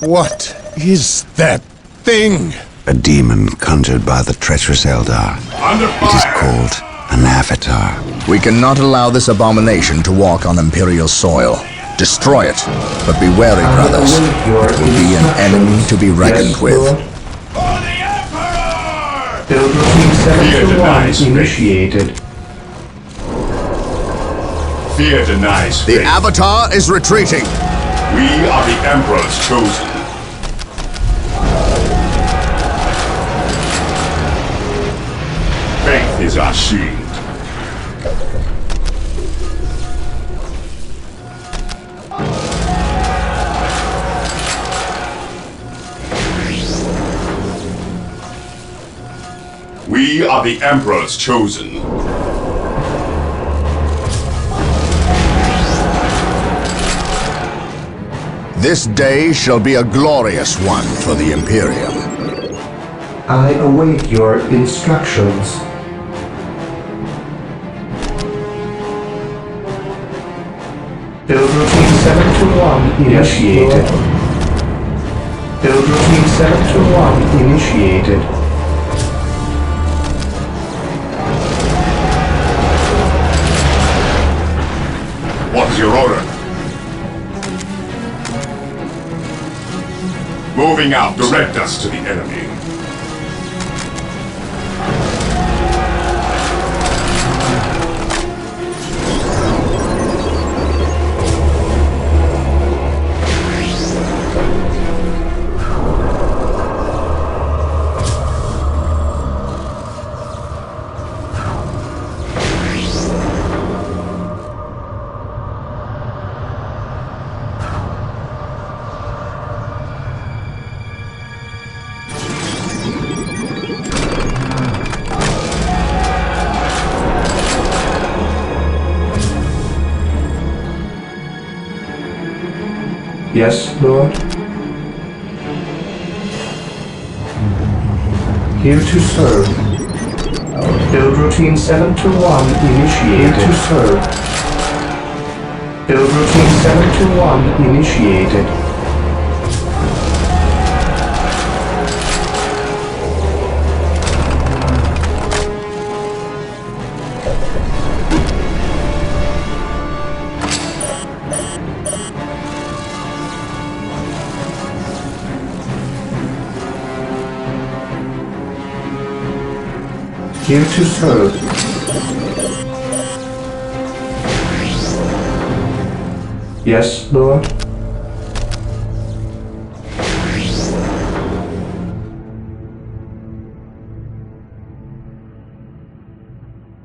What is that thing? A demon conjured by the treacherous Eldar. Under It is fire! called an avatar. We cannot allow this abomination to walk on Imperial soil. Destroy it, but be wary, brothers. await your It will be an enemy to be reckoned Yes, with. Lord. For the Emperor! Build routine Fear 721 denies faith. initiated. Fear denies The faith. Avatar is retreating. We are the Emperor's chosen. Faith is our shield. We are the Emperor's chosen. This day shall be a glorious one for the Imperium. I await your instructions. Build routine 721 initiated. Build routine 721 initiated. What is your order? Moving out, direct us to the enemy. Yes, Lord. Here to serve. Build routine 721 initiated. Here to serve. Build routine 721 initiated. Here to serve. Yes, Lord.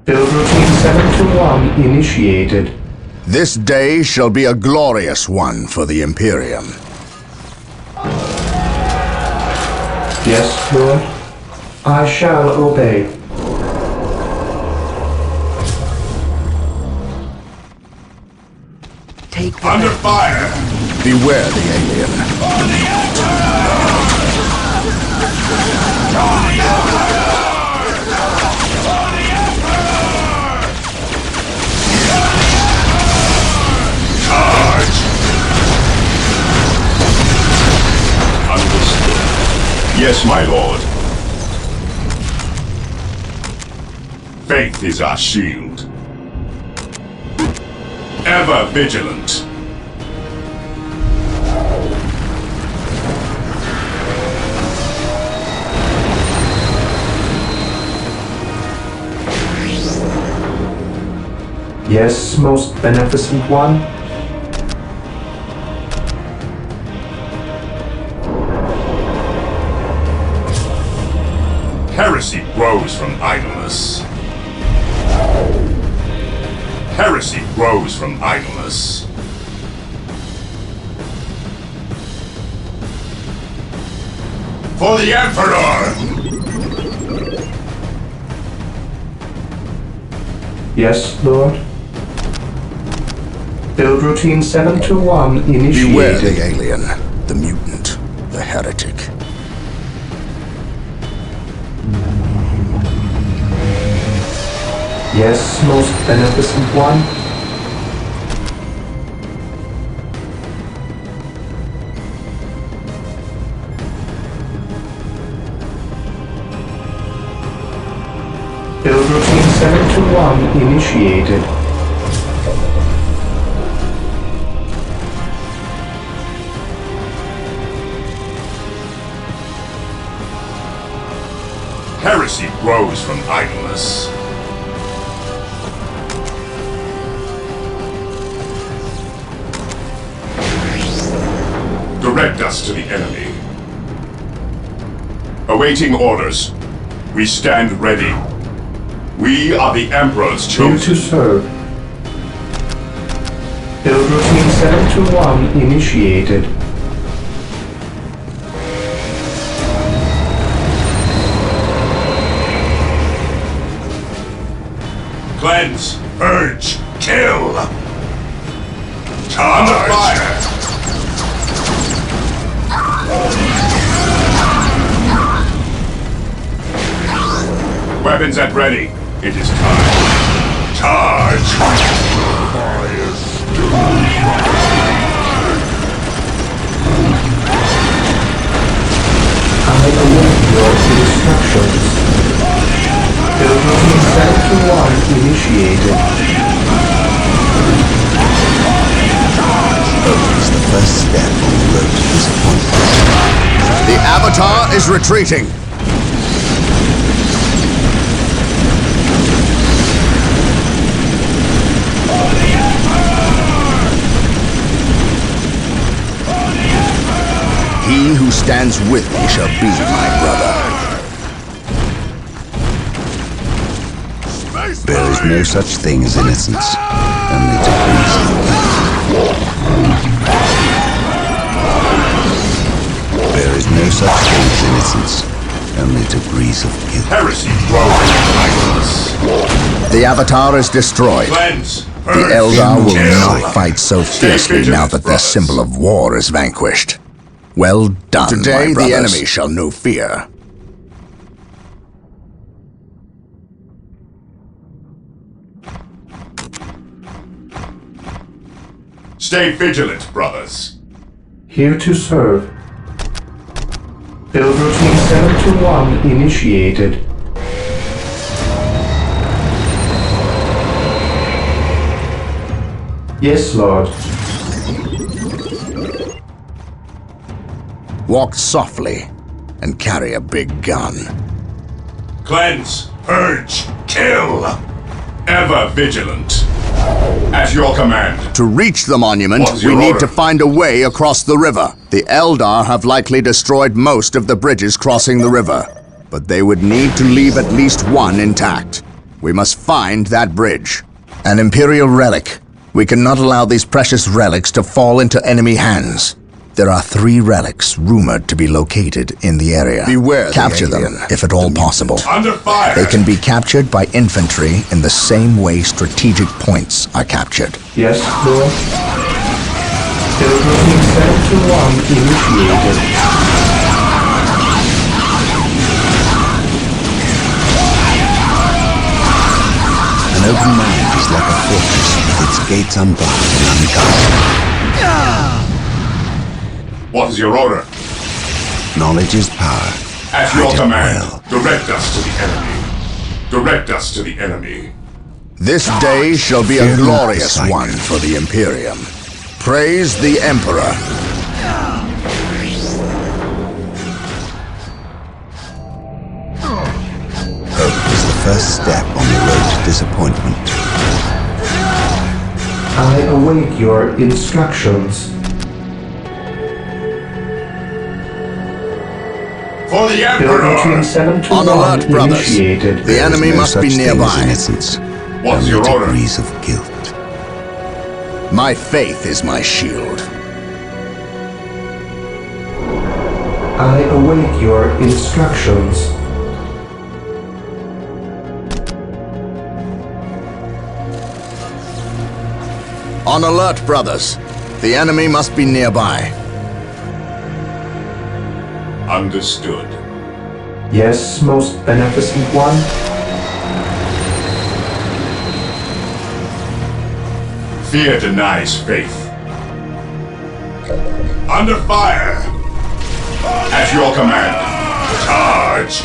Build routine 721 initiated. This day shall be a glorious one for the Imperium. Yes, Lord. I shall obey. Under fire! Beware the alien. Charge! Understood. Yes, my lord. Faith is our shield. Ever vigilant. Yes, most beneficent one. Heresy grows from idleness. Heresy grows from idleness. For the Emperor! Yes, Lord. Build routine 721 initiated. Beware the alien, the mutant, the heretic. Yes, most beneficent one. Build routine 721 initiated. Heresy grows from idleness. Direct us to the enemy. Awaiting orders. We stand ready. We are the Emperor's Here chosen. to serve. Build routine 721 initiated. Cleanse, purge, kill. Charge. Under fire. Weapons at ready. It is time. Charge. I await your instructions. Build routine 721 initiated. Hope is the first step on the road to disappointment. The Avatar is retreating. He who stands with me shall be my brother. There is no such thing as innocence, only degrees of guilt. There is no such thing as innocence, only degrees of guilt. Heresy grows from idleness. The Avatar is destroyed. Cleanse, The purge, Eldar will kill. not fight so fiercely now that their symbol of war is vanquished. Well done, Today my the brothers. enemy shall know fear. Stay vigilant, brothers. Here to serve. Build routine 721 initiated. Yes, Lord. Walk softly and carry a big gun. Cleanse, purge, kill. Ever vigilant. At your command. To reach the monument, What's we your need order? to find a way across the river. The Eldar have likely destroyed most of the bridges crossing the river, but they would need to leave at least one intact. We must find that bridge. An Imperial relic. We cannot allow these precious relics to fall into enemy hands. There are 3 relics rumored to be located in the area. Beware the Capture them, alien. if at all possible. Under fire. They can be captured by infantry in the same way strategic points are captured. Yes, Lord. Build routine 721 initiated. An open mind is like a fortress with its gates unbarred and unguarded. What is your order? Knowledge is power. At your Hide it command. well. Direct us to the enemy. Direct us to the enemy. This day shall be a Fear not the glorious sight. one for the Imperium. Praise the Emperor. Hope is the first step on the road to disappointment. I await your instructions. For the Build routine Emperor. 721 On alert, brothers. initiated. The There is enemy no must such be thing nearby. as innocence, What's only your order? degrees of guilt. My faith is my shield. I await your instructions. On alert, brothers. The enemy must be nearby. Understood. Yes, most beneficent one. Fear denies faith. Under fire. At your command. Charge.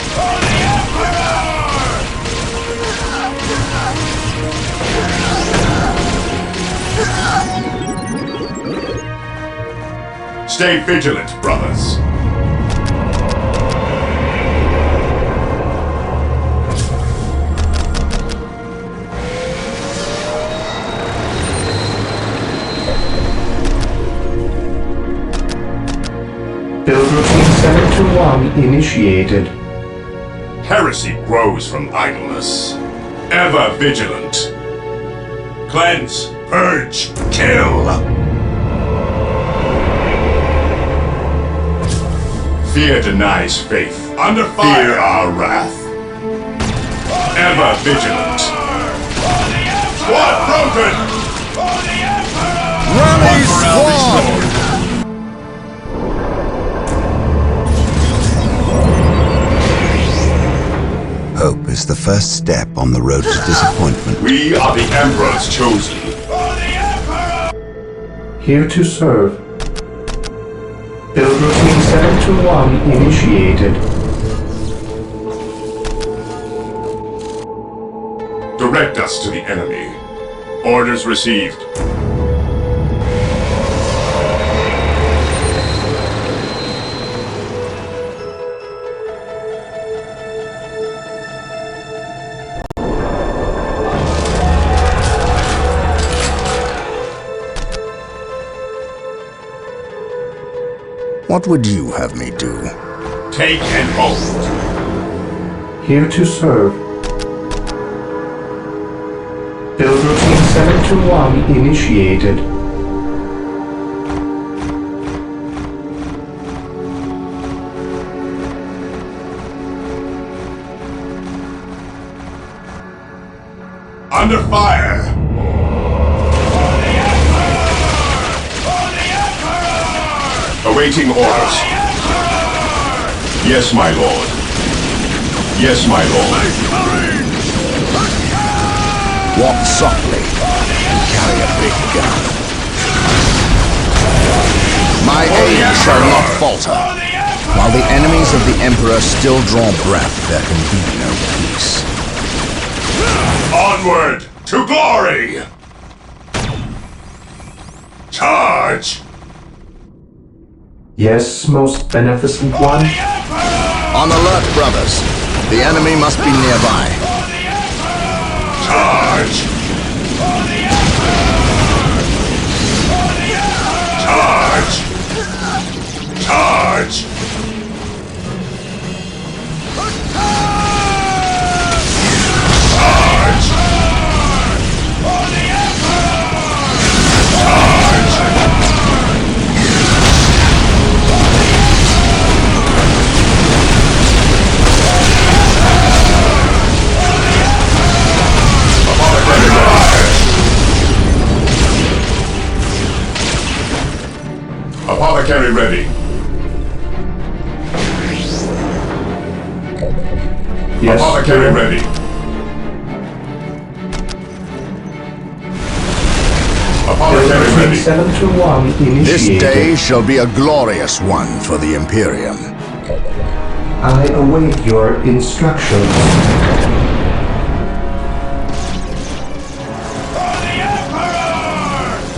Stay vigilant, brothers. Build routine 721 initiated. Heresy grows from idleness. Ever vigilant. Cleanse, purge, kill. Fear denies faith. Under fire. Fear our wrath. Ever vigilant. Squad broken! Rally squad! Hope is the first step on the road to disappointment. We are the Emperor's chosen. Here to serve. Build routine 721 initiated. Direct us to the enemy. Orders received. What would you have me do? Take and hold. Here to serve. Build routine 721 initiated. Under fire! Awaiting orders. Yes, my lord. Yes, my lord. Walk softly and carry a big gun. My aim shall not falter. While the enemies of the Emperor still draw breath, there can be no peace. Onward to glory! Charge! Yes, most beneficent one. On alert, brothers. The enemy must be nearby. Charge! Charge! Charge! Apothecary ready. Yes, Apothecary ready. Build Apothecary routine ready. 721 initiated. This day shall be a glorious one for the Imperium. I await your instructions.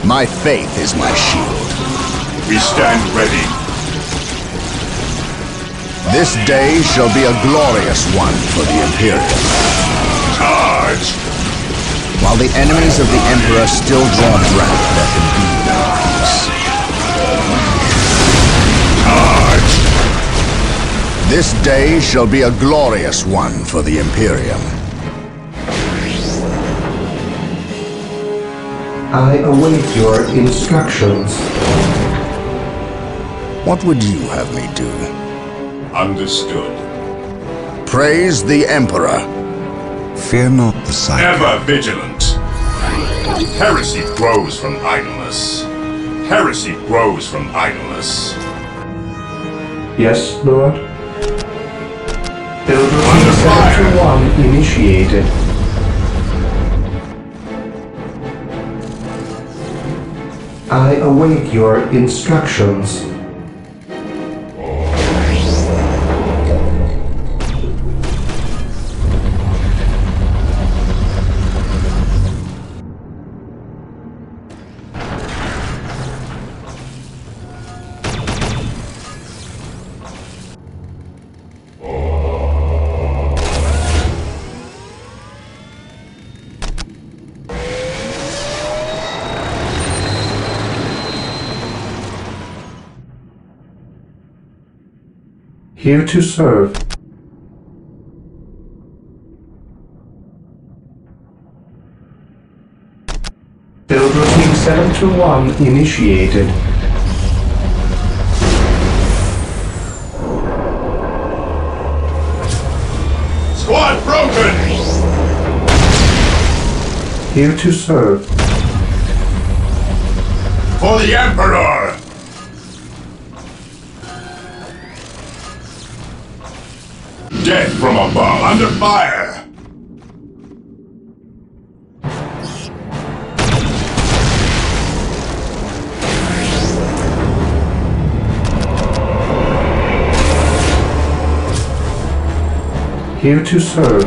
My faith is my shield. We stand ready. This day shall be a glorious one for the Imperium. Charge! While the enemies of the Emperor still draw breath, there can be no peace. Charge! This day shall be a glorious one for the Imperium. I await your instructions. What would you have me do? Understood. Praise the Emperor. Fear not the sight. Ever vigilant. Heresy grows from idleness. Heresy grows from idleness. Yes, Lord. Build routine 721 initiated. I await your instructions. Here to serve. Build routine 721 initiated. Squad broken! Here to serve. For the Emperor! Death from above, under fire! Here to serve.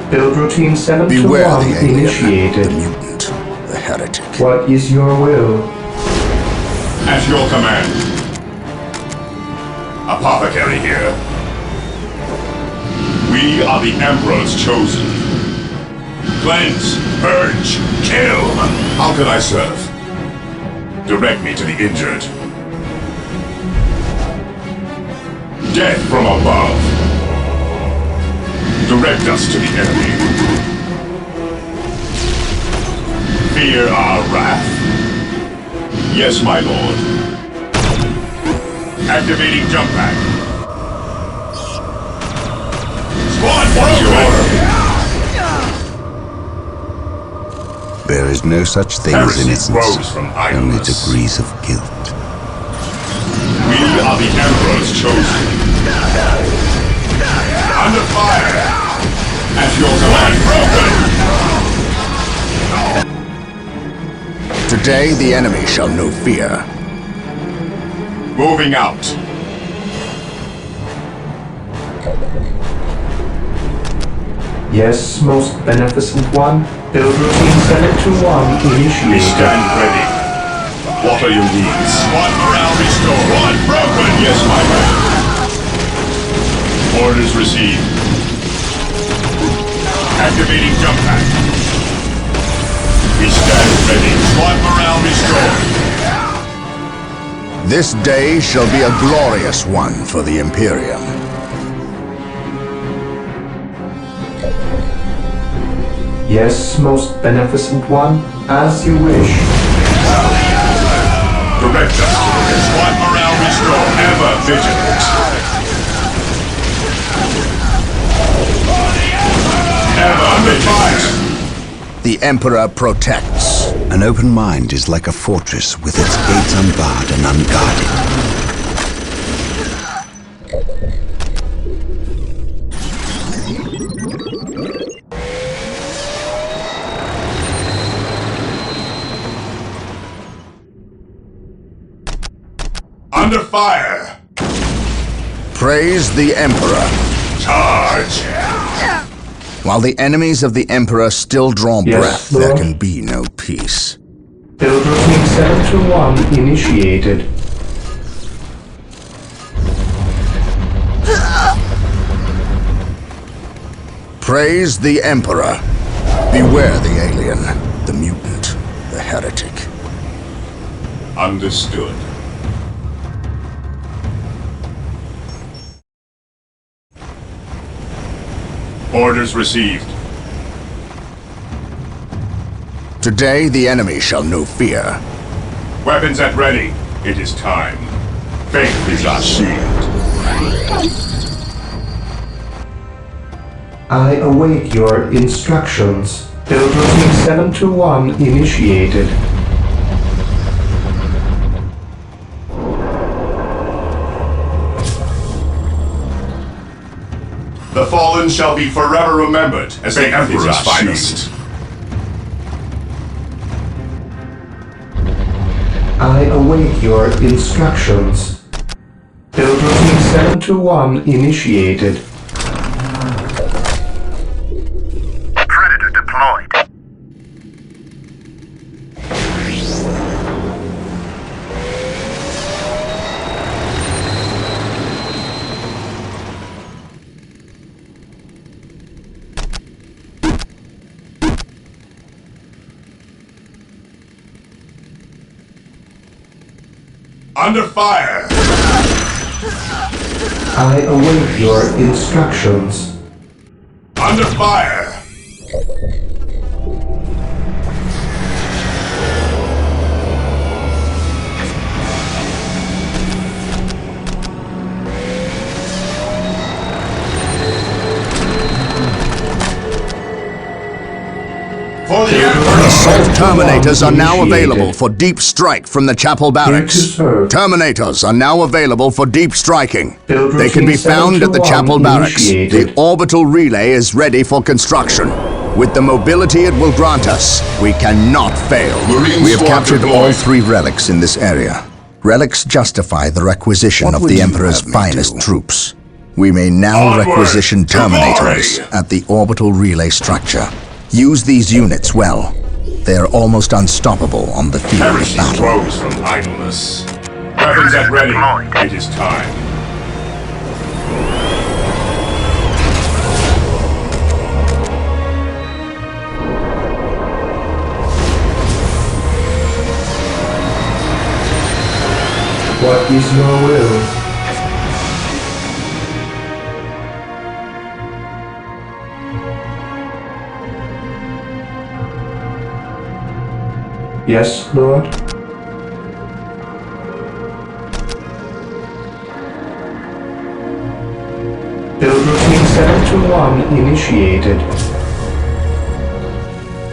Build routine Beware 721 the alien, initiated. the mutant, the heretic. What is your will? At your command. Apothecary here. We are the Emperor's chosen. Cleanse, purge, kill! How can I serve? Direct me to the injured. Death from above. Direct us to the enemy. Fear our wrath. Yes, my lord. Activating jump pack. Squad broken! There is no such thing as Heresy innocence, grows from only idleness. degrees of guilt. We are the Emperor's chosen. Under fire! At your command, broken! Today the enemy shall know fear. Moving out. Yes, most beneficent one. Build routine 721 We initiated. stand ready. What are your needs? Squad morale restored. Squad broken! Yes, my lord. Orders received. Activating jump pack. We stand ready. Squad morale restored. This day shall be a glorious one for the Imperium. Yes, most beneficent one. As you wish. Direct us to the squad morale restored. Ever vigilant. Ever vigilant. The Emperor protects. An open mind is like a fortress with its gates unbarred and unguarded. Under fire! Praise the Emperor. Charge! While the enemies of the Emperor still draw Yes, breath, there Lord. can be no peace. Build routine 721 initiated. Praise the Emperor. Beware the alien, the mutant, the heretic. Understood. Orders received. Today the enemy shall know fear. Weapons at ready. It is time. Faith is our shield. I await your instructions. Build routine 721 initiated. The fallen shall be forever remembered as the Emperor's finest. I await your instructions. Build routine 721 initiated. Predator deployed. Under fire! I await your instructions. Under fire! For the Emperor! Assault Terminators are now Initiated. available for deep strike from the Chapel Barracks. serve. Terminators are now available for deep striking. Build They can be routine found at the 721 Chapel Barracks. initiated. The orbital relay is ready for construction. With the mobility it will grant us, we cannot fail. Marine We have squad captured deployed. all 3 relics in this area. Relics justify the requisition What of would the you Emperor's have me finest do? troops. We may now Onward requisition to Terminators glory! at the orbital relay structure. Use these units well. They are almost unstoppable on the field of Heresy battle. grows from idleness. Weapons at ready. It is time. What is your will? Yes, Lord? Build routine 721 initiated.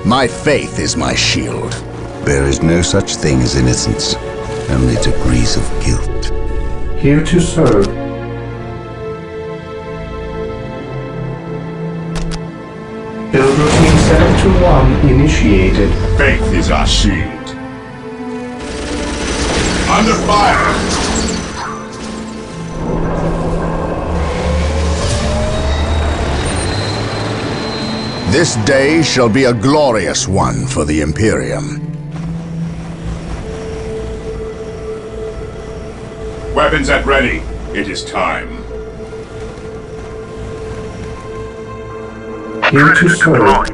My faith is my shield. There is no such thing as innocence, only degrees of guilt. Here to serve. Build routine 721 initiated. Faith is our shield. Under fire! This day shall be a glorious one for the Imperium. Weapons at ready. It is time. Here to serve.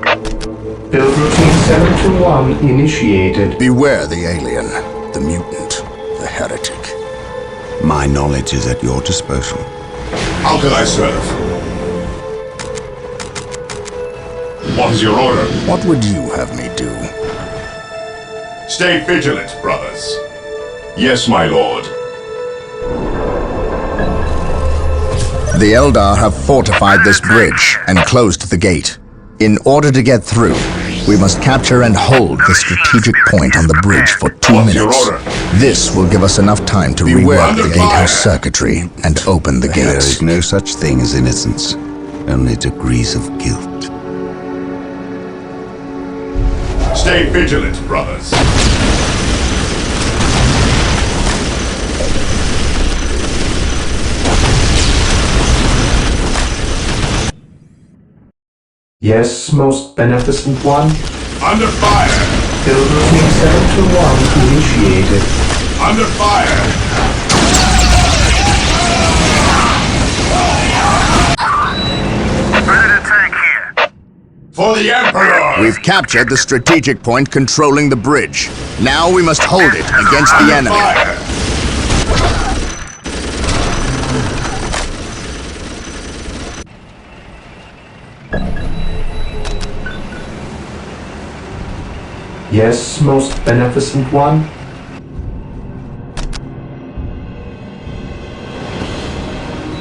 Build routine 721 initiated. Beware the alien, the mutant, the heretic. My knowledge is at your disposal. How can I serve? What is your order? What would you have me do? Stay vigilant, brothers. Yes, my lord. The Eldar have fortified this bridge and closed the gate. In order to get through, we must capture and hold the strategic point on the bridge for 2 What's your minutes. order? This will give us enough time to Beware rework under the fire. gatehouse circuitry and open the There gates. is no such thing as innocence, only degrees of guilt. Stay vigilant, brothers. Yes, most beneficent one. Under fire! Build routine 721 initiated. Under fire! Predator tank here. For the Emperor! We've captured the strategic point controlling the bridge. Now we must hold it against the Under enemy. fire! Yes, most beneficent one.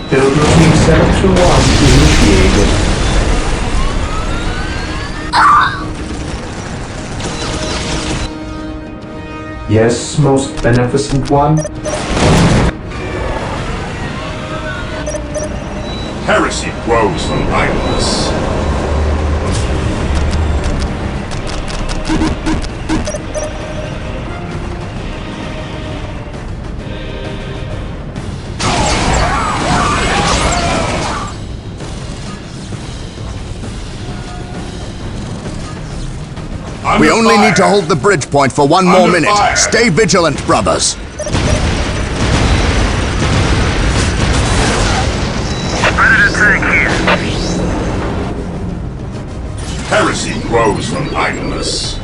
Build routine 721 initiated. Yes, most beneficent one. Heresy grows from idleness. We Under only fire. need to hold the bridge point for 1 more Under minute. fire. Stay vigilant, brothers. Predator tank here. Heresy grows from idleness.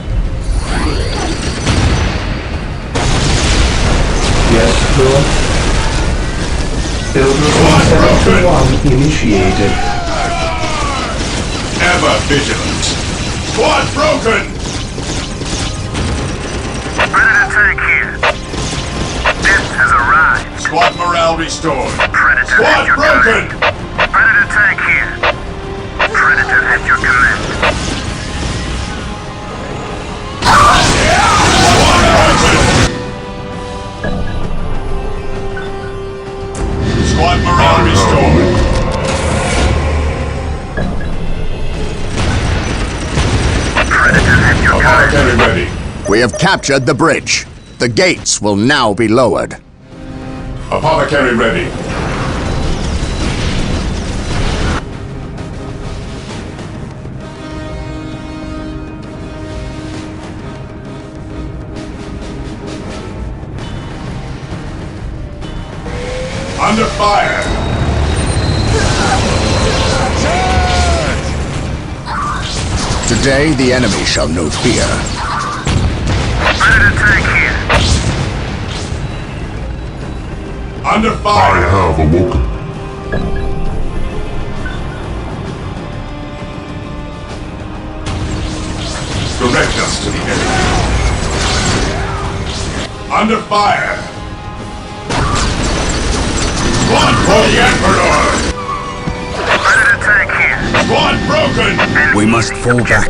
Yes, Lord. Build routine 721 initiated. Ever vigilant. Squad broken! Predator tank here. Death has arrived. Squad morale restored. Predator Squad at your broken! command. Predator tank here. Predator at your command. Squad morale restored. Predator at your command. Apothecary ready. We have captured the bridge. The gates will now be lowered. Apothecary ready. Under fire! Today the enemy shall know fear. Predator tank here. Under I fire! have awoken. Direct us to the enemy. Under fire! Squad for the Emperor! Predator tank here. Squad broken! We must fall back.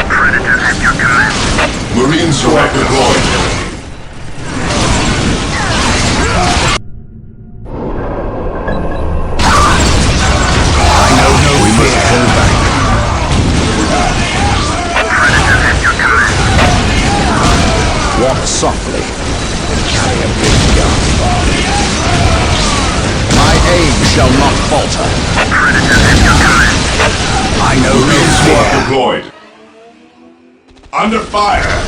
Predator at your command. Marine squad deployed. We must fall back. Predator at your command. Walk softly and carry a big gun. My aim shall not falter. Predator at your command. I know no Marine squad fear. deployed. Under fire!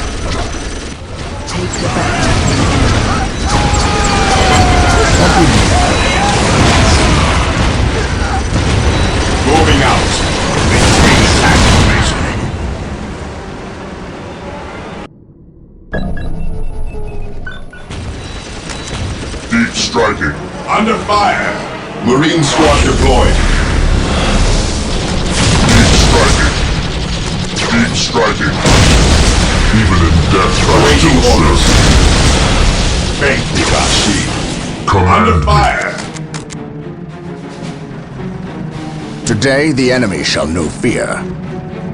Moving out. Maintain attack formation. Deep striking. Under fire. Marine squad deployed. Deep striking. Deep striking. Even in death, I Awaiting still orders. serve. Thank you, Gashi. Command Under me. fire. Today the enemy shall know fear.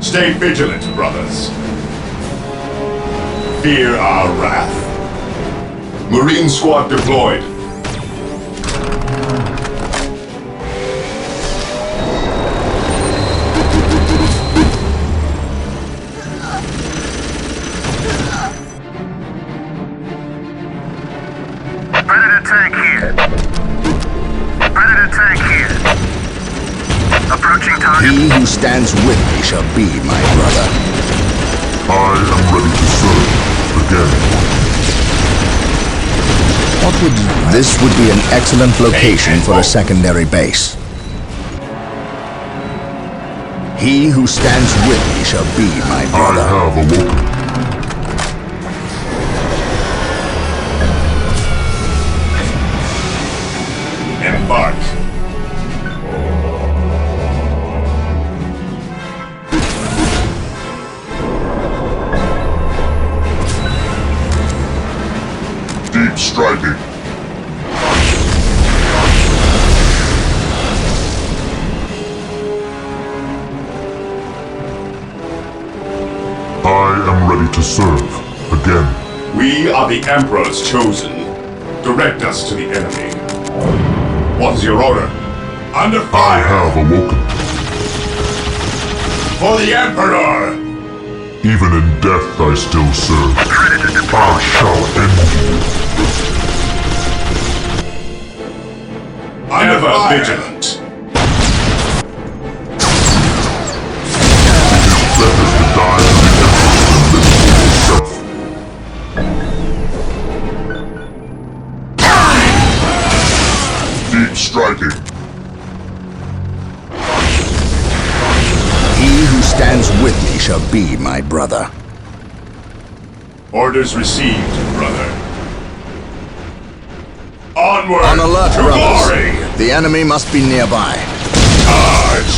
Stay vigilant, brothers. Fear our wrath. Marine squad deployed. Predator tank here. Predator tank here. Approaching target. He who stands with me shall be my brother. I am ready to serve. Again. This would be an excellent location for a secondary base. He who stands with me shall be my I brother. have awoken. Embark. Deep striking. I am ready to serve. Again. We are the Emperor's chosen. Direct us to the enemy. What is your order? Under I fire! have awoken. For the Emperor! Even in death I still serve. Predator I deployed. shall end you. Ever vigilant. Better to die to the Emperor than live for yourself. Deep striking. He who stands with me shall be my brother. Orders received, brother. Onward! On alert, to brothers. glory! The enemy must be nearby. Charge!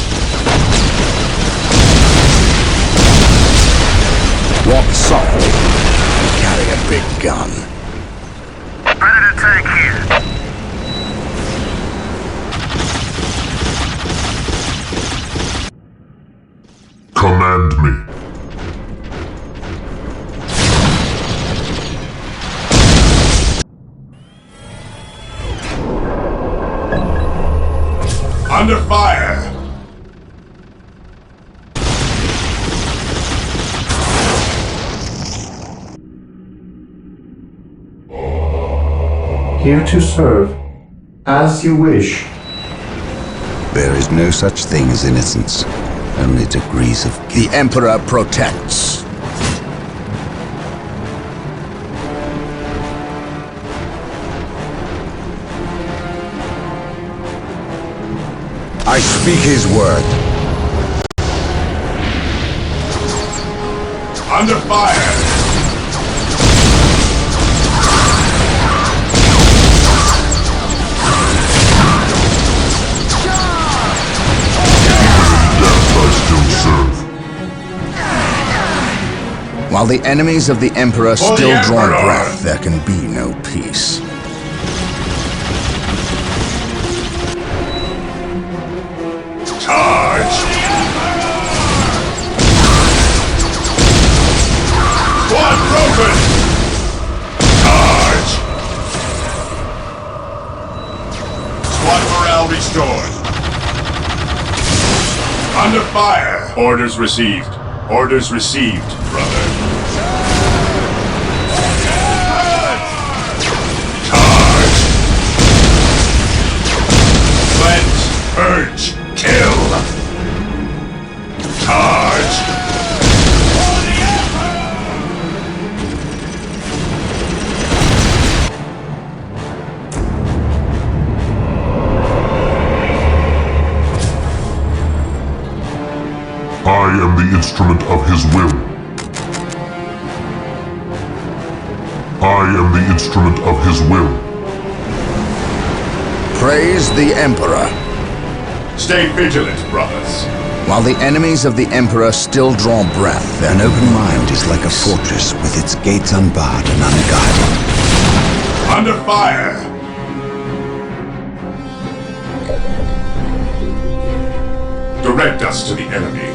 Walk softly. Carry a big gun. Predator tank here. Command me. Under fire! Here to serve. As you wish. There is no such thing as innocence, only degrees of guilt. The Emperor protects. I speak his word. Under fire! While the enemies of the Emperor For the still draw Emperor! breath, there can be no peace. Charge! Squad broken! Charge! Squad morale restored. Under fire! Orders received. Orders received, brother. Charge! Cleanse! Purge! Kill! Charge! I am the instrument of his will. I am the instrument of his will. Praise the Emperor. Stay vigilant, brothers. While the enemies of the Emperor still draw breath, An open mind is like a fortress with its gates unbarred and unguarded. Under fire! Direct us to the enemy.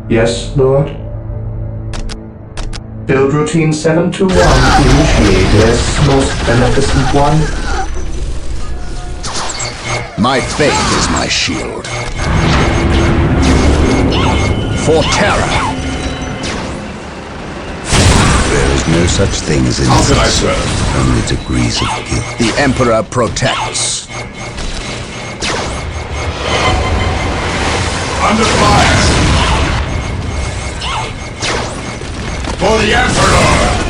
Yes, Lord? Build routine 721 initiated. Yes, most beneficent one. my faith is my shield. For terror. There is no such thing as How can I innocence, serve? only degrees of guilt. The Emperor protects. Under fire! For the Emperor!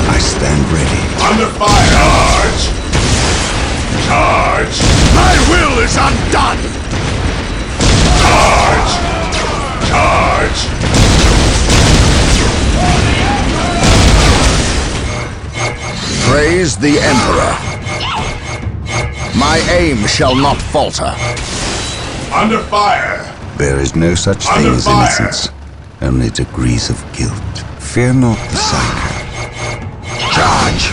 I stand ready. Under fire! Charge! Charge! My will is undone! Charge! Charge! Praise the Emperor. My aim shall not falter. Under fire! There is no such thing Under as fire. innocence, only degrees of guilt. Fear not the psycho. Charge!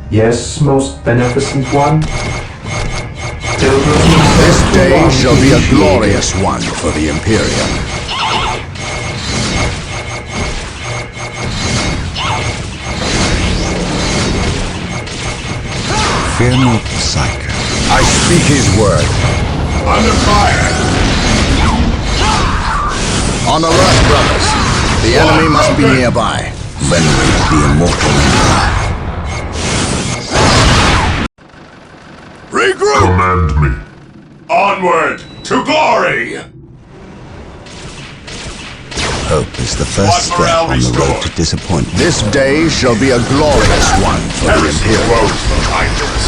Yes, most beneficent one. This day shall be a glorious one for the Imperium. Fear not the psycho. I speak his word. Under fire! On alert, brothers. The enemy must be nearby. Venerate the immortal emperor. Regroup! Command me. Onward to glory! Hope is the first step morale on the road restored. to disappointment. This day shall be a glorious one for the Heresy Imperium. grows behind us.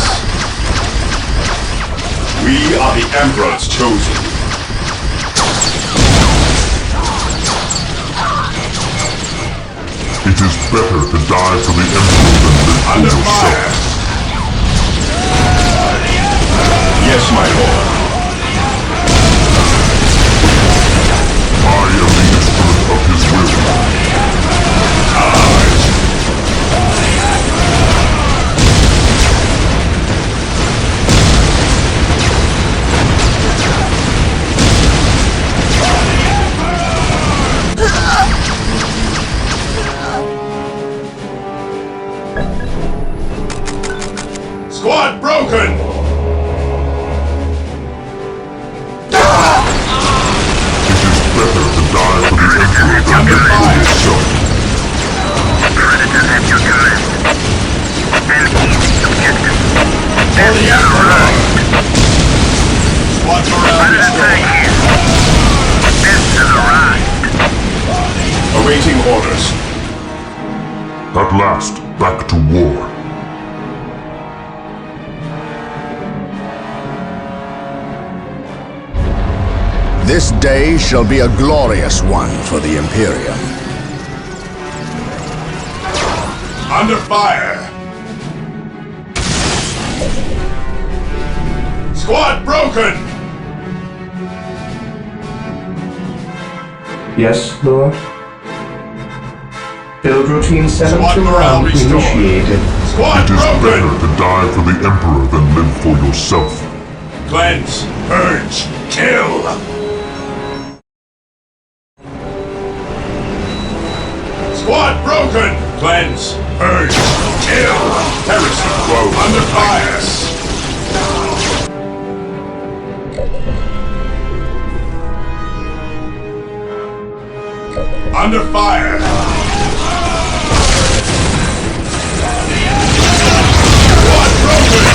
We are the Emperor's chosen. It is better to die for the Emperor than live for Under yourself. fire! Yes, my lord. I am the instrument of his will. Squad broken! It is better to die for the Emperor than live for yourself. Predator at your command. An easy objective. For the Emperor! Squad morale Predator restored. tank here. Death has arrived. Awaiting orders. At last, back to war. This day shall be a glorious one for the Imperium. Under fire! Squad broken! Yes, Lord? Build routine Squad morale 721 restored. initiated. Squad It is broken! better to die for the Emperor than live for yourself. Cleanse, purge, kill! Squad broken! Cleanse, purge, kill! Heresy grow under fire! Under fire! Squad broken!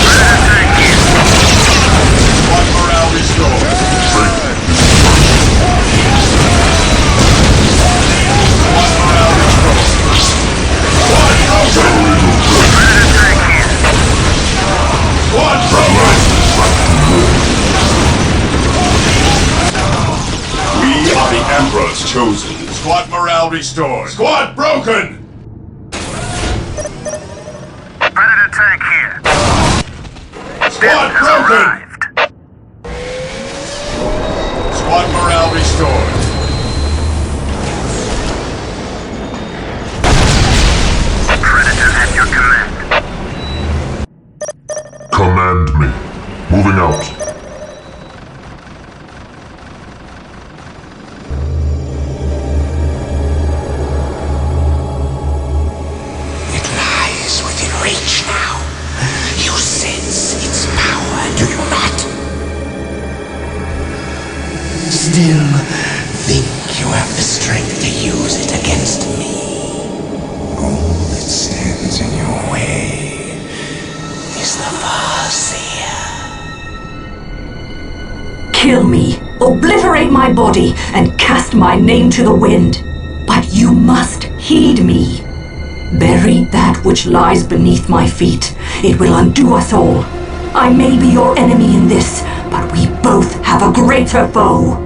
Squad morale restored. Squad morale restored. Squad broken! Squad broken! We are the Emperor's chosen. Squad morale restored. Squad broken! Predator tank here. Squad Death has broken! arrived. Squad morale restored. Predator at your command. Command me. Moving out. It lies within reach now. You sense its power, do you not? Still, think you have the strength to use it against me. All that stands in your way is the Farseer. Kill me, obliterate my body, and cast my name to the wind. But you must heed me. Bury that which lies beneath my feet. It will undo us all. I may be your enemy in this, but we both have a greater foe.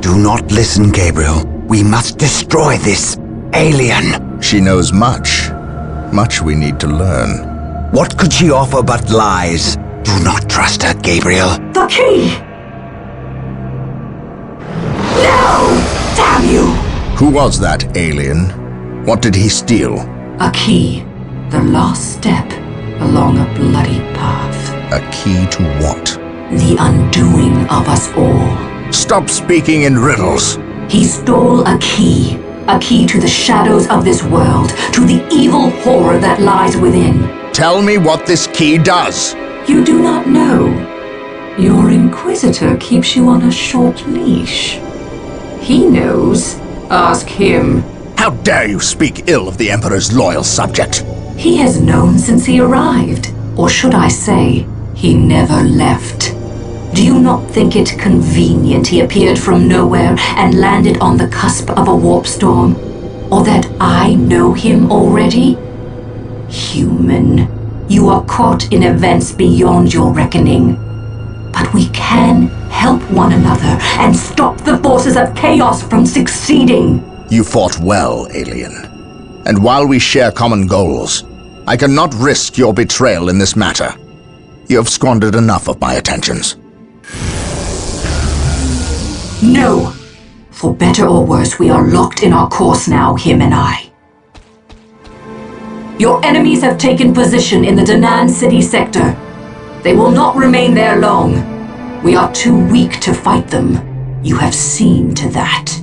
Do not listen, Gabriel. We must destroy this alien. She knows much. Much we need to learn. What could she offer but lies? Do not trust her, Gabriel. The key! No! Damn you! Who was that alien? What did he steal? A key. The last step along a bloody path. A key to what? The undoing of us all. Stop speaking in riddles. He stole a key. A key to the shadows of this world, to the evil horror that lies within. Tell me what this key does. You do not know. Your Inquisitor keeps you on a short leash. He knows. Ask him. How dare you speak ill of the Emperor's loyal subject? He has known since he arrived. Or should I say, he never left. Do you not think it convenient he appeared from nowhere and landed on the cusp of a warp storm? Or that I know him already? Human, you are caught in events beyond your reckoning. But we can help one another and stop the forces of chaos from succeeding. You fought well, alien. And while we share common goals, I cannot risk your betrayal in this matter. You have squandered enough of my attentions. No! For better or worse, we are locked in our course now, him and I. Your enemies have taken position in the Danan City sector. They will not remain there long. We are too weak to fight them. You have seen to that.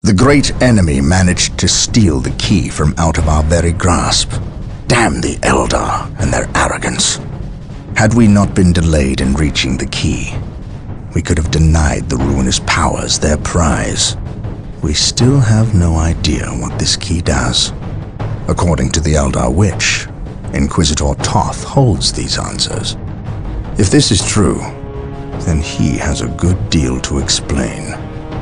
The great enemy managed to steal the key from out of our very grasp. Damn the Eldar and their arrogance. Had we not been delayed in reaching the key, we could have denied the ruinous powers their prize. We still have no idea what this key does. According to the Eldar Witch, Inquisitor Toth holds these answers. If this is true, then he has a good deal to explain.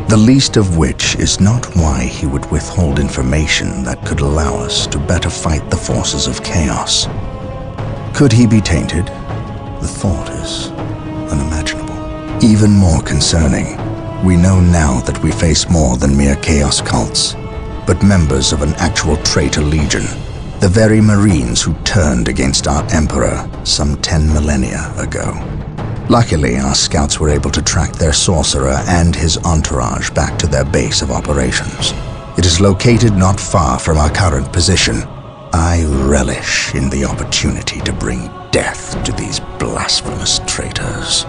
The least of which is not why he would withhold information that could allow us to better fight the forces of chaos. Could he be tainted? The thought is unimaginable. Even more concerning, we know now that we face more than mere chaos cults, but members of an actual traitor legion, the very Marines who turned against our Emperor some 10 millennia ago. Luckily, our scouts were able to track their sorcerer and his entourage back to their base of operations. It is located not far from our current position. I relish in the opportunity to bring death to these blasphemous traitors.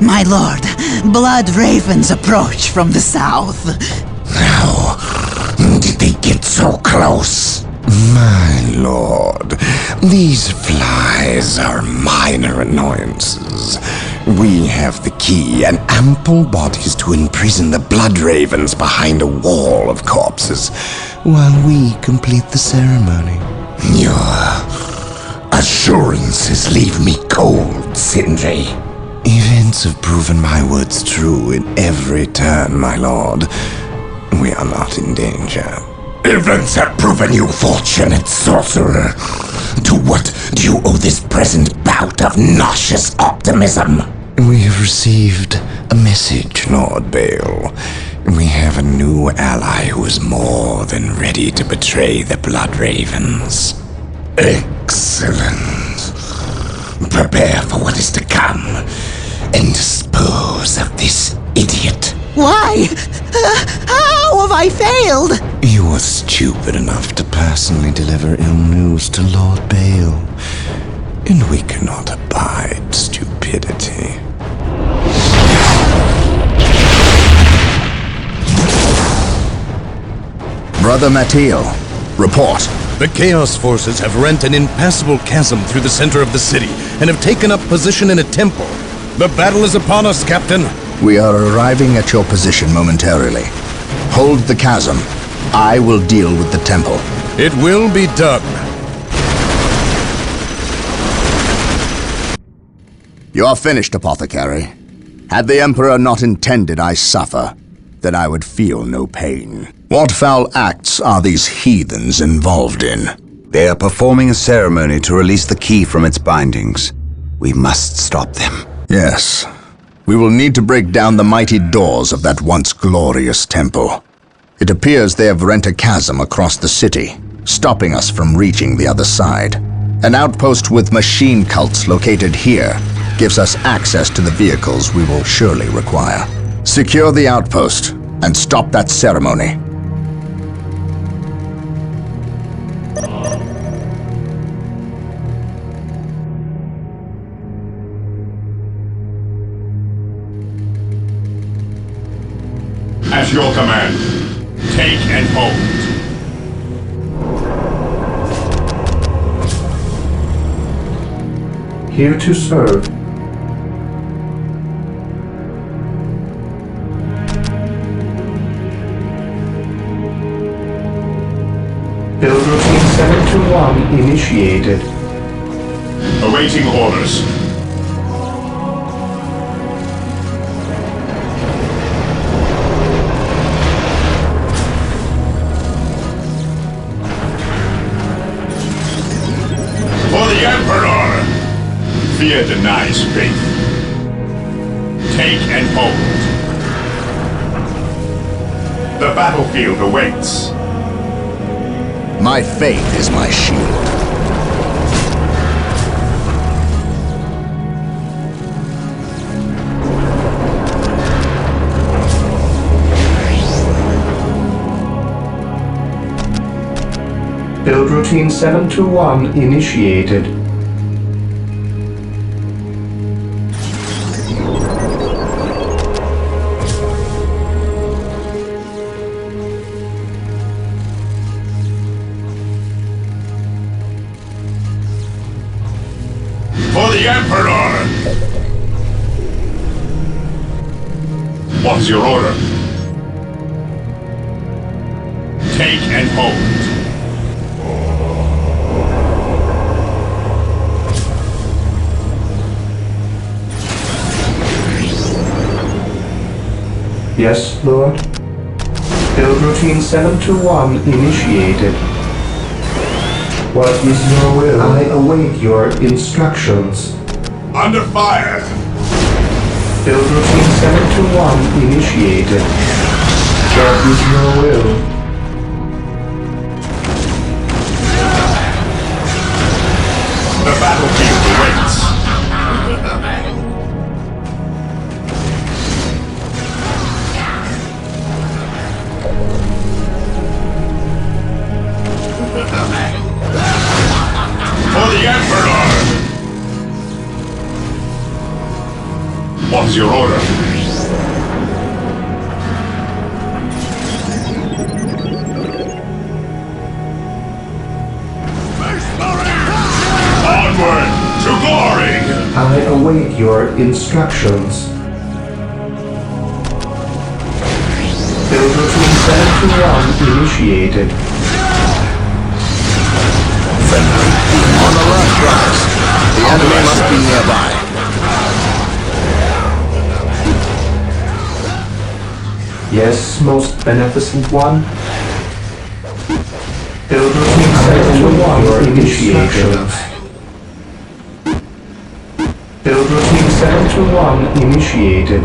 My lord, blood ravens approach from the south. How did they get so close? My lord, these flies are minor annoyances. We have the key and ample bodies to imprison the blood ravens behind a wall of corpses while we complete the ceremony. Your assurances leave me cold, Sindri. Events have proven my words true in every turn, my lord. We are not in danger. Events have proven you fortunate, sorcerer. To what do you owe this present bout of nauseous optimism? We have received a message, Lord Bale. We have a new ally who is more than ready to betray the Blood Ravens. Excellent. Prepare for what is to come, and dispose of this idiot. Why? How have I failed? You were stupid enough to personally deliver ill news to Lord Bale, and we cannot abide stupidity. Brother Mateo, report. The Chaos Forces have rent an impassable chasm through the center of the city and have taken up position in a temple. The battle is upon us, Captain. We are arriving at your position momentarily. Hold the chasm. I will deal with the temple. It will be done. You are finished, Apothecary. Had the Emperor not intended I suffer, then I would feel no pain. What foul acts are these heathens involved in? They are performing a ceremony to release the key from its bindings. We must stop them. Yes. We will need to break down the mighty doors of that once glorious temple. It appears they have rent a chasm across the city, stopping us from reaching the other side. An outpost with machine cults located here gives us access to the vehicles we will surely require. Secure the outpost and stop that ceremony. At your command, take and hold. Here to serve. Build routine 721 initiated. Awaiting orders. For the Emperor! Fear denies faith. Take and hold. The battlefield awaits. My faith is my shield. Build routine 721 initiated. For the Emperor! What is your order? Take and hold. Yes, Lord. Build routine 721 initiated. What is your will? I await your instructions. Under fire! Build routine 721 initiated. What is your will? The battlefield awaits. For the Emperor! What is your order? Onward to glory! I await your instructions. Build routine 721 initiated. On the left, brothers. The enemy must be nearby. Yes, most beneficent one. Build routine 721 initiated. Build routine 721 initiated.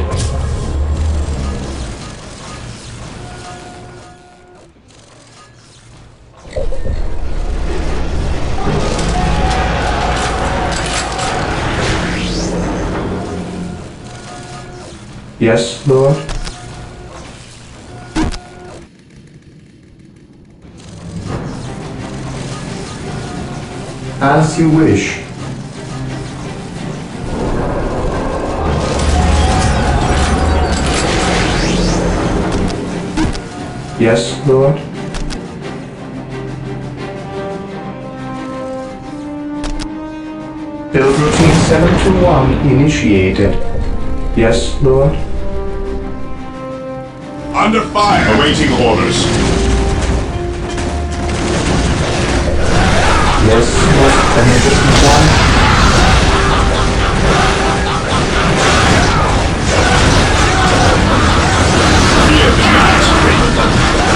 Yes, Lord. As you wish. Yes, Lord. Build routine 721 initiated. Yes, Lord? Under fire! Awaiting orders. Yes, most beneficent one? Fear the night.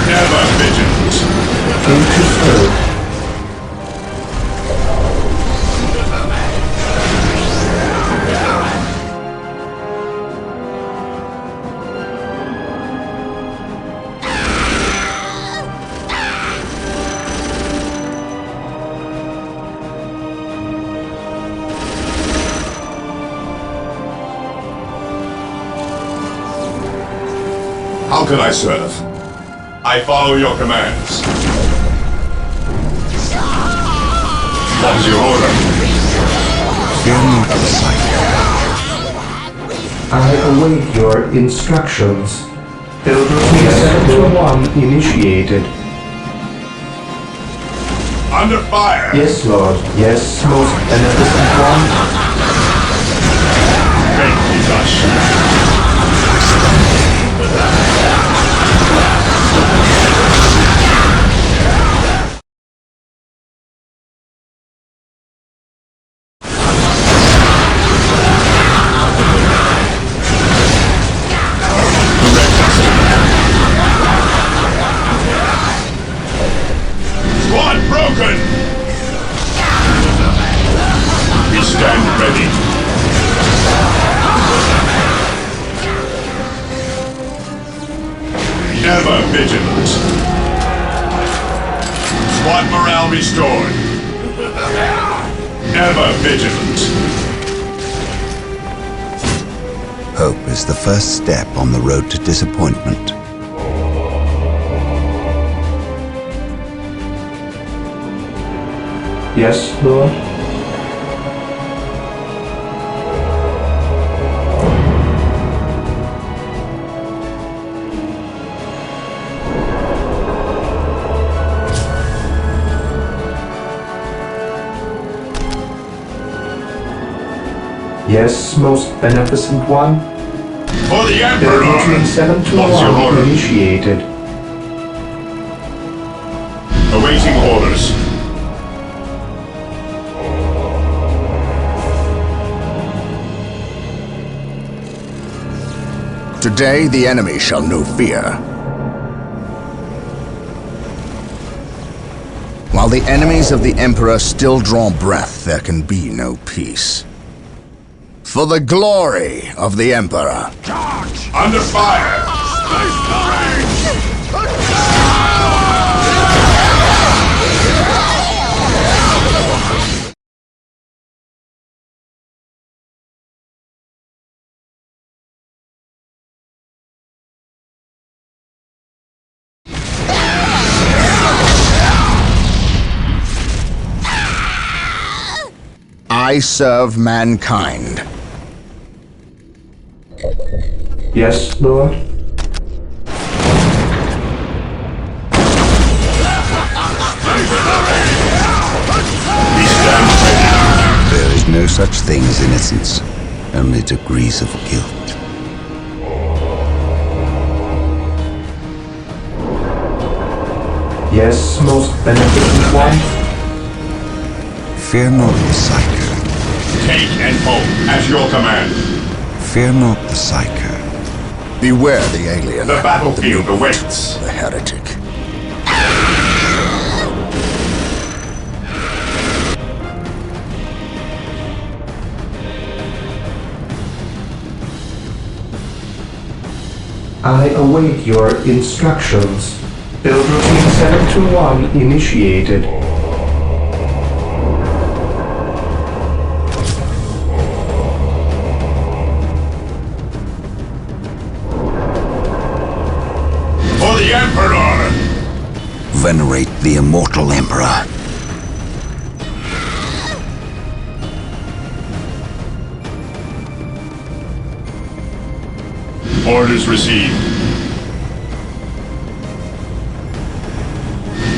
Never vigilant. Into serve. How can I serve? I follow your commands. What's your order? Fear not the sight. I await your instructions. Build routine 721 initiated. Under fire! Yes, Lord. Yes, most beneficent one? Fate is us. Squad broken! We stand ready. Ever vigilant. Squad morale restored. Ever vigilant. Hope is the first step on the road to disappointment. Yes, Lord? Yes, most beneficent one? For the Build Emperor! routine What's your 721 order? initiated. Awaiting orders. Today the enemy shall know fear. While the enemies of the Emperor still draw breath, there can be no peace. For the glory of the Emperor. Under fire! I serve mankind. Yes, Lord? We stand ready. There is no such thing as innocence, only degrees of guilt. Yes, most beneficent one? Fear not the psycho. Take and hold at your command. Fear not the psycho. Beware the alien. The battlefield awaits. The heretic. I await your instructions. Build routine 721 initiated. For the Emperor! Venerate the immortal Emperor. Orders received.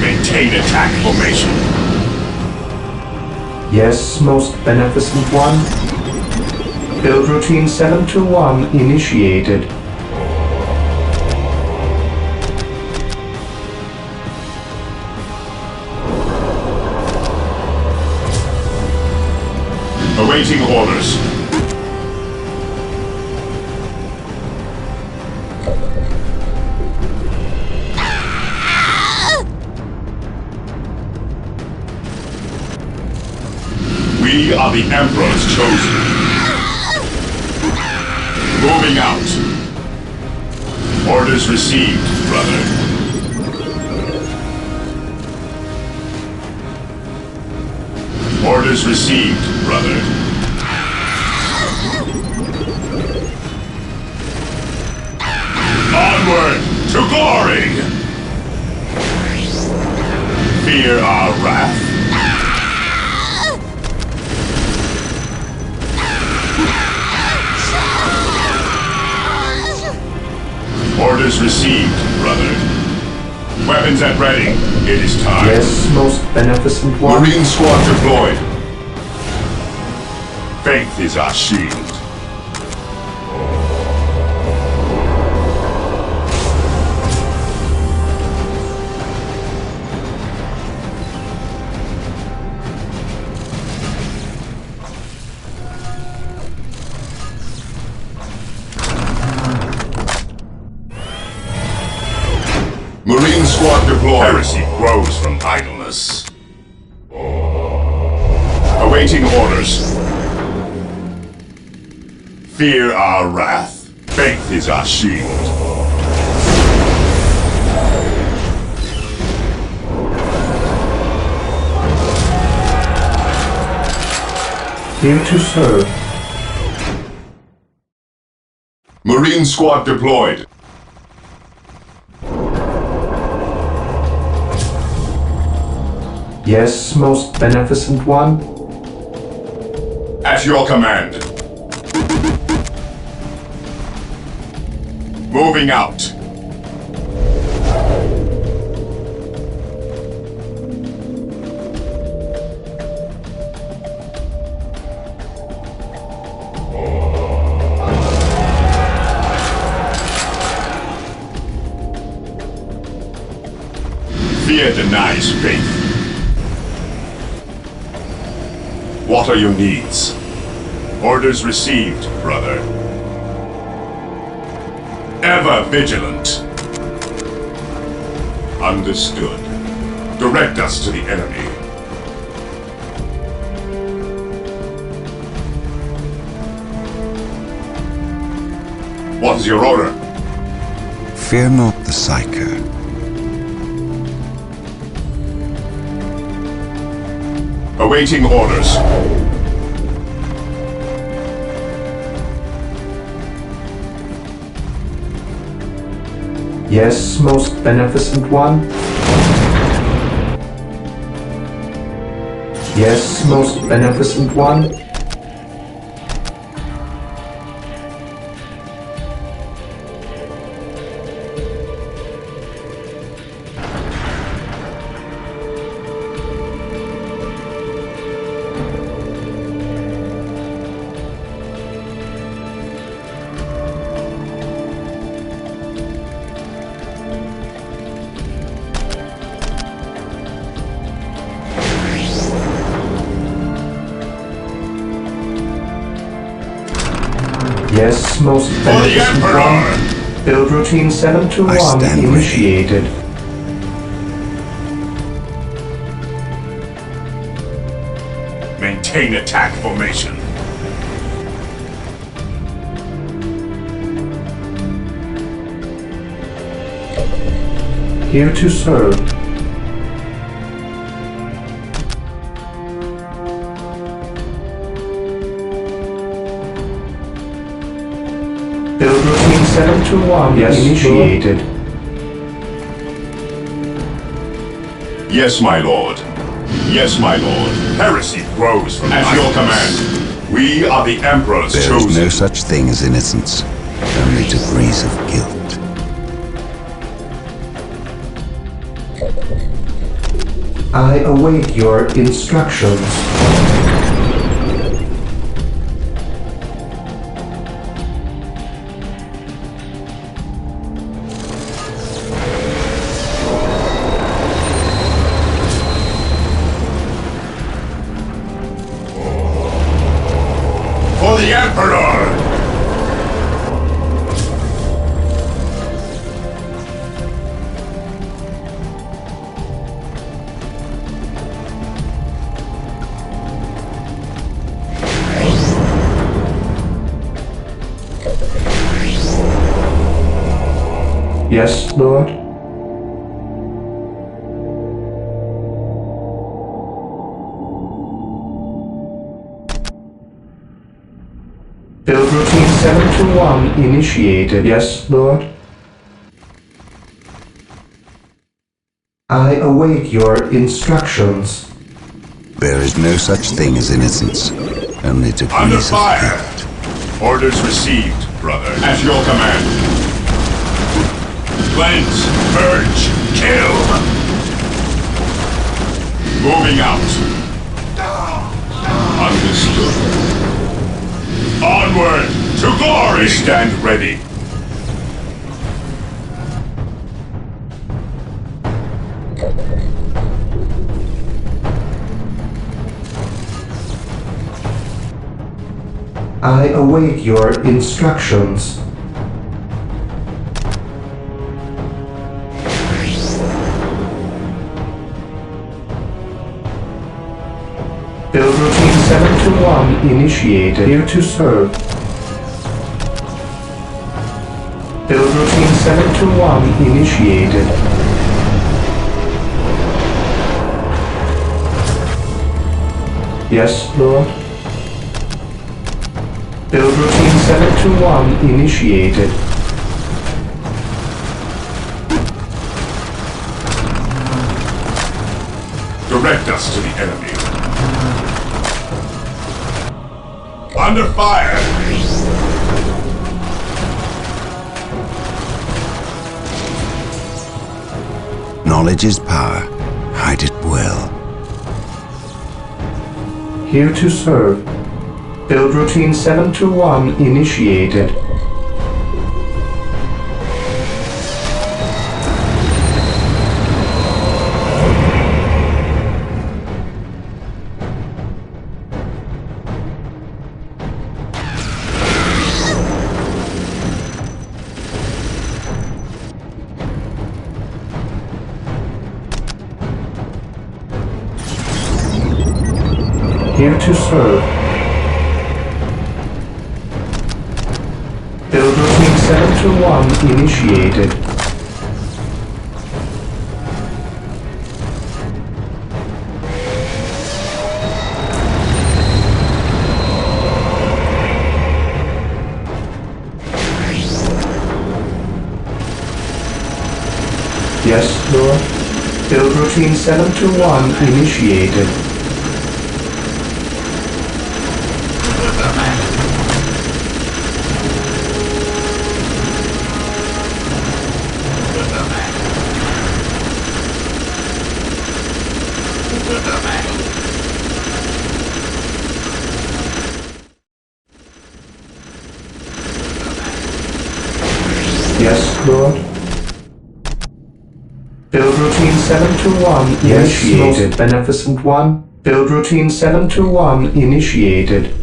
Maintain attack formation. Yes, most beneficent one. Build routine 721 initiated. Awaiting orders. We are the Emperor's chosen. Moving out. Orders received, brother. Orders received, brother. Onward to glory! Fear our wrath. Orders received, brother. Weapons at ready. It is time. Yes, most beneficent one. Marine squad deployed. Faith is our shield. Marine squad deployed. Heresy grows from idleness. Awaiting orders. Fear our wrath. Faith is our shield. Here to serve. Marine squad deployed. Yes, most beneficent one. At your command. Moving out. Fear denies faith. What are your needs? Orders received, brother. Ever vigilant. Understood. Direct us to the enemy. What is your order? Fear not the Psycho. Awaiting orders. Yes, most beneficent one. Yes, most beneficent one. Yes, most beneficent one. Build routine 721 initiated. Maintain attack formation. Here to serve. Build routine 721 initiated. Yes, my lord. Yes, my lord. Heresy grows from at your command. We are the Emperor's There chosen. is no such thing as innocence. only degrees of guilt. I await your instructions. For the Emperor! Yes, Lord? Build routine 721 initiated. Yes, Lord? I await your instructions. There is no such thing as innocence, only degrees Under of fire! guilt. Orders received, brother. At your command. Cleanse, purge, kill! Moving out. Understood. Onward to glory! We stand ready. I await your instructions. Build routine 721 initiated. Here to serve. Build routine 721 initiated. Yes, Lord? Build routine 721 initiated. Direct us to the enemy. Under fire! Knowledge is power. Hide it well. Here to serve. Build routine 721 initiated. Here to serve. Build routine 721 initiated. Yes, Lord. Build routine 721 initiated. Yes, Lord. Build routine 721 initiated. Most beneficent one. Build routine 721 initiated.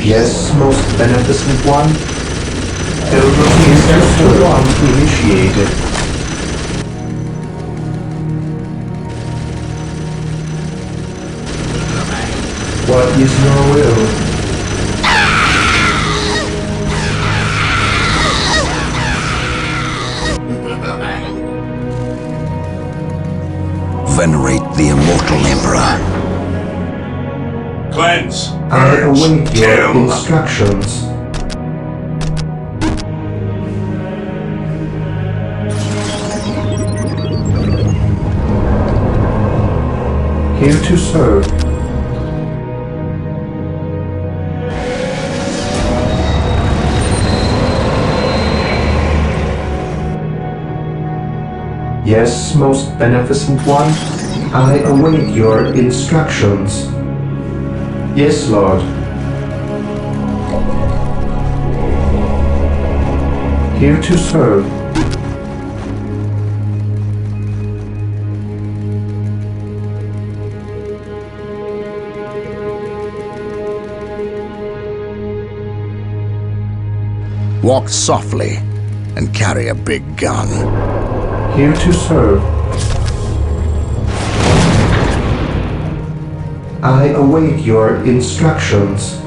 Yes, most beneficent one. Build routine 721 initiated. What is your will? venerate the immortal Emperor. Cleanse. I await your Kill. instructions. Here to serve. Yes, most beneficent one, I await your instructions. Yes, Lord. Here to serve. Walk softly and carry a big gun. Here to serve. I await your instructions.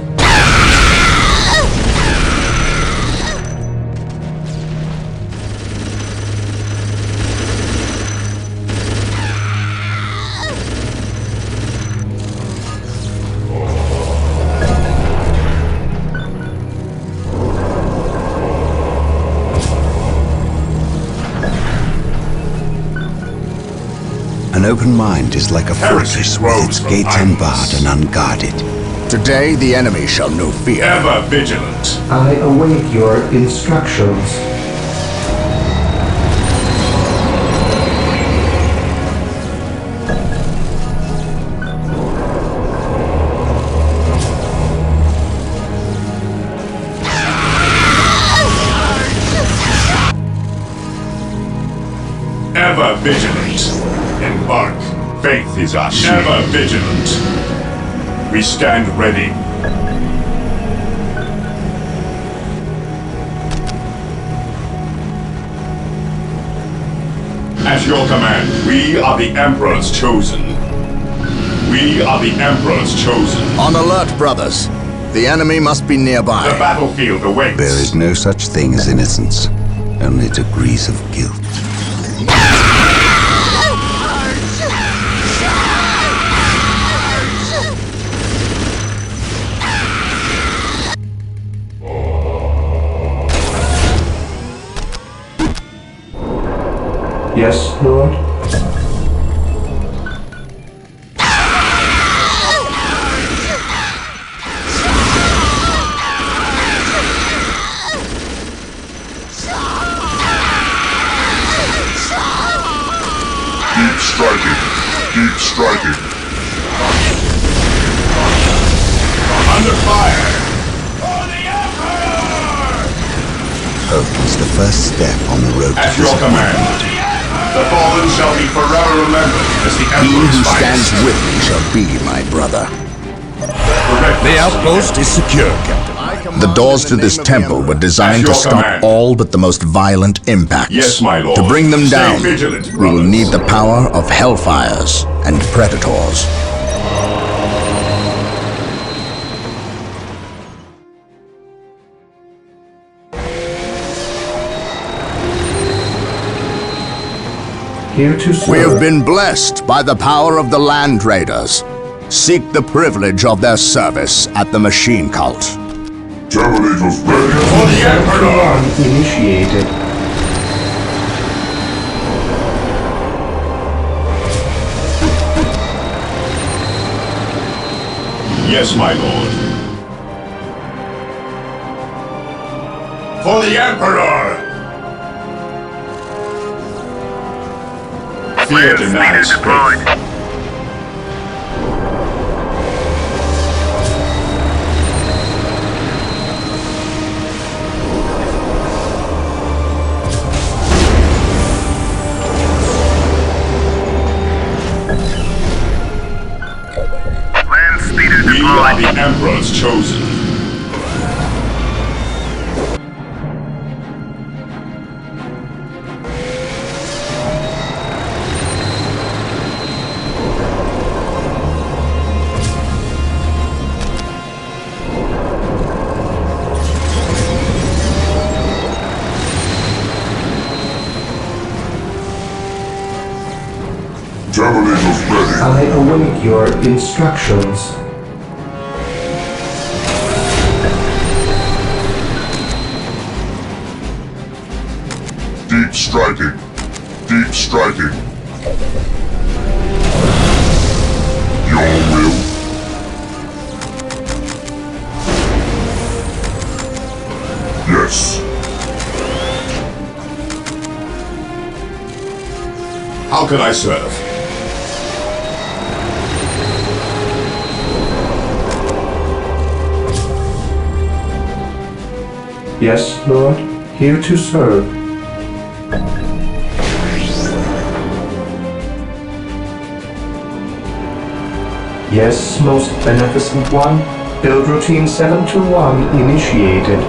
An open mind is like a Heresy fortress grows with its from gates idleness. unbarred and unguarded. Today the enemy shall know fear. Ever vigilant. I await your instructions. Ever vigilant. Embark. Faith is our shield. Ever vigilant. We stand ready. At your command, we are the Emperor's chosen. We are the Emperor's chosen. On alert, brothers. The enemy must be nearby. The battlefield awaits. There is no such thing as innocence, only degrees of guilt. Yes, Lord? Keep striking. Keep striking. Under fire. For the Emperor! Hope is the first step on the road to At your disappointment. command. The fallen shall be forever remembered as the He Emperor's who finest. stands with me shall be my brother. The outpost is secure, Captain. The doors to this temple were designed to your stop command. all but the most violent impacts. Yes, my lord. To bring them Stay down, vigilant, we will brothers. need the power of hellfires and predators. Here to serve. We have been blessed by the power of the Land Raiders. Seek the privilege of their service at the machine cult. Terminators ready. For the Emperor! One initiated. Yes, my lord. For the Emperor! Fear denies faith. Land speeder We are deployed. the Emperor's chosen. Terminators ready. I await your instructions. Deep striking. Deep striking. Your will. Yes. How can I serve? Yes, Lord. Here to serve. Yes, most beneficent one. Build routine 721 initiated.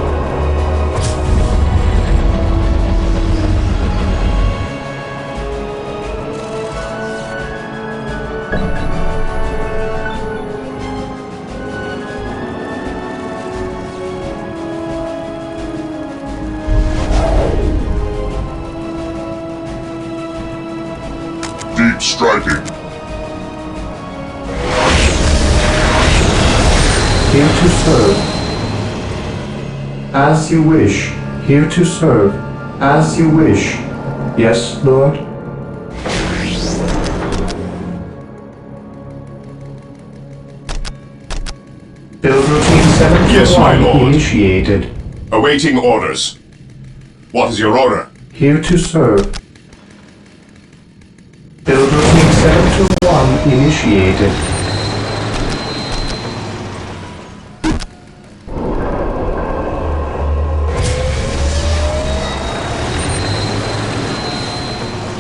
Deep striking. Here to serve. As you wish. Here to serve. As you wish. Yes, Lord. Build routine 721 Yes, my lord. initiated. Awaiting orders. What is your order? Here to serve. Build routine 721 initiated.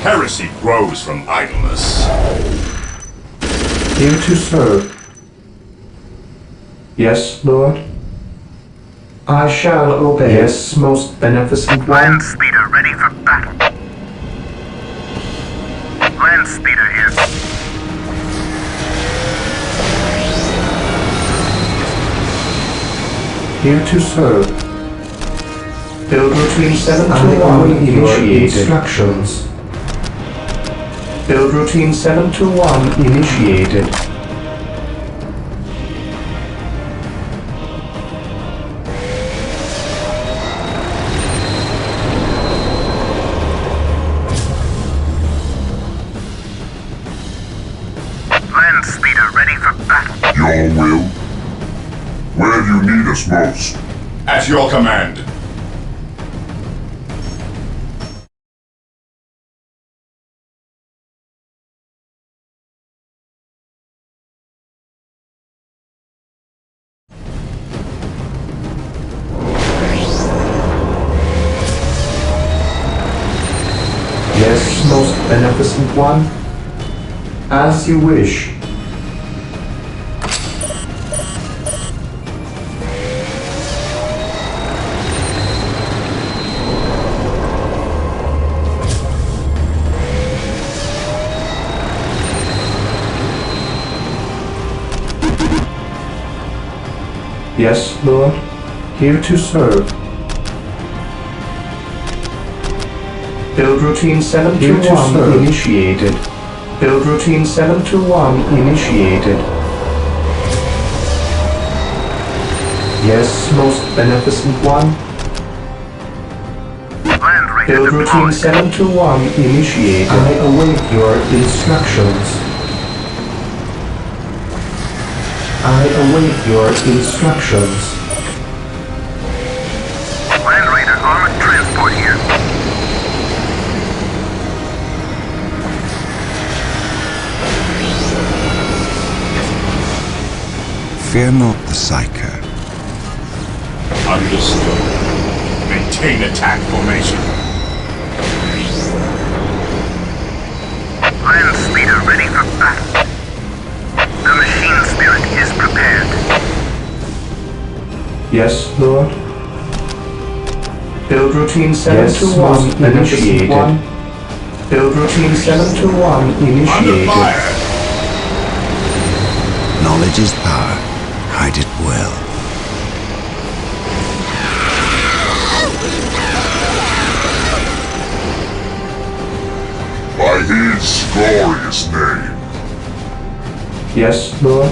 Heresy grows from idleness. Here to serve. Yes, Lord. I shall obey. Yes, most beneficent one. Land speeder ready for battle. Land speeder here. Here to serve. Build routine 721 initiated. Instructions. Build routine 721 initiated. Land speeder ready for battle. Your will. Where do you need us most? At your command. Yes, most beneficent one. As you wish. Yes, Lord. Here to serve. Build routine 721 initiated. Build routine 721 initiated. Yes, most beneficent one. Land raider Build routine deployed. 721 initiated. I await your instructions. I await your instructions. Land raider armored transport here. Fear not the Psyker. Understood. Maintain attack formation. Land speeder ready for battle. The machine spirit is prepared. Yes, Lord. Build routine 721 initiated. Build routine 721 Under initiated. fire. Knowledge is power. Hide it well. by his glorious name. Yes, Lord?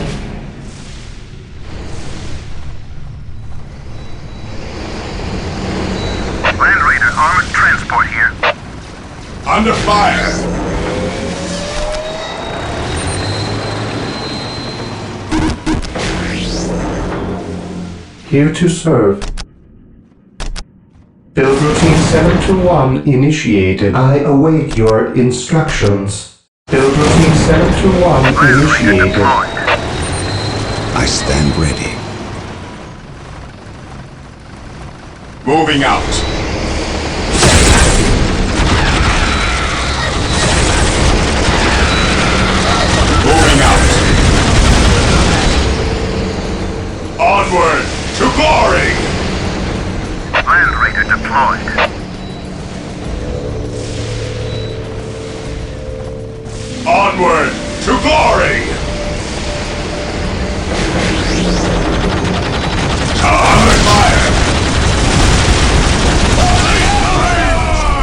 Land Raider armored transport here. Under fire! Here to serve. Build routine 721 initiated. I await your instructions. Build routine 721 Land Raider initiated. deployed. I stand ready. Moving out. Moving out. Onward to glory! Land Raider deployed. Onward to glory! Under fire!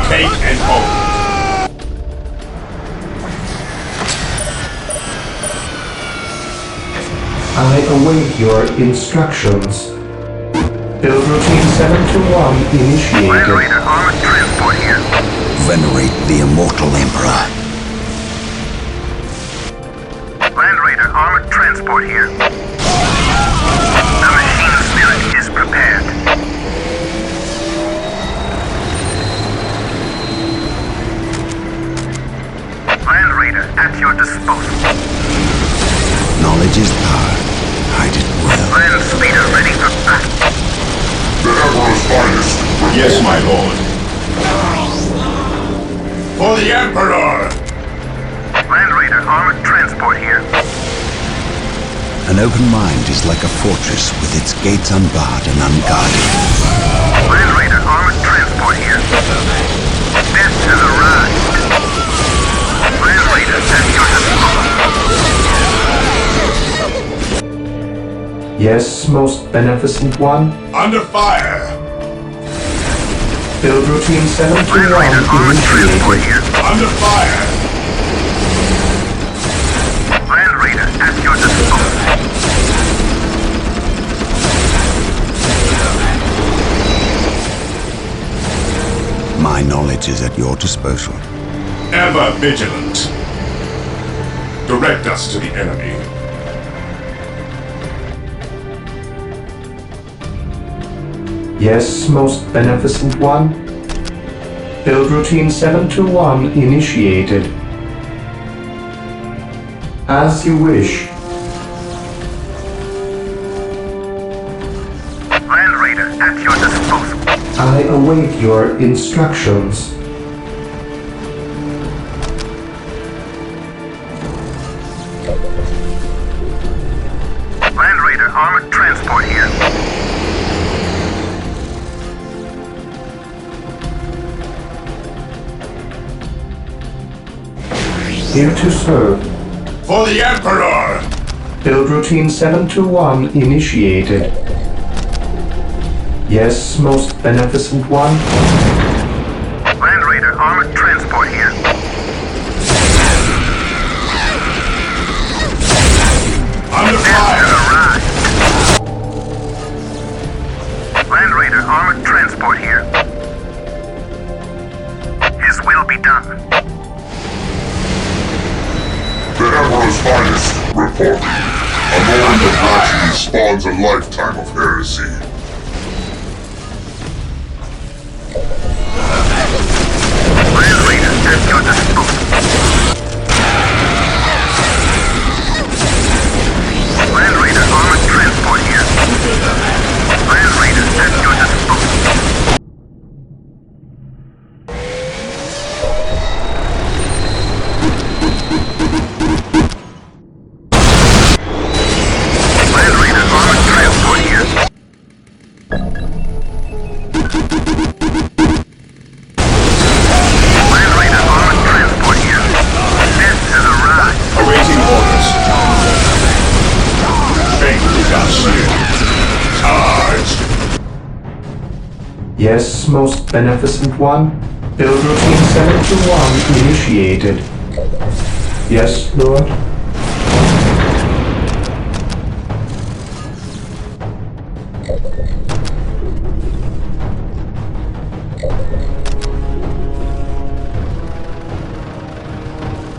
Take and hold. I await your instructions. Build routine 721 Land initiated. Raider armored transport here. Venerate the immortal Emperor. Land Raider armored transport here. The machine spirit is prepared. Land Raider at your disposal. Knowledge is power. Hide it well. Land Speeder ready for battle. The Emperor's finest. Yes, my lord. For the Emperor! Land Raider armored transport here. An open mind is like a fortress with its gates unbarred and unguarded. Land Raider armored transport here. Death has arrived. Land Raider at your disposal. Yes, most beneficent one. Under fire! Build routine Land Raider 721 armored transport initiated. here. Under fire! Land Raider at your disposal. My knowledge is at your disposal. Ever vigilant. Direct us to the enemy. Yes, most beneficent one. Build routine 721 initiated. As you wish. Land Raider at your disposal. I await your instructions. Land Raider armored transport here. Here to serve. For the Emperor! Build routine 721 initiated. Yes, most beneficent one. Land Raider armored transport here. Under Death fire! has arrived. Land Raider armored transport here. His will be done. The Emperor's finest. Report. A moment of tragedy spawns a lifetime of heresy. Land Raider at your disposal. Land Raider armored transport here. Land Raider at your disposal. Land Raider armored transport here. Land Raider armored transport here. Death has arrived. Awaiting orders. Fake us here. Charge! Yes, most beneficent one. Build routine 721 initiated. Yes, Lord?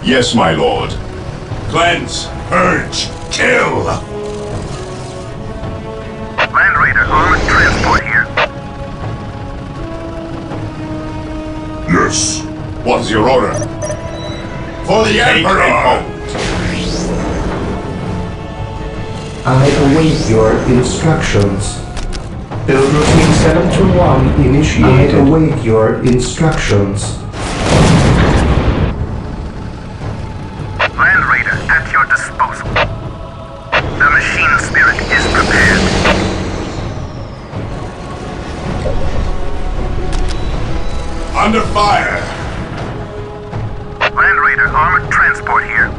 Yes, my lord. Cleanse, purge, kill! Land Raider, armored transport here. Yes. What's your order? For the Emperor! I await your instructions. Build routine 721 initiated. I await your instructions. Land Raider, at your disposal. The machine spirit is prepared. Under fire! Land Raider, armored transport here.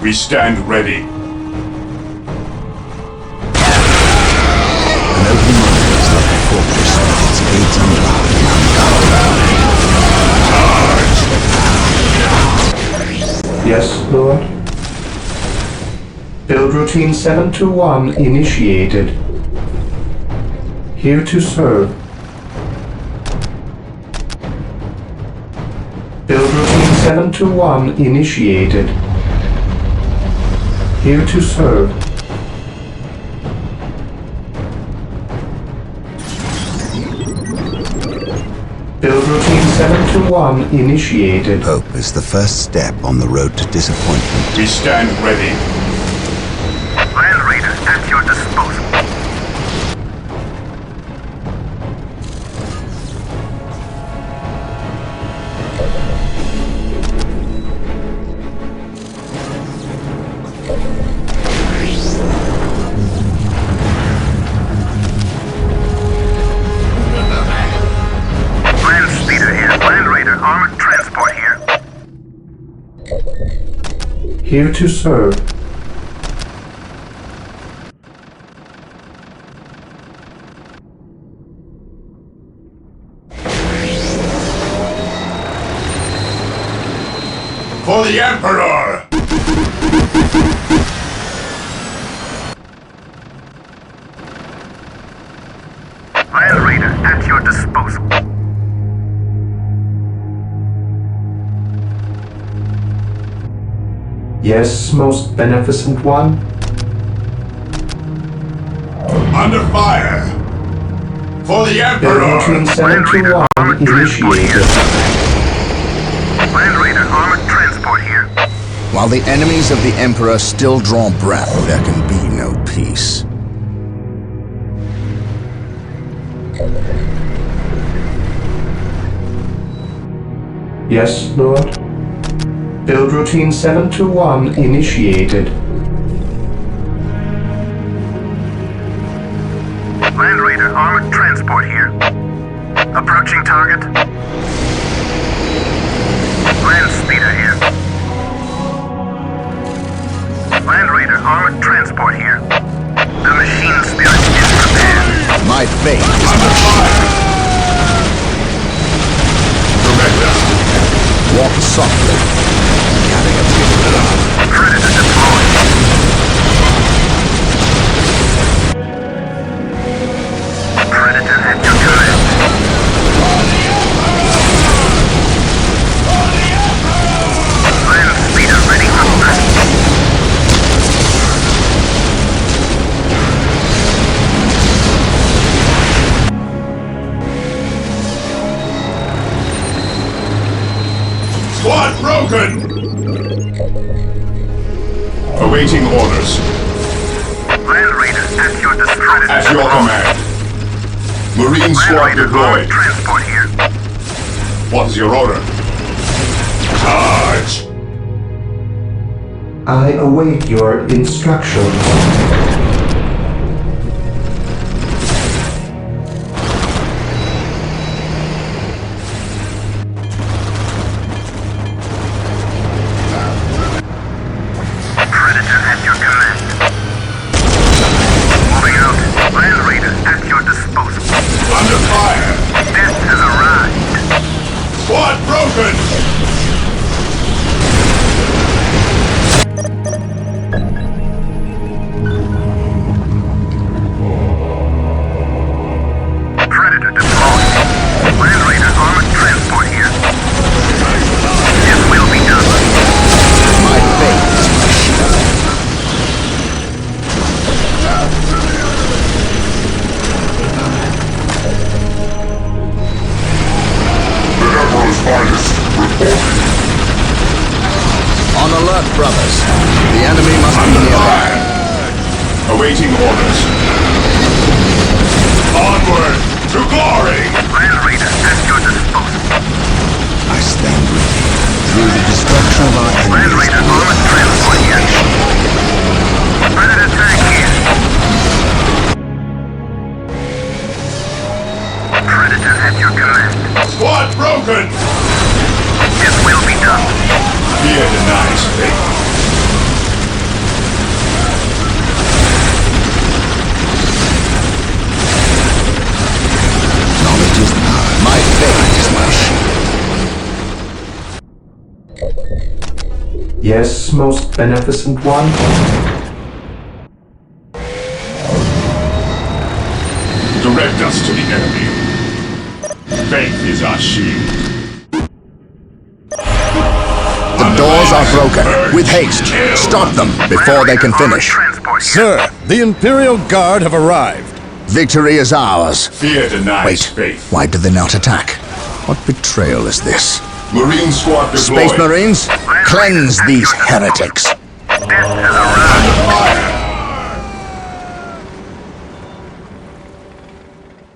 We stand ready. An open mind is like a fortress with its gates unlocked and unguarded. Yes, Lord? Build routine 721 initiated. Here to serve. Build routine 721 initiated. Here to serve. Build routine 721 initiated. Hope is the first step on the road to disappointment. We stand ready. Land Raider, at your disposal. Land Speeder here. Land Raider, armored transport here. Here to serve. For the Emperor! Land Raider, at your disposal. Yes, most beneficent one? Under fire! For the Build Emperor! routine 721 initiated. Land Raider, armored transport here. While the enemies of the Emperor still draw breath, there can be no peace. Yes, Lord? Build routine 721 initiated. Land Raider, armored transport here. Approaching target. Land Speeder here. Land Raider, armored transport here. The machine spirit is prepared. My fate is Under fire! Surrender! walk softly. Carry a big Predator deployed. Predator at your command. Land Speeder ready for battle. Squad broken! Awaiting orders. Land Raider at your disposal. At your command. Marine Land squad Raider, armored deployed. transport here. What is your order? Charge! I await your instructions. Predator at your command. Moving out. Land Raider at your disposal. Under fire! Death has arrived. On alert, brothers. The enemy must be nearby. Awaiting orders. Onward to glory! Land Raider at your disposal. I stand ready. Through the destruction of our Land enemies, Raider armored transport here. Predator tank here. Predator at your command. Squad broken! It will be done. Fear denies faith. knowledge is power. My faith is my shield. Yes, most beneficent one. Direct us to the enemy. Faith is our shield. The doors are broken. With haste, stop them before they can finish. Transport here. Sir, the Imperial Guard have arrived. Victory is ours. Fear denies Wait, faith. why do they not attack? What betrayal is this? Marine squad deployed. Space Marines, cleanse these heretics. Death has arrived.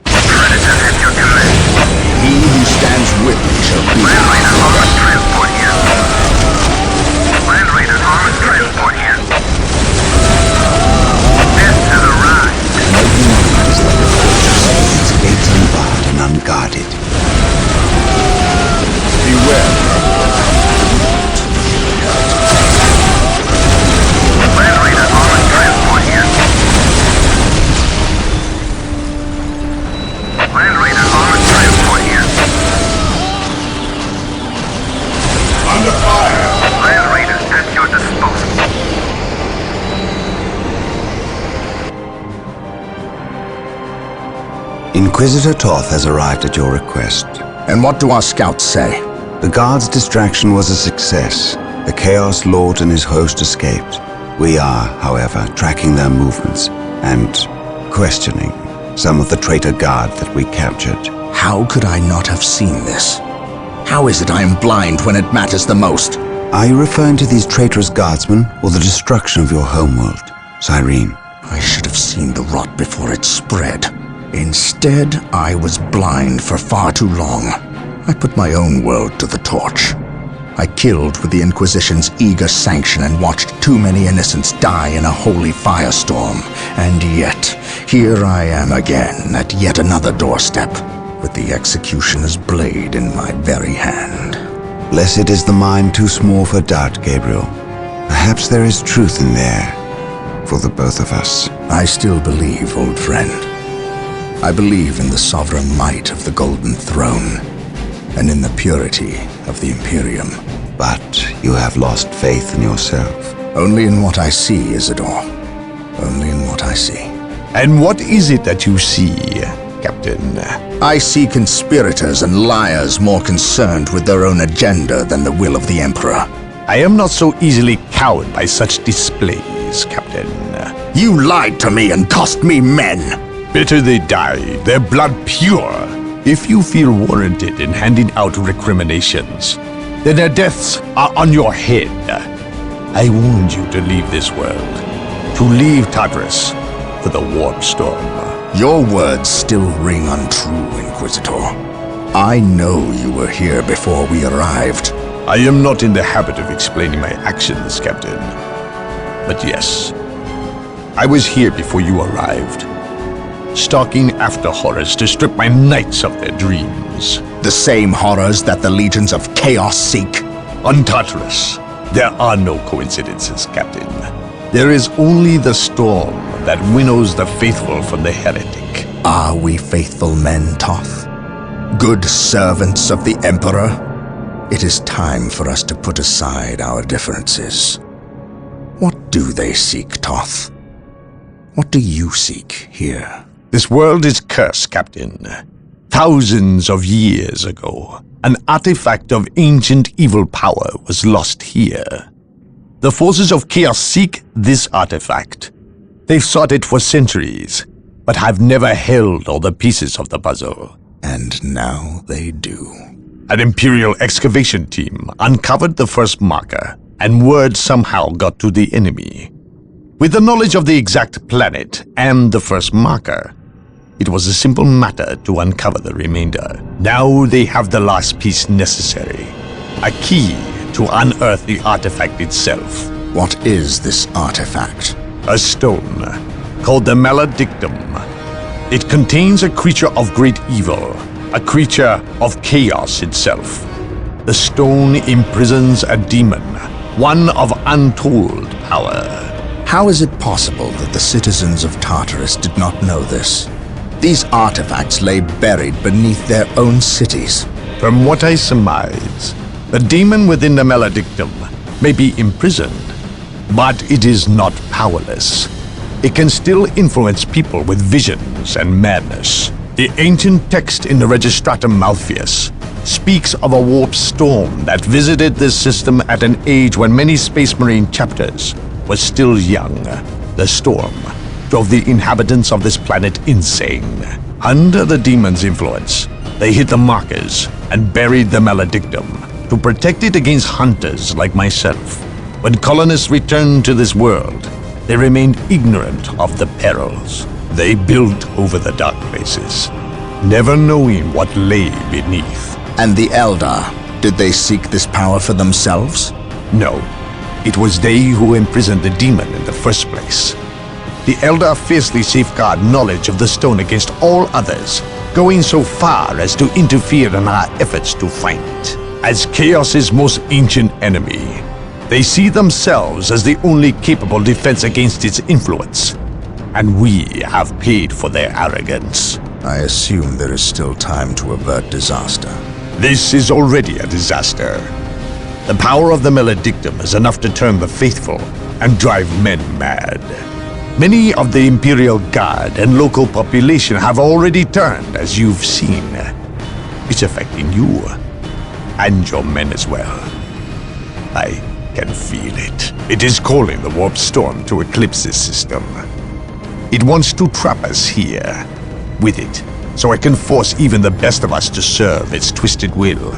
Predator at your command. He who stands with me shall be Land Raider armored transport here. Land Raider armored transport here. Death has arrived. Every moment is like a fortress, its gates unbarred and unguarded. Beware. Land Raider armored transport here. Land Raider armored transport here. Under fire! Land Raider at your disposal. Inquisitor Toth has arrived at your request. And what do our scouts say? The guard's distraction was a success. The Chaos Lord and his host escaped. We are, however, tracking their movements and questioning some of the traitor guard that we captured. How could I not have seen this? How is it I am blind when it matters the most? Are you referring to these traitorous guardsmen or the destruction of your homeworld, Cyrene? I should have seen the rot before it spread. Instead, I was blind for far too long. I put my own world to the torch. I killed with the Inquisition's eager sanction and watched too many innocents die in a holy firestorm. And yet, here I am again at yet another doorstep, with the executioner's blade in my very hand. Blessed is the mind too small for doubt, Gabriel. Perhaps there is truth in there, for the both of us. I still believe, old friend. I believe in the sovereign might of the Golden Throne, and in the purity of the Imperium. But you have lost faith in yourself. Only in what I see, Isidore. Only in what I see. And what is it that you see, Captain? I see conspirators and liars more concerned with their own agenda than the will of the Emperor. I am not so easily cowed by such displays, Captain. You lied to me and cost me men! Better they die, their blood pure. If you feel warranted in handing out recriminations, then their deaths are on your head. I warned you to leave this world, to leave Tartarus for the warp storm. Your words still ring untrue, Inquisitor. I know you were here before we arrived. I am not in the habit of explaining my actions, Captain. But yes, I was here before you arrived, stalking after horrors to strip my knights of their dreams. The same horrors that the legions of chaos seek. On Tartarus, there are no coincidences, Captain. There is only the storm that winnows the faithful from the heretic. Are we faithful men, Toth? Good servants of the Emperor? It is time for us to put aside our differences. What do they seek, Toth? What do you seek here? This world is cursed, Captain. Thousands of years ago, an artifact of ancient evil power was lost here. The forces of chaos seek this artifact. They've sought it for centuries, but have never held all the pieces of the puzzle. And now they do. An Imperial excavation team uncovered the first marker, and word somehow got to the enemy. With the knowledge of the exact planet and the first marker, it was a simple matter to uncover the remainder. Now they have the last piece necessary, a key to unearth the artifact itself. What is this artifact? A stone called the Maledictum. It contains a creature of great evil, a creature of chaos itself. The stone imprisons a demon, one of untold power. How is it possible that the citizens of Tartarus did not know this? These artifacts lay buried beneath their own cities. From what I surmise, the demon within the Maledictum may be imprisoned, but it is not powerless. It can still influence people with visions and madness. The ancient text in the Registratum Malpheus speaks of a warp storm that visited this system at an age when many Space Marine chapters were still young. The storm drove the inhabitants of this planet insane. Under the demon's influence, they hit the markers and buried the Maledictum to protect it against hunters like myself. When colonists returned to this world, they remained ignorant of the perils. They built over the dark places, never knowing what lay beneath. And the Eldar, did they seek this power for themselves? No, it was they who imprisoned the demon in the first place. The Eldar fiercely safeguard knowledge of the stone against all others, going so far as to interfere in our efforts to find it. As Chaos's most ancient enemy, they see themselves as the only capable defense against its influence, and we have paid for their arrogance. I assume there is still time to avert disaster. This is already a disaster. The power of the Maledictum is enough to turn the faithful and drive men mad. Many of the Imperial Guard and local population have already turned, as you've seen. It's affecting you, and your men as well. I can feel it. It is calling the warp storm to eclipse this system. It wants to trap us here, with it, so it can force even the best of us to serve its twisted will.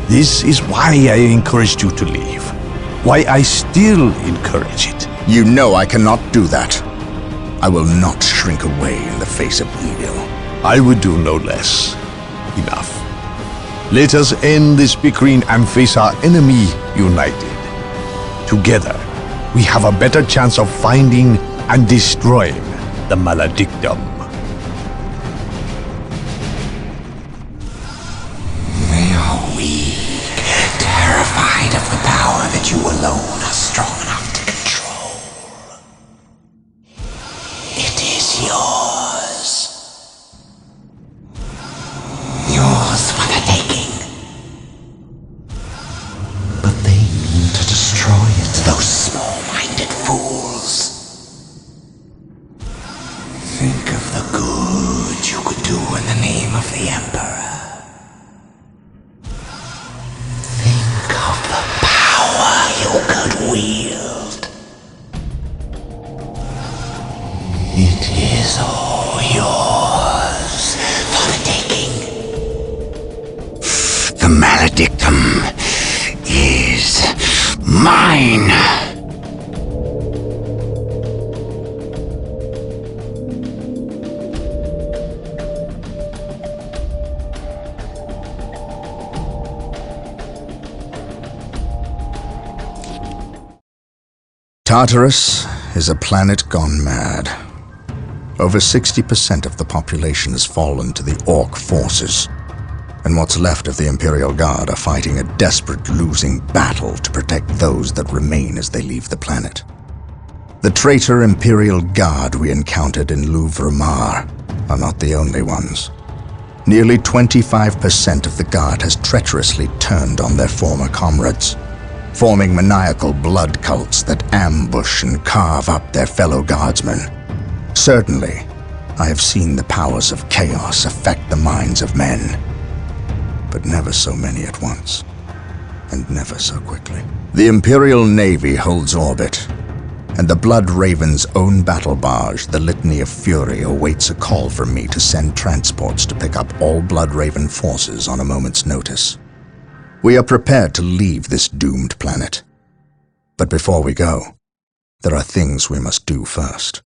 This is why I encouraged you to leave. Why I still encourage it. You know I cannot do that. I will not shrink away in the face of evil. I would do no less. Enough. Let us end this bickering and face our enemy united. Together, we have a better chance of finding and destroying the Maledictum. They are weak, terrified of the power that you alone are strong enough to control. It is yours. Yours for the taking. But they mean to destroy it, those small-minded fools. Think of the good you could do in the name of the Emperor. Think of the power you could wield. It is all yours for the taking. The Maledictum is mine! Tartarus is a planet gone mad. Over 60% of the population has fallen to the Orc forces, and what's left of the Imperial Guard are fighting a desperate losing battle to protect those that remain as they leave the planet. The traitor Imperial Guard we encountered in Louvre-Mar are not the only ones. Nearly 25% of the Guard has treacherously turned on their former comrades, forming maniacal blood cults that ambush and carve up their fellow guardsmen. Certainly, I have seen the powers of chaos affect the minds of men, but never so many at once, and never so quickly. The Imperial Navy holds orbit, and the Blood Raven's own battle barge, the Litany of Fury, awaits a call from me to send transports to pick up all Blood Raven forces on a moment's notice. We are prepared to leave this doomed planet, But before we go, there are things we must do first.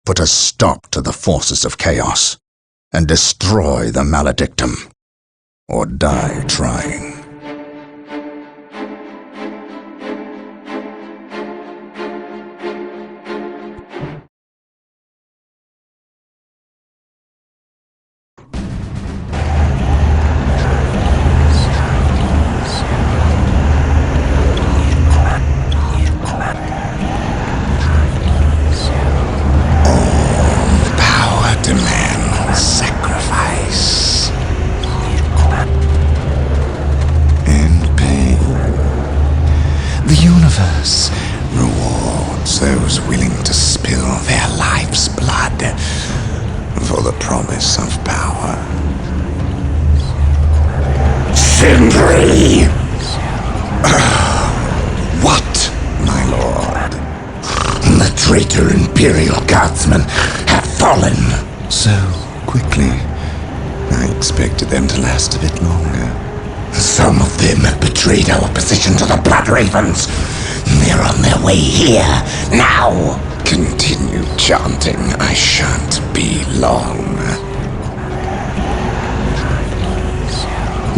Put a stop to the forces of chaos and destroy the Maledictum, or die trying. Those willing to spill their life's blood for the promise of power. Sindri! What, my lord? The traitor Imperial Guardsmen have fallen. So quickly. I expected them to last a bit longer. Some of them have betrayed our position to the Blood Ravens. They're on their way here, now! Continue chanting, I shan't be long.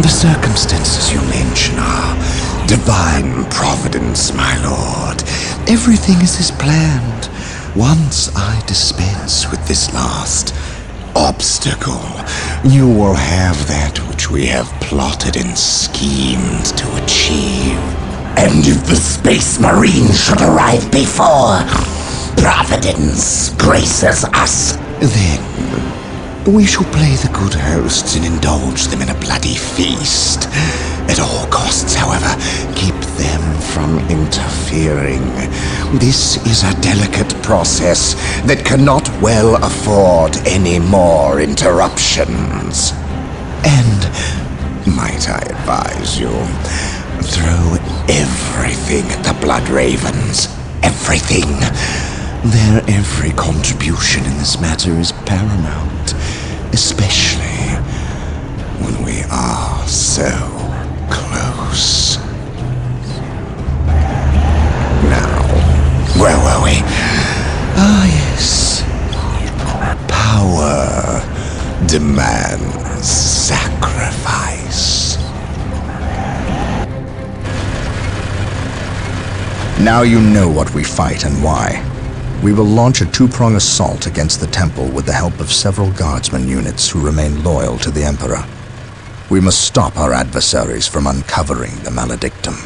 The circumstances you mention are divine providence, my lord. Everything is as planned. Once I dispense with this last obstacle, you will have that which we have plotted and schemed to achieve. And if the Space Marines should arrive before Providence graces us, then we shall play the good hosts and indulge them in a bloody feast. At all costs, however, keep them from interfering. This is a delicate process that cannot well afford any more interruptions. And, might I advise you, throw everything at the Blood Ravens. Everything. Their every contribution in this matter is paramount, especially when we are so close. Now, where were we? Ah, yes. Power demands sacrifice. Now you know what we fight and why. We will launch a two-prong assault against the temple with the help of several guardsman units who remain loyal to the Emperor. We must stop our adversaries from uncovering the Maledictum.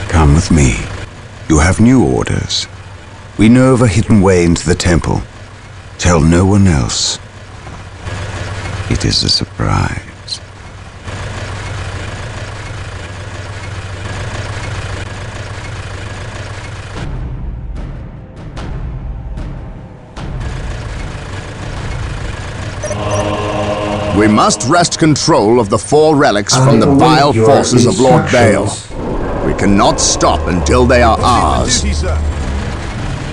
Come with me. You have new orders. We know of a hidden way into the temple. Tell no one else. It is a surprise. We must wrest control of the 4 relics from the vile forces of Lord Baal. We cannot stop until they are ours.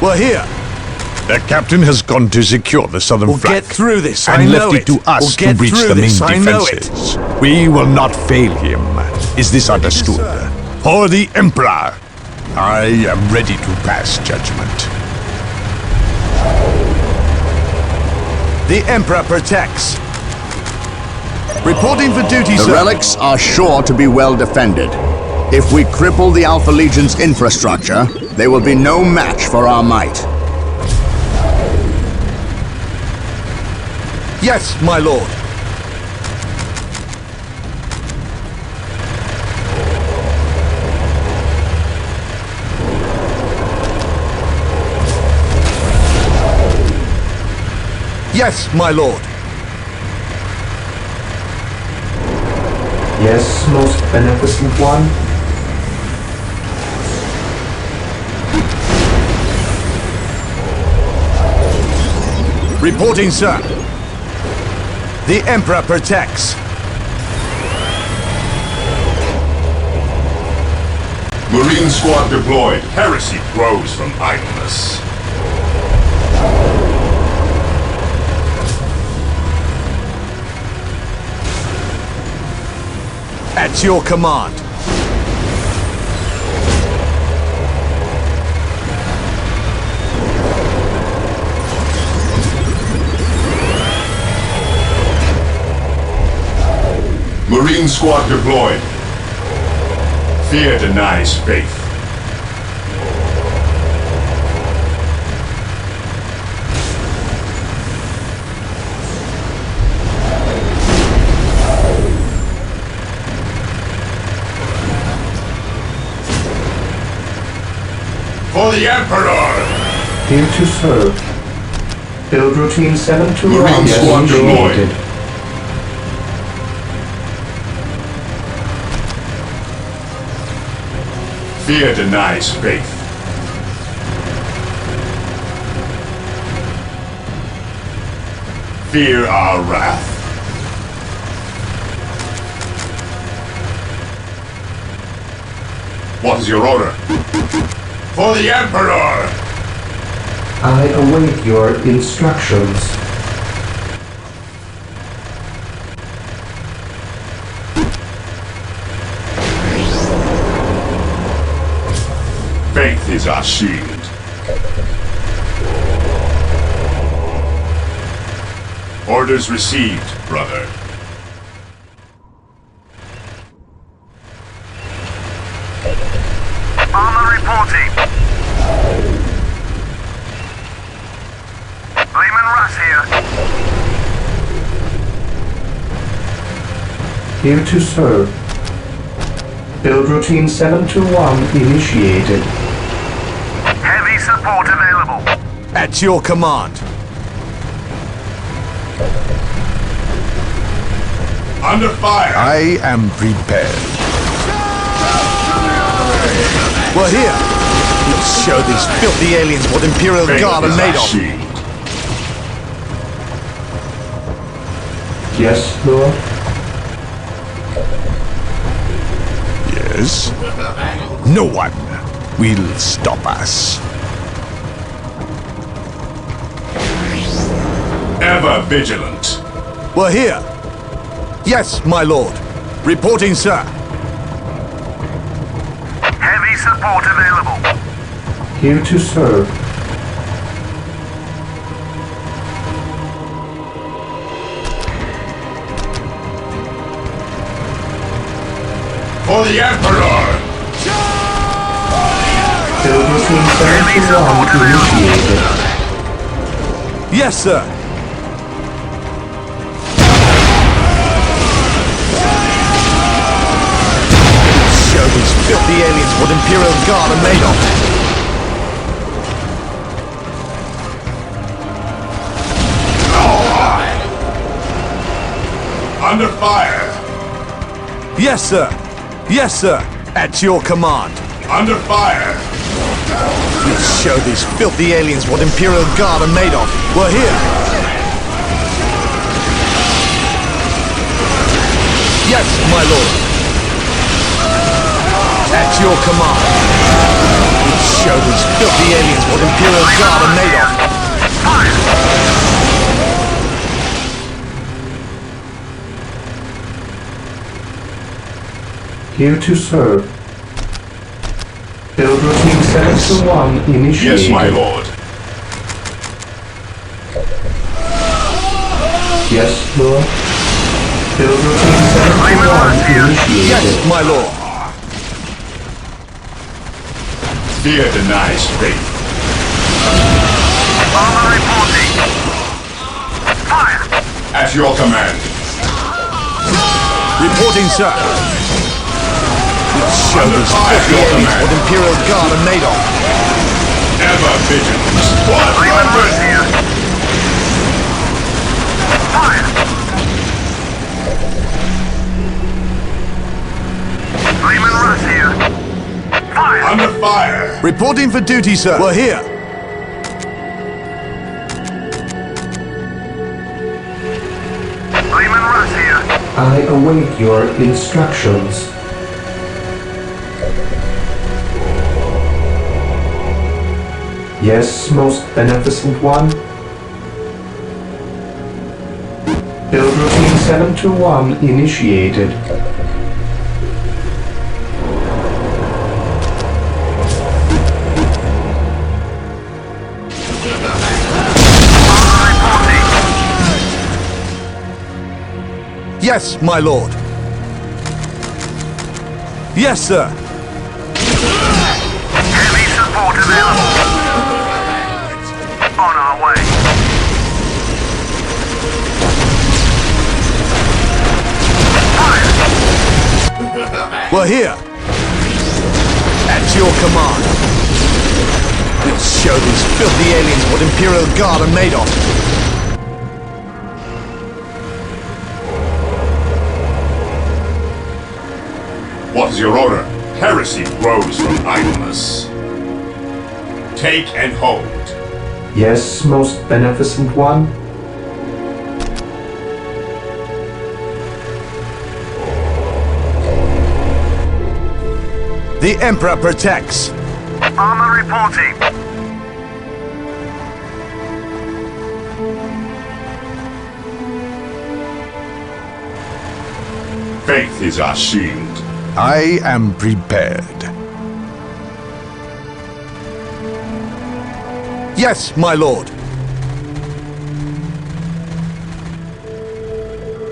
We're here. The captain has gone to secure the southern flank. We'll get through this, and I know left it to us to breach the main defenses. We will not fail him. Is this understood? For the Emperor, I am ready to pass judgment. The Emperor protects. Reporting for duty, sir. The relics are sure to be well defended. If we cripple the Alpha Legion's infrastructure, they will be no match for our might. Yes, my lord. Yes, my lord. Yes, most beneficent one. Reporting, sir. The Emperor protects. Marine squad deployed. Heresy grows from idleness. At your command. Marine squad deployed. Fear denies faith. For the Emperor! Here to serve. Build routine 721 Marine squad deployed. initiated. Fear denies faith. Fear our wrath. What is your order? For the Emperor! I await your instructions. Faith is our shield. Orders received, brother. Armor reporting. Lehman Russ here. Here to serve. Build routine 721 initiated. Heavy support available. At your command. Under fire! I am prepared. We're here. We'll show these filthy aliens what Imperial Faith Guard are is made our of. shield. Yes, Lord? Yes? No one will stop us. Ever vigilant. We're here. Yes, my lord. Reporting, sir. Heavy support available. Here to serve. For the Emperor! Build routine 721 initiated. Yes, sir. Show these filthy aliens what Imperial Guard are made of. Under fire! Yes, sir. Yes, sir. At your command. Under fire! We'll show these filthy aliens what Imperial Guard are made of. We're here. Yes, my lord. At your command. We'll show these filthy aliens what Imperial Guard are made of. Here to serve. Build routine 721 initiated. Yes, my lord. Yes, Lord? Build routine 721 initiated. Yes, my lord. Fear denies faith. Armor reporting. Fire! At your command. Reporting, sir. We'll show Under these fire, filthy your aliens command. what Imperial Guard are made of. Ever vigilant. What Lehman Russ purpose? here. Fire! Lehman Russ here. Fire! Under fire! Reporting for duty, sir. We're here. Lehman Russ here. I await your instructions. Yes, most beneficent one? Build routine 721 initiated. Yes, my lord. Yes, sir. Heavy support available. On our way. We're here. At your command. We'll show these filthy aliens what Imperial Guard are made of. What is your order? Heresy grows from idleness. Take and hold. Yes, most beneficent one. The Emperor protects. Armor reporting. Faith is our shield. I am prepared. Yes, my lord.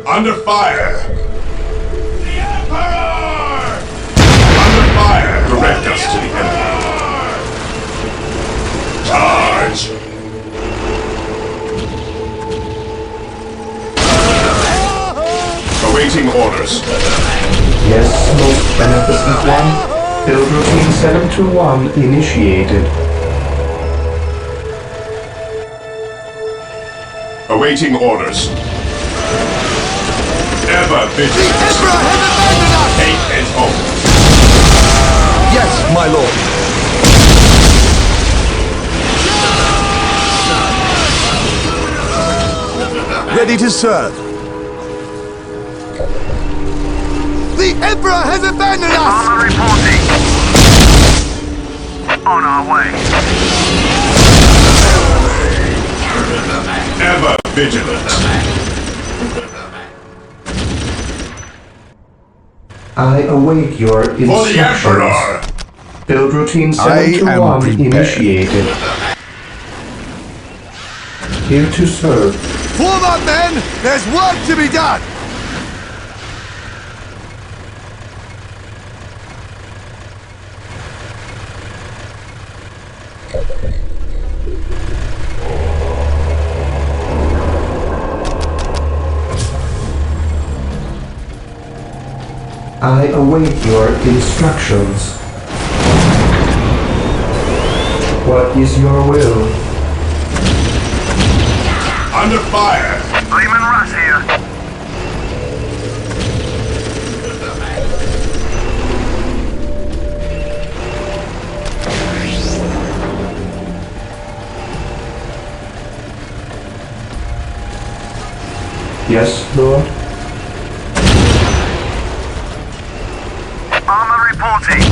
Under fire! The Emperor! Under fire! Direct us to the Emperor. Charge! Awaiting orders. Yes, most beneficent one. Build routine 721 initiated. Awaiting orders. Ever vigilant. The Emperor has abandoned us! Take and hold. Yes, my lord. Ready to serve. The Emperor has abandoned us! Armor reporting. On our way. Ever vigilant. I await your For the instructions. Emperor! Build routine I am 721 prepared. initiated. Here to serve. Form up, men! There's work to be done! I await your instructions. What is your will? Under fire! Lehman Russ here. Yes, Lord? Armor reporting.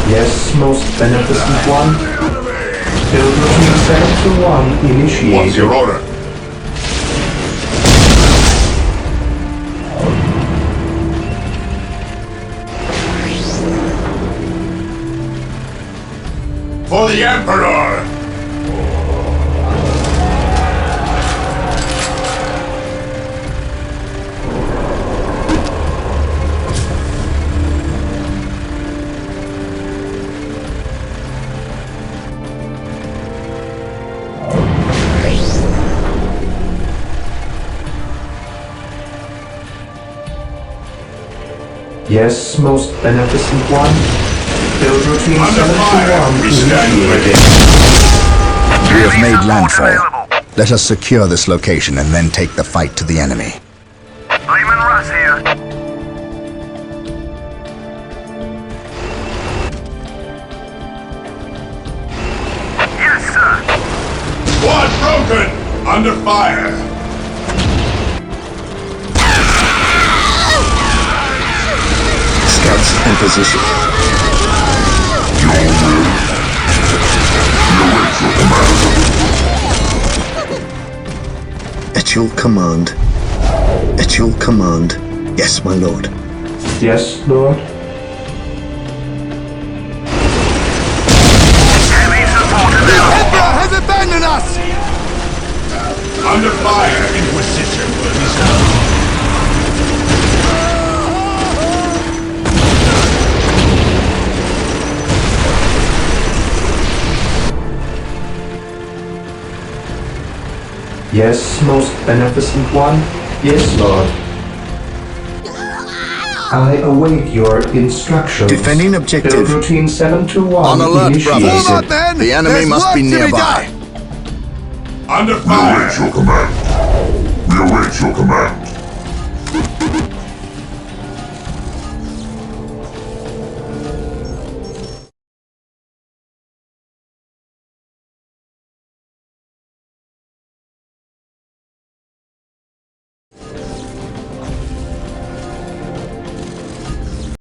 Yes, most beneficent one. Build routine 721 initiated. What's your order? For the Emperor! Yes, most beneficent one. Build routine Under fire! 721 We stand ready. initiated. We have made Support landfall. available. Let us secure this location and then take the fight to the enemy. Lehman Russ here. Yes, sir. Squad broken! Under fire! Scouts in position. At your command. At your command. Yes, my lord. Yes, Lord? Yes, most beneficent one. Yes, Lord. I await your instructions. Defending objective. Build routine 721 On alert, initiated. brothers. Form up, men! The enemy There's must work be to be nearby. Under We fire! await your command. We await your command.